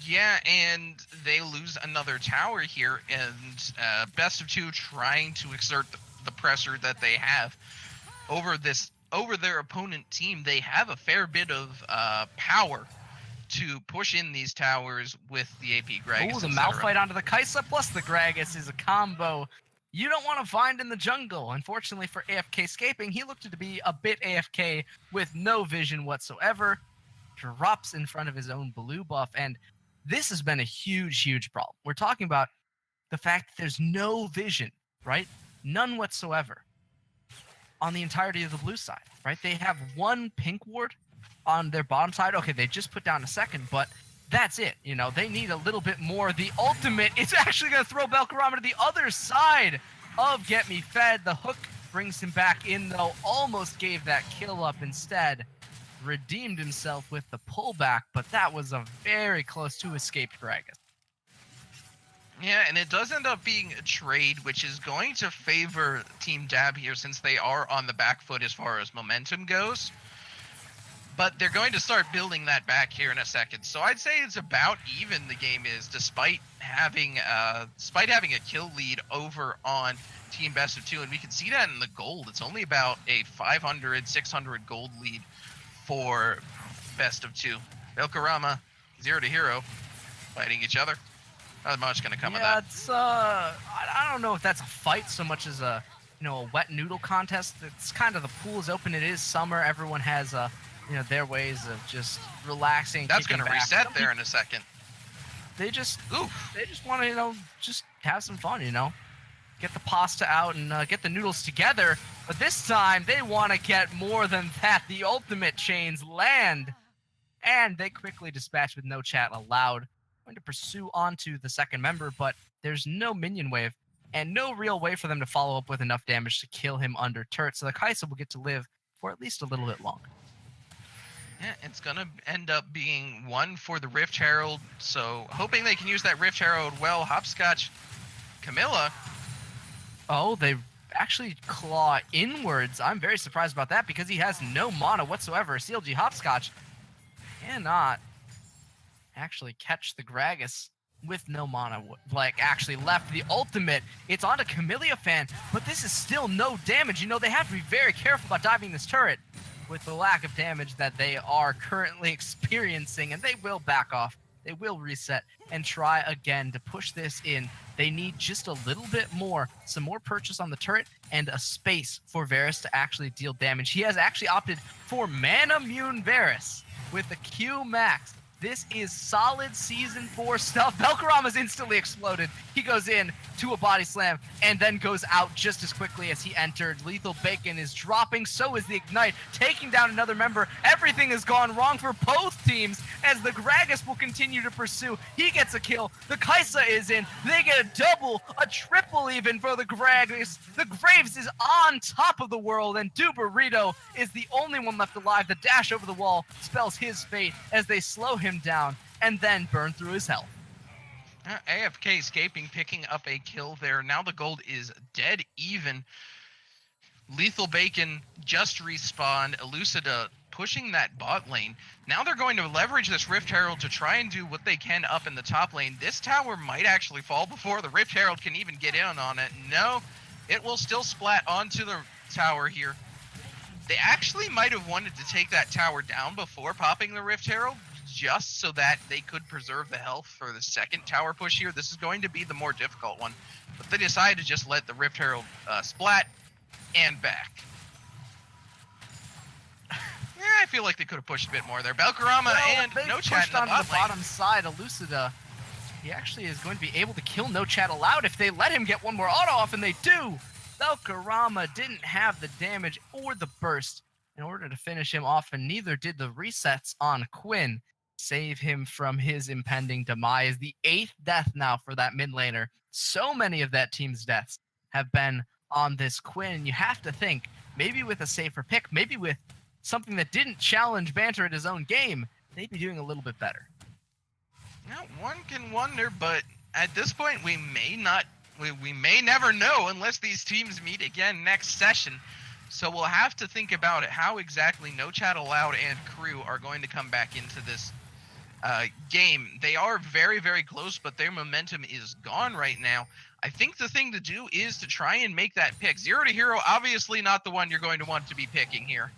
Yeah, and they lose another tower here, and best of 2 trying to exert the pressure that they have over their opponent team. They have a fair bit of power to push in these towers with the AP Gragas. Oh, the Malphite onto the Kaisa plus the Gragas is a combo you don't want to find in the jungle. Unfortunately for AFK-scaping, he looked to be a bit AFK with no vision whatsoever. Drops in front of his own blue buff, and this has been a huge problem. We're talking about the fact that there's no vision, right? None whatsoever on the entirety of the blue side, right? They have 1 pink ward on their bottom side. Okay, they just put down a second, but that's it. You know, they need a little bit more. The ultimate, it's actually going to throw Belkarama to the other side of Get Me Fed. The hook brings him back in, though. Almost gave that kill up instead. Redeemed himself with the pullback, but that was a very close to escaped Gragas. Yeah, and it does end up being a trade, which is going to favor Team Dab here since they are on the back foot as far as momentum goes. But they're going to start building that back here in a second. So I'd say it's about even the game is, despite having a kill lead over on Team Best of 2. And we can see that in the gold. It's only about a 500, 600 gold lead for Best of 2. Belkarama, 0 to hero, fighting each other. Not much going to come of that. It's I don't know if that's a fight so much as a wet noodle contest. It's kind of, the pool is open. It is summer. Everyone has their ways of just relaxing. That's going to reset Some there in a second. They just Oof. want to, just have some fun, Get the pasta out and get the noodles together. But this time, they want to get more than that. The ultimate chains land. And they quickly dispatch with no chat allowed. Going to pursue onto the second member, but there's no minion wave and no real way for them to follow up with enough damage to kill him under turret. So the Kaisa will get to live for at least a little bit longer. Yeah, it's going to end up being one for the Rift Herald. So hoping they can use that Rift Herald well. Hopscotch, Camilla. Oh, they actually claw inwards. I'm very surprised about that because he has no mana whatsoever. CLG Hopscotch cannot actually catch the Gragas with no mana, actually left the ultimate. It's onto Camellia Fan, but this is still no damage. They have to be very careful about diving this turret with the lack of damage that they are currently experiencing, and they will back off. They will reset and try again to push this in. They need just a little bit more, some more purchase on the turret, and a space for Varus to actually deal damage. He has actually opted for Mana Mune Varus with the Q Max. This is solid Season 4 stuff. Belkarama's instantly exploded. He goes in to a body slam and then goes out just as quickly as he entered. Lethal Bacon is dropping. So is the Ignite, taking down another member. Everything has gone wrong for both teams as the Gragas will continue to pursue. He gets a kill. The Kaisa is in. They get a double, a triple even for the Gragas. The Graves is on top of the world, and Dubarito is the only one left alive. The dash over the wall spells his fate as they slow him down and then burn through his health. AFK escaping, picking up a kill there. Now the gold is dead even. Lethal Bacon just respawned. Elucida pushing that bot lane. Now they're going to leverage this Rift Herald to try and do what they can up in the top lane. This tower might actually fall before the Rift Herald can even get in on it. No, it will still splat onto the tower here. They actually might have wanted to take that tower down before popping the Rift Herald, just so that they could preserve the health for the second tower push here. This is going to be the more difficult one. But they decided to just let the Rift Herald splat and back. Yeah, I feel like they could have pushed a bit more there. Belkarama and No Chat on in the bottom side. Elucida, he actually is going to be able to kill No Chat allowed if they let him get one more auto off, and they do. Belkarama didn't have the damage or the burst in order to finish him off, and neither did the resets on Quinn save him from his impending demise. The 8th death now for that mid laner. So many of that team's deaths have been on this Quinn. You have to think, maybe with a safer pick, maybe with something that didn't challenge Banter at his own game, they'd be doing a little bit better. Now, one can wonder, but at this point, we may never know unless these teams meet again next session. So we'll have to think about it, how exactly No Chat Allowed and crew are going to come back into this game. They are very, very close, but their momentum is gone right now. I think the thing to do is to try and make that pick. Zero to Hero, obviously not the one you're going to want to be picking here.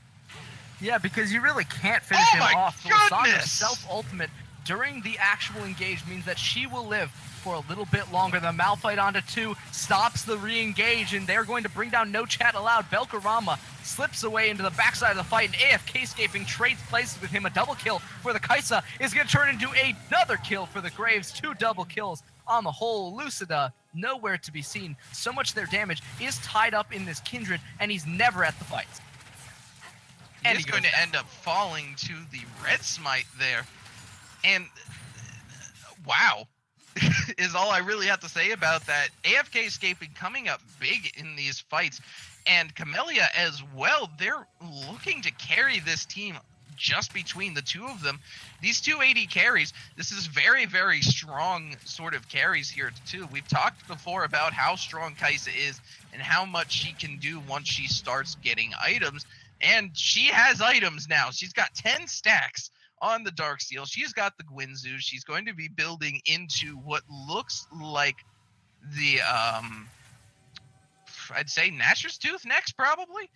Yeah, because you really can't finish him off. Goodness! Self-ultimate during the actual engage means that she will live for a little bit longer. The Malphite onto 2 stops the re-engage, and they're going to bring down No Chat Allowed. Belkarama slips away into the backside of the fight, and AFK-scaping trades places with him. A double kill for the Kaisa is going to turn into another kill for the Graves. 2 double kills on the whole. Lucida, nowhere to be seen. So much of their damage is tied up in this Kindred, and he's never at the fights. And he's going to end up falling to the Red Smite there. And, wow. Is all I really have to say about that. AFK escaping coming up big in these fights, and Camellia as well. They're looking to carry this team just between the two of them. These 280 carries, this is very, very strong sort of carries here too. We've talked before about how strong Kaisa is and how much she can do once she starts getting items, and she has items now. She's got 10 stacks on the Darksteel. She's got the Gwynzu. She's going to be building into what looks like the, I'd say Nashor's Tooth next, probably?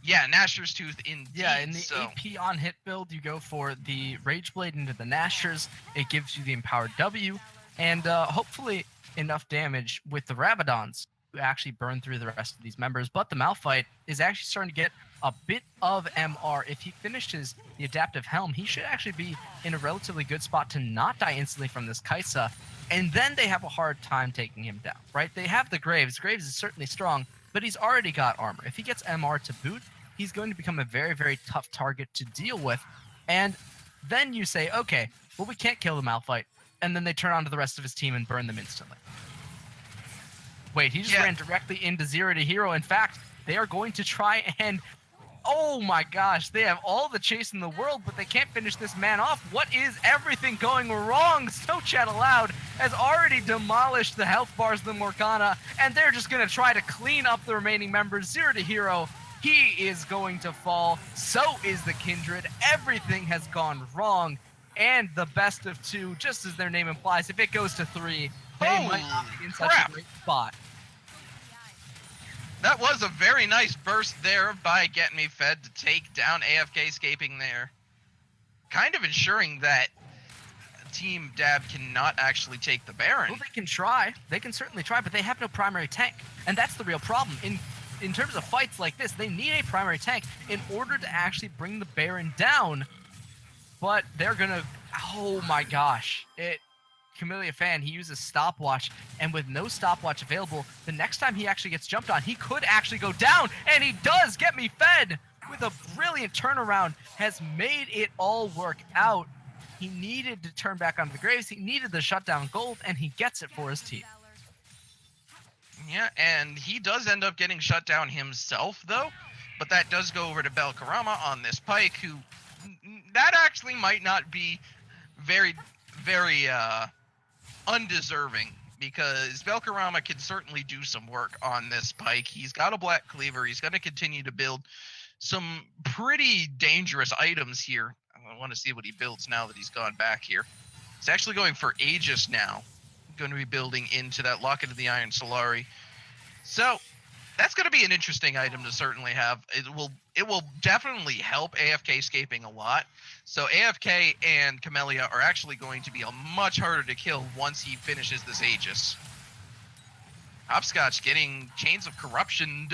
Yeah, Nashor's Tooth indeed. Yeah, in the AP on hit build, you go for the Rage Blade into the Nashors. It gives you the Empowered W, and hopefully enough damage with the Rabadons to actually burn through the rest of these members. But the Malphite is actually starting to get a bit of MR. If he finishes the adaptive helm, he should actually be in a relatively good spot to not die instantly from this Kaisa. And then they have a hard time taking him down, right? They have the Graves. Graves is certainly strong, but he's already got armor. If he gets MR to boot, he's going to become a very, very tough target to deal with. And then you say, okay, well, we can't kill the Malphite. And then they turn on to the rest of his team and burn them instantly. Wait, he just ran directly into 0 to hero. In fact, they are going to try and... Oh my gosh, they have all the chase in the world, but they can't finish this man off. What is everything going wrong? So Chat Aloud has already demolished the health bars of the Morgana, and they're just going to try to clean up the remaining members. 0 to hero, he is going to fall. So is the Kindred. Everything has gone wrong. And the best of 2, just as their name implies, if it goes to 3, they might not be in such a great spot. That was a very nice burst there by Get Me Fed to take down AFK Scaping there. Kind of ensuring that Team Dab cannot actually take the Baron. Well, they can try. They can certainly try, but they have no primary tank. And that's the real problem. In terms of fights like this, they need a primary tank in order to actually bring the Baron down. But they're going to... Oh my gosh. Camellia Fan, he uses stopwatch, and with no stopwatch available, the next time he actually gets jumped on, he could actually go down, and he does. Get Me Fed with a brilliant turnaround has made it all work out. He needed to turn back onto the Graves, he needed the shutdown gold, and he gets it for his team. Yeah, and he does end up getting shut down himself, though, but that does go over to Belkarama on this Pike, who that actually might not be very undeserving, because Belkarama can certainly do some work on this Pike. He's got a Black Cleaver. He's going to continue to build some pretty dangerous items here. I want to see what he builds now that he's gone back here. He's actually going for Aegis now. Going to be building into that Locket of the Iron Solari. So that's going to be an interesting item to certainly have. It will definitely help AFK Scaping a lot. So AFK and Camellia are actually going to be much harder to kill once he finishes this Aegis. Hopscotch getting Chains of Corruption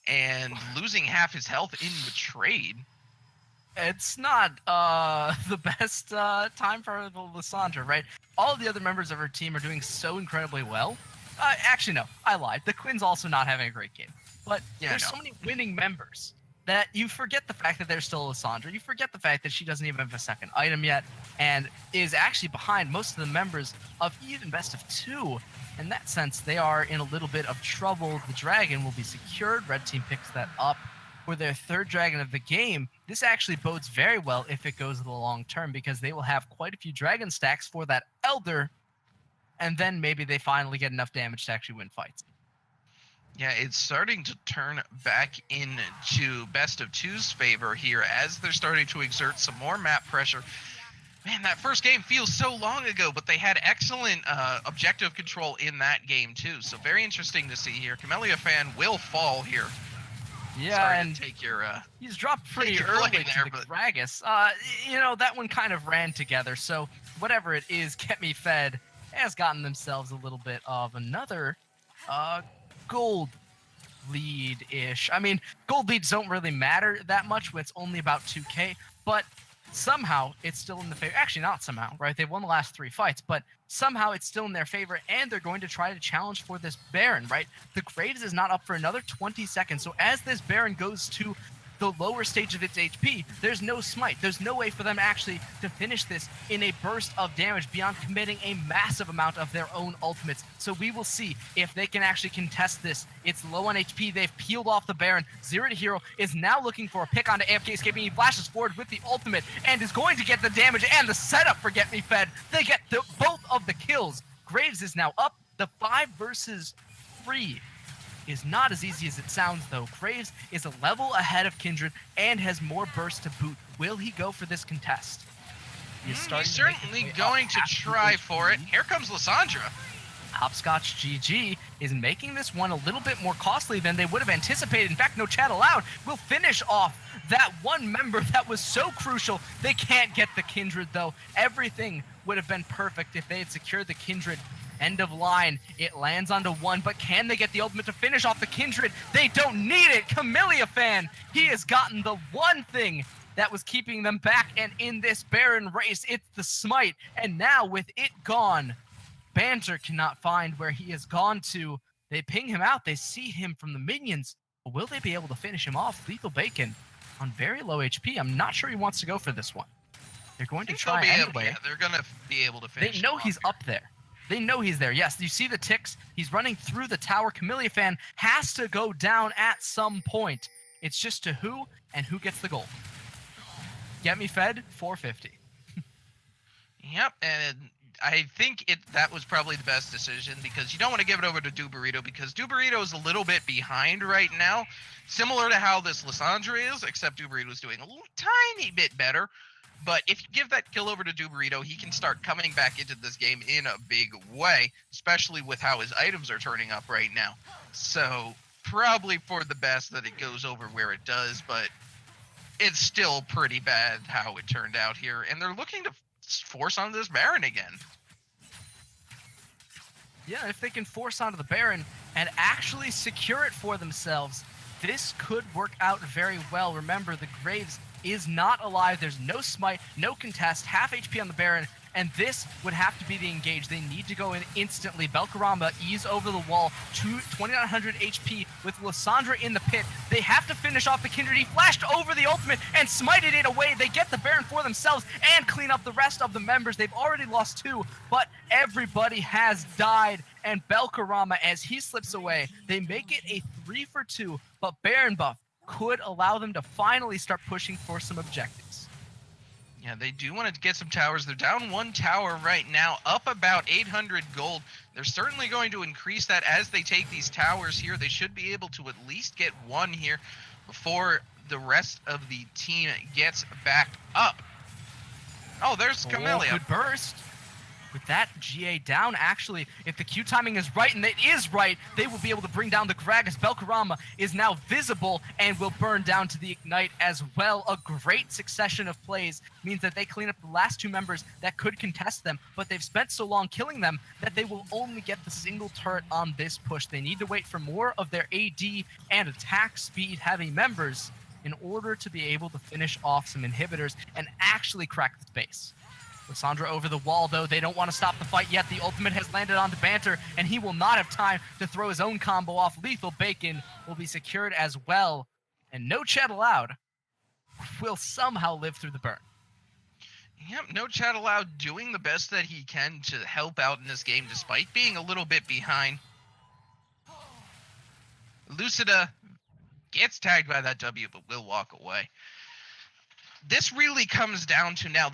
and losing half his health in the trade. It's not the best time for the Lysandra, right? All the other members of her team are doing so incredibly well. Actually, no, I lied. The Quinn's also not having a great game. But there's so many winning members that you forget the fact that there's still Lysandra. You forget the fact that she doesn't even have a second item yet and is actually behind most of the members of even best of 2. In that sense, they are in a little bit of trouble. The dragon will be secured. Red team picks that up for their 3rd dragon of the game. This actually bodes very well if it goes to the long term, because they will have quite a few dragon stacks for that Elder, and then maybe they finally get enough damage to actually win fights. Yeah, it's starting to turn back into best of 2's favor here as they're starting to exert some more map pressure. Man, that first game feels so long ago, but they had excellent objective control in that game too. So very interesting to see here. Camellia Fan will fall here. Yeah, Sorry and to take your, he's dropped pretty your early blade to there, the but- Gragas. That one kind of ran together. So whatever it is, Get Me Fed has gotten themselves a little bit of another gold lead-ish. I mean, gold leads don't really matter that much when it's only about 2k, but somehow it's still in the favor. Actually, not somehow, right? They've won the last 3 fights, but somehow it's still in their favor, and they're going to try to challenge for this Baron, right? The Graves is not up for another 20 seconds, so as this Baron goes to the lower stage of its HP, there's no smite. There's no way for them actually to finish this in a burst of damage beyond committing a massive amount of their own ultimates. So we will see if they can actually contest this. It's low on HP. They've peeled off the Baron. 0 to hero is now looking for a pick onto AFK Escaping. He flashes forward with the ultimate and is going to get the damage and the setup for Get Me Fed. They get both of the kills. Graves is now up. The 5 versus 3 is not as easy as it sounds, though. Graves is a level ahead of Kindred and has more burst to boot. Will he go for this contest? He's certainly going to try for it. Here comes Lysandra. Hopscotch GG is making this one a little bit more costly than they would have anticipated. In fact, no chat allowed. Will finish off that one member that was so crucial. They can't get the Kindred, though. Everything would have been perfect if they had secured the Kindred End of line. It lands onto one, but can they get the ultimate to finish off the Kindred? They don't need it. Camellia Fan, he has gotten the one thing that was keeping them back, and in this Baron race, it's the smite. And now with it gone, Banter cannot find where he has gone to. They ping him out. They see him from the minions. But will they be able to finish him off? Lethal Bacon on very low HP. I'm not sure he wants to go for this one. They're going to try anyway. Yeah, they're going to be able to finish They know him off he's here. up there. They know he's there. Yes, you see the ticks. He's running through the tower. Camellia Fan has to go down at some point. It's just to who, and who gets the gold. Get me fed, 450. Yep, and I think that was probably the best decision because you don't want to give it over to Duburito because Duburito is a little bit behind right now, similar to how this Lissandra is, except Duburito's doing a little tiny bit better. But if you give that kill over to Duburito, he can start coming back into this game in a big way, especially with how his items are turning up right now. So probably for the best that it goes over where it does, but it's still pretty bad how it turned out here. And they're looking to force on this Baron again. Yeah, if they can force onto the Baron and actually secure it for themselves, this could work out very well. Remember, the Graves is not alive. There's no smite, no contest, half HP on the Baron, and this would have to be the engage. They need to go in instantly. Belkaramba ease over the wall to 2900 HP with Lissandra in the pit. They have to finish off the Kindred. He flashed over the ultimate and smited it away. They get the Baron for themselves and clean up the rest of the members. They've already lost 2, but everybody has died. And Belkarama, as he slips away, they make it a 3 for 2, but Baron buff could allow them to finally start pushing for some objectives. Yeah, they do want to get some towers. They're down 1 tower right now, up about 800 gold. They're certainly going to increase that as they take these towers here. They should be able to at least get 1 here before the rest of the team gets back up. Oh, there's Camellia. Good burst. With that GA down, actually, if the Q timing is right, and it is right, they will be able to bring down the Gragas. Belkarama is now visible and will burn down to the Ignite as well. A great succession of plays means that they clean up the last 2 members that could contest them, but they've spent so long killing them that they will only get the single turret on this push. They need to wait for more of their AD and attack speed heavy members in order to be able to finish off some inhibitors and actually crack the space. Lissandra over the wall, though. They don't want to stop the fight yet. The ultimate has landed onto Banter, and he will not have time to throw his own combo off. Lethal Bacon will be secured as well. And no chat allowed will somehow live through the burn. Yep, no chat allowed, doing the best that he can to help out in this game despite being a little bit behind. Lucida gets tagged by that W, but will walk away. This really comes down to now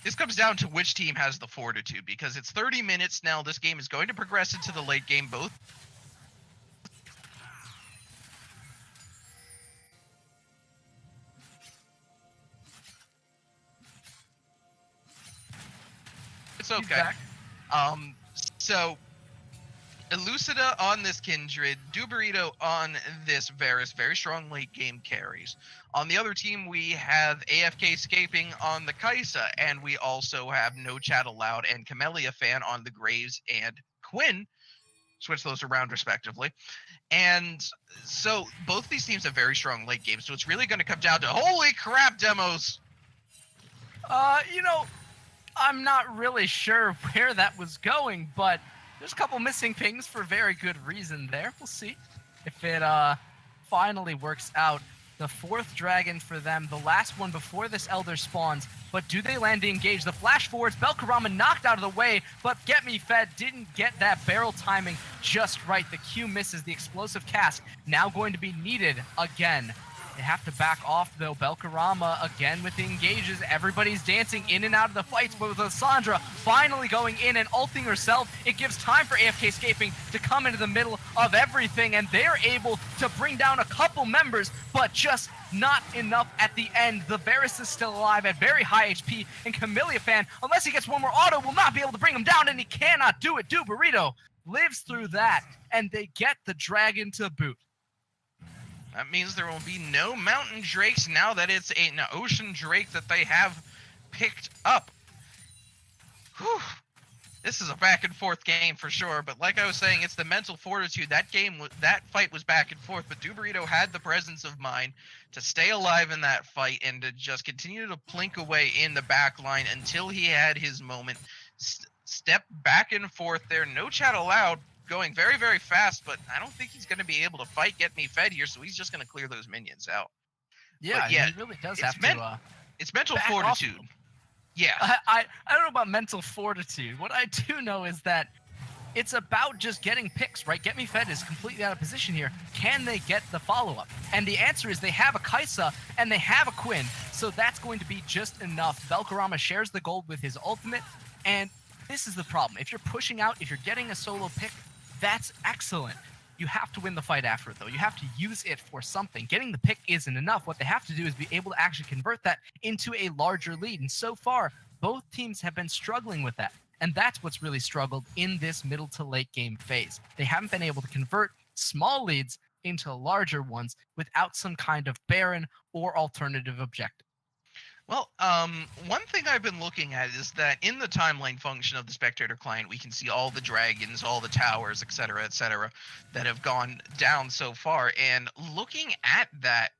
this comes down to which team has the fortitude, because it's 30 minutes now. This game is going to progress into the late game. Both it's okay. So Elucida on this Kindred, Duburito on this Varus, very strong late game carries. On the other team, we have AFK Scaping on the Kaisa, and we also have No Chat Allowed and Camellia Fan on the Graves and Quinn. Switch those around respectively. And so both these teams have very strong late games, so it's really going to come down to holy crap demos. I'm not really sure where that was going, but there's a couple missing pings for very good reason there. We'll see if it finally works out. The 4th dragon for them, the last one before this Elder spawns. But do they land to engage? The flash forwards, Belkarama knocked out of the way, but Get Me Fed didn't get that barrel timing just right. The Q misses the explosive cast, now going to be needed again. They have to back off, though. Belkarama again with the engages. Everybody's dancing in and out of the fights, but with Lissandra finally going in and ulting herself, it gives time for AFK Escaping to come into the middle of everything, and they're able to bring down a couple members, but just not enough at the end. The Varus is still alive at very high HP, and Camellia Fan, unless he gets one more auto, will not be able to bring him down, and he cannot do it. Duburito lives through that, and they get the dragon to boot. That means there will be no mountain drakes now that it's an ocean drake that they have picked up. Whew. This is a back and forth game for sure, but like I was saying, it's the mental fortitude. That fight was back and forth, but Duberito had the presence of mind to stay alive in that fight and to just continue to plink away in the back line until he had his moment. Step back and forth there, no chat allowed, going very, very fast, but I don't think he's going to be able to fight Get Me Fed here, so he's just going to clear those minions out. Yeah, yeah, he really does it's have to. It's mental back off fortitude. him. Yeah. I don't know about mental fortitude. What I do know is that it's about just getting picks, right? Get Me Fed is completely out of position here. Can they get the follow-up? And the answer is they have a Kaisa and they have a Quinn, so that's going to be just enough. Belkarama shares the gold with his ultimate, and this is the problem. If you're pushing out, if you're getting a solo pick, that's excellent. You have to win the fight after it, though. You have to use it for something. Getting the pick isn't enough. What they have to do is be able to actually convert that into a larger lead. And so far, both teams have been struggling with that. And that's what's really struggled in this middle to late game phase. They haven't been able to convert small leads into larger ones without some kind of Baron or alternative objective. Well, one thing I've been looking at is that in the timeline function of the spectator client, we can see all the dragons, all the towers, et cetera, that have gone down so far. And looking at that,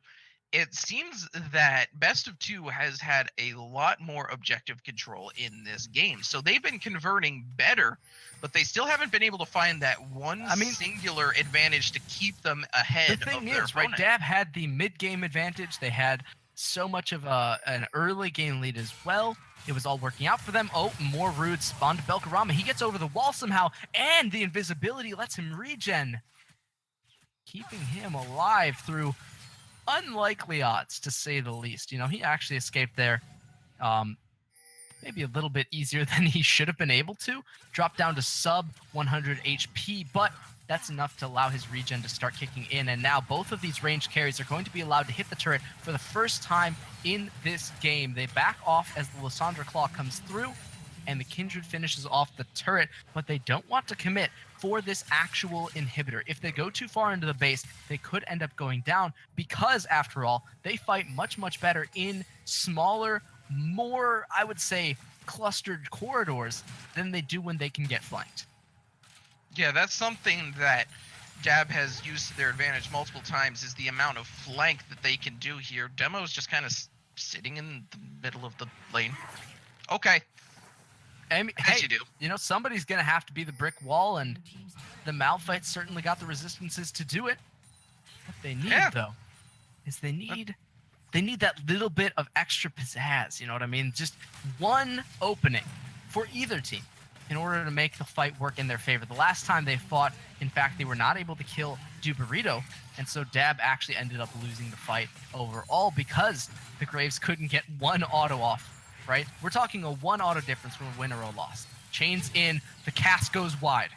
it seems that Best of Two has had a lot more objective control in this game. So they've been converting better, but they still haven't been able to find that one singular advantage to keep them ahead of their opponent. The thing is, right, Dab had the mid-game advantage. They had so much of an early game lead as well. It was all working out for them. Oh, more roots spawned to Belkarama. He gets over the wall somehow, and the invisibility lets him regen, keeping him alive through unlikely odds, to say the least. You know, he actually escaped there maybe a little bit easier than he should have been able to. Dropped down to sub 100 HP, but that's enough to allow his regen to start kicking in. And now both of these ranged carries are going to be allowed to hit the turret for the first time in this game. They back off as the Lysandra Claw comes through, and the Kindred finishes off the turret, but they don't want to commit for this actual inhibitor. If they go too far into the base, they could end up going down because, after all, they fight much, much better in smaller, more, I would say, clustered corridors than they do when they can get flanked. Yeah, that's something that Dab has used to their advantage multiple times, is the amount of flank that they can do here. Demo's just kind of sitting in the middle of the lane. Okay. I mean, hey, you know, somebody's going to have to be the brick wall, and the Malphites certainly got the resistances to do it. What they need, though, is they need that little bit of extra pizzazz, you know what I mean? Just one opening for either team in order to make the fight work in their favor. The last time they fought, in fact, they were not able to kill Duberito, and so Dab actually ended up losing the fight overall because the Graves couldn't get one auto off. Right? We're talking a one auto difference from a win or a loss. Chains in, the cast goes wide.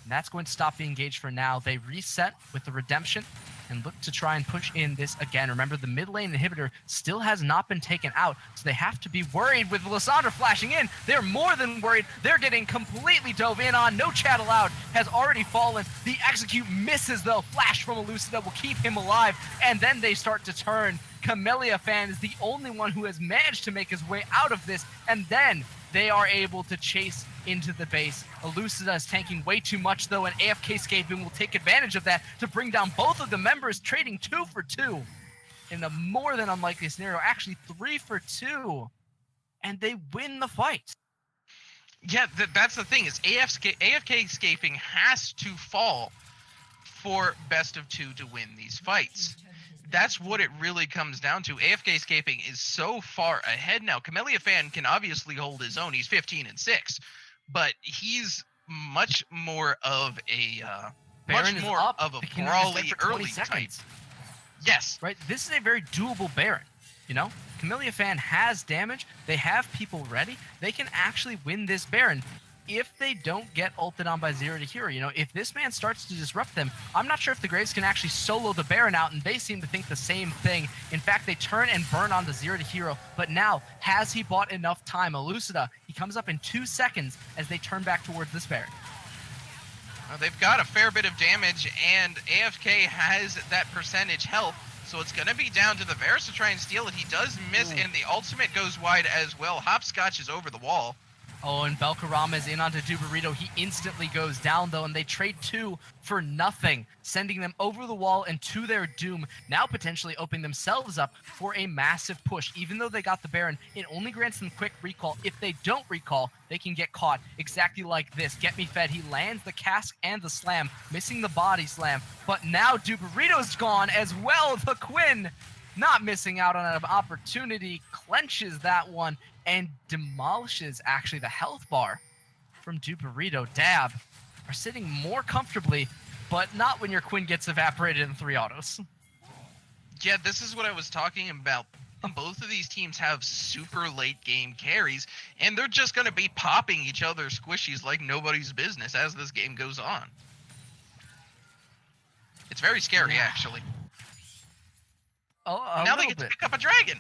And that's going to stop the engage for now. They reset with the redemption and look to try and push in this again. Remember, the mid lane inhibitor still has not been taken out, so they have to be worried with Lysandra flashing in. They're more than worried. They're getting completely dove in on. No chat allowed has already fallen. The execute misses, though. Flash from Elucida will keep him alive, and then they start to turn. Camellia Fan is the only one who has managed to make his way out of this, and then they are able to chase into the base. Elucida is tanking way too much, though, and AFK Scaping will take advantage of that to bring down both of the members, trading 2 for 2 in a more than unlikely scenario, actually 3 for 2, and they win the fight. Yeah, that's the thing, is AFK Scaping has to fall for Best of Two to win these fights. That's what it really comes down to. AFK Scaping is so far ahead now. Camellia Fan can obviously hold his own. He's 15-6, but he's much more of a brawly early type. Yes. Right. This is a very doable Baron. You know, Camellia Fan has damage. They have people ready. They can actually win this Baron if they don't get ulted on by Zero to Hero. You know, if this man starts to disrupt them, I'm not sure if the Graves can actually solo the Baron out, and they seem to think the same thing. In fact, they turn and burn on the Zero to Hero, but now, has he bought enough time? Elucida, he comes up in 2 seconds as they turn back towards this Baron. They've got a fair bit of damage, and AFK has that percentage health, so it's going to be down to the Varus to try and steal it. He does miss, and the ultimate goes wide as well. Hopscotch is over the wall. Oh, and Belkarama is in onto Dubarito. He instantly goes down, though, and they trade 2 for nothing, sending them over the wall and to their doom, now potentially opening themselves up for a massive push. Even though they got the Baron, it only grants them quick recall. If they don't recall, they can get caught exactly like this. Get me fed. He lands the cask and the slam, missing the body slam. But now Dubarito's gone as well. The Quinn not missing out on an opportunity, clenches that one, and demolishes actually the health bar from Dubarito. Dab are sitting more comfortably, but not when your Quinn gets evaporated in 3 autos. Yeah, this is what I was talking about. Both of these teams have super late game carries, and they're just going to be popping each other's squishies like nobody's business as this game goes on. It's very scary, actually. Oh, now they get to pick up a dragon.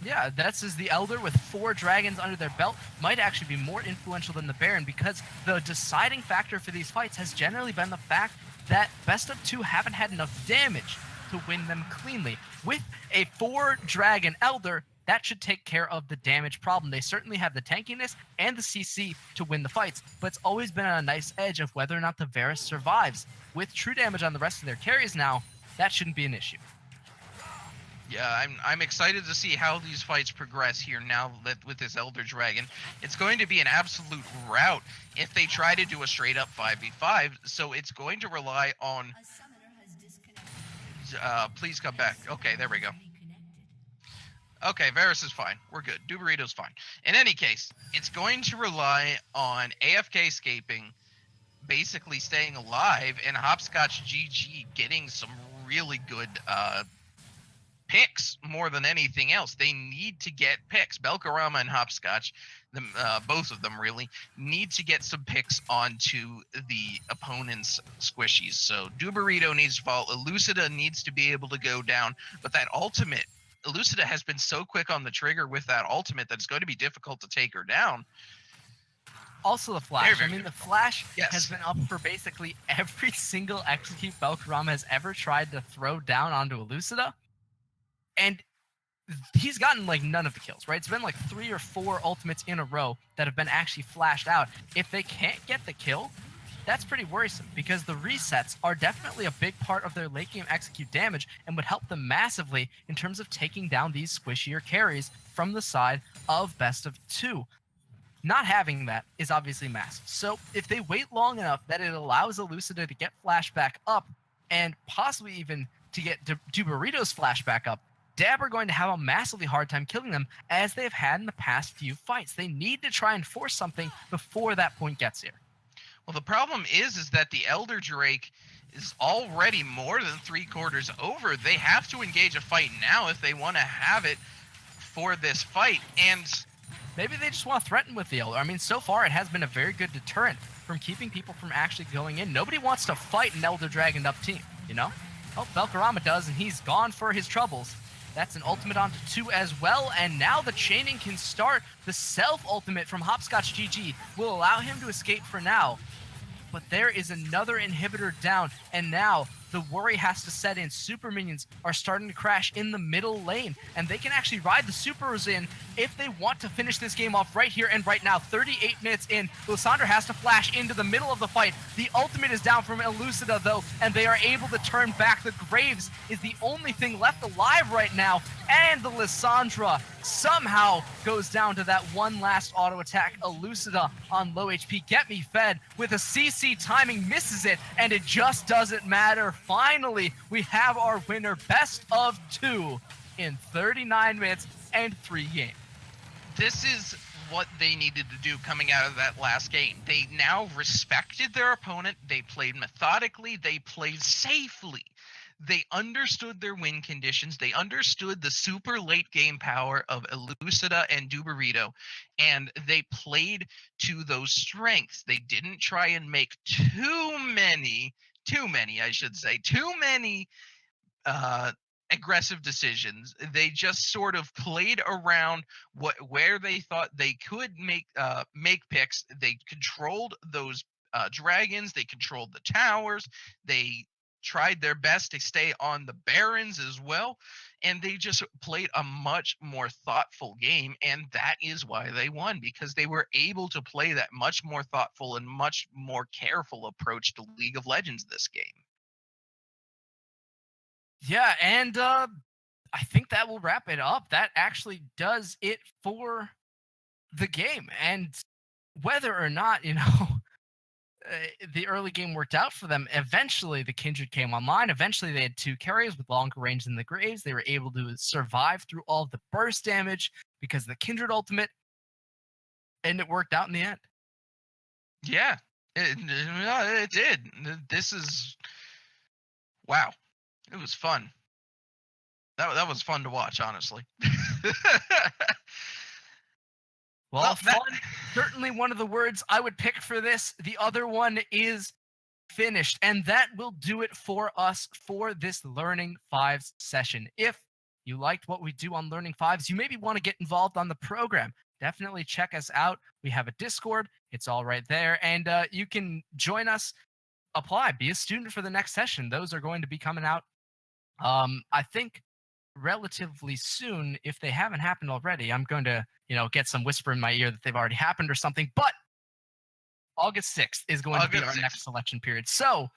Yeah, that's as the Elder with 4 dragons under their belt might actually be more influential than the Baron, because the deciding factor for these fights has generally been the fact that best of 2 haven't had enough damage to win them cleanly. With a 4 dragon Elder, that should take care of the damage problem. They certainly have the tankiness and the CC to win the fights, but it's always been on a nice edge of whether or not the Varus survives. With true damage on the rest of their carries now, that shouldn't be an issue. Yeah, I'm excited to see how these fights progress here now that with this Elder Dragon. It's going to be an absolute rout if they try to do a straight up 5v5, so it's going to rely on... please come back. Okay, there we go. Okay, Varus is fine. We're good. Dubarito's fine. In any case, it's going to rely on AFK escaping, basically staying alive, and Hopscotch GG getting some really good picks more than anything else. They need to get picks. Belkarama and Hopscotch, both of them really, need to get some picks onto the opponent's squishies. So Dubarito needs to fall. Elucida needs to be able to go down. But that ultimate, Elucida has been so quick on the trigger with that ultimate that it's going to be difficult to take her down. Also the Flash. Very I mean, the Flash Yes. has been up for basically every single execute Belkarama has ever tried to throw down onto Elucida. And he's gotten like none of the kills, right? It's been like 3 or 4 ultimates in a row that have been actually flashed out. If they can't get the kill, that's pretty worrisome, because the resets are definitely a big part of their late game execute damage and would help them massively in terms of taking down these squishier carries from the side of best of 2. Not having that is obviously massive. So if they wait long enough that it allows Elucida to get flashback up, and possibly even to get Dubarito's flashback up, Dab are going to have a massively hard time killing them, as they've had in the past few fights. They need to try and force something before that point gets here. Well, the problem is that the Elder Drake is already more than 3/4 over. They have to engage a fight now if they want to have it for this fight. And maybe they just want to threaten with the Elder. I mean, so far it has been a very good deterrent from keeping people from actually going in. Nobody wants to fight an Elder Dragon up team, you know? Oh, Belkarama does, and he's gone for his troubles. That's an ultimate onto 2 as well, and now the chaining can start. The self-ultimate from Hopscotch GG will allow him to escape for now. But there is another inhibitor down, and now the worry has to set in. Super minions are starting to crash in the middle lane, and they can actually ride the supers in if they want to finish this game off right here and right now. 38 minutes in, Lysandra has to flash into the middle of the fight. The ultimate is down from Elucida, though, and they are able to turn back. The Graves is the only thing left alive right now, and the Lysandra somehow goes down to that one last auto attack. Elucida on low HP, get me fed with a CC timing, misses it, and it just doesn't matter. Finally, we have our winner, best of 2 in 39 minutes and 3 games. this is what they needed to do coming out of that last game. They now respected their opponent. They played methodically. They played safely. They understood their win conditions. They understood the super late game power of Elucida and Dubarito, and they played to those strengths. They didn't try and make too many aggressive decisions. They just sort of played around where they thought they could make picks. They controlled those dragons. They controlled the towers. They tried their best to stay on the Barons as well, and they just played a much more thoughtful game, and that is why they won, because they were able to play that much more thoughtful and much more careful approach to League of Legends this game. Yeah, and I think that will wrap it up. That actually does it for the game. And whether or not, the early game worked out for them, eventually the Kindred came online. Eventually they had 2 carriers with longer range than the Graves. They were able to survive through all of the burst damage because of the Kindred ultimate, and it worked out in the end. Yeah, it did. This is wow. It was fun. That was fun to watch, honestly. Well, fun, certainly one of the words I would pick for this. The other one is finished. And that will do it for us for this Learning Fives session. If you liked what we do on Learning Fives, you maybe want to get involved on the program. Definitely check us out. We have a Discord. It's all right there. And you can join us, apply, be a student for the next session. Those are going to be coming out, I think, relatively soon. If they haven't happened already, I'm going to get some whisper in my ear that they've already happened or something. But August 6th is going to be our next selection period. So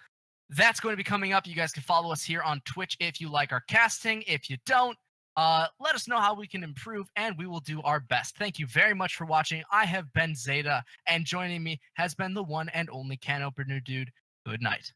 that's going to be coming up. You guys can follow us here on Twitch if you like our casting. If you don't, let us know how we can improve, and we will do our best. Thank you very much for watching. I have been Zeta, and joining me has been the one and only can opener dude. Good night.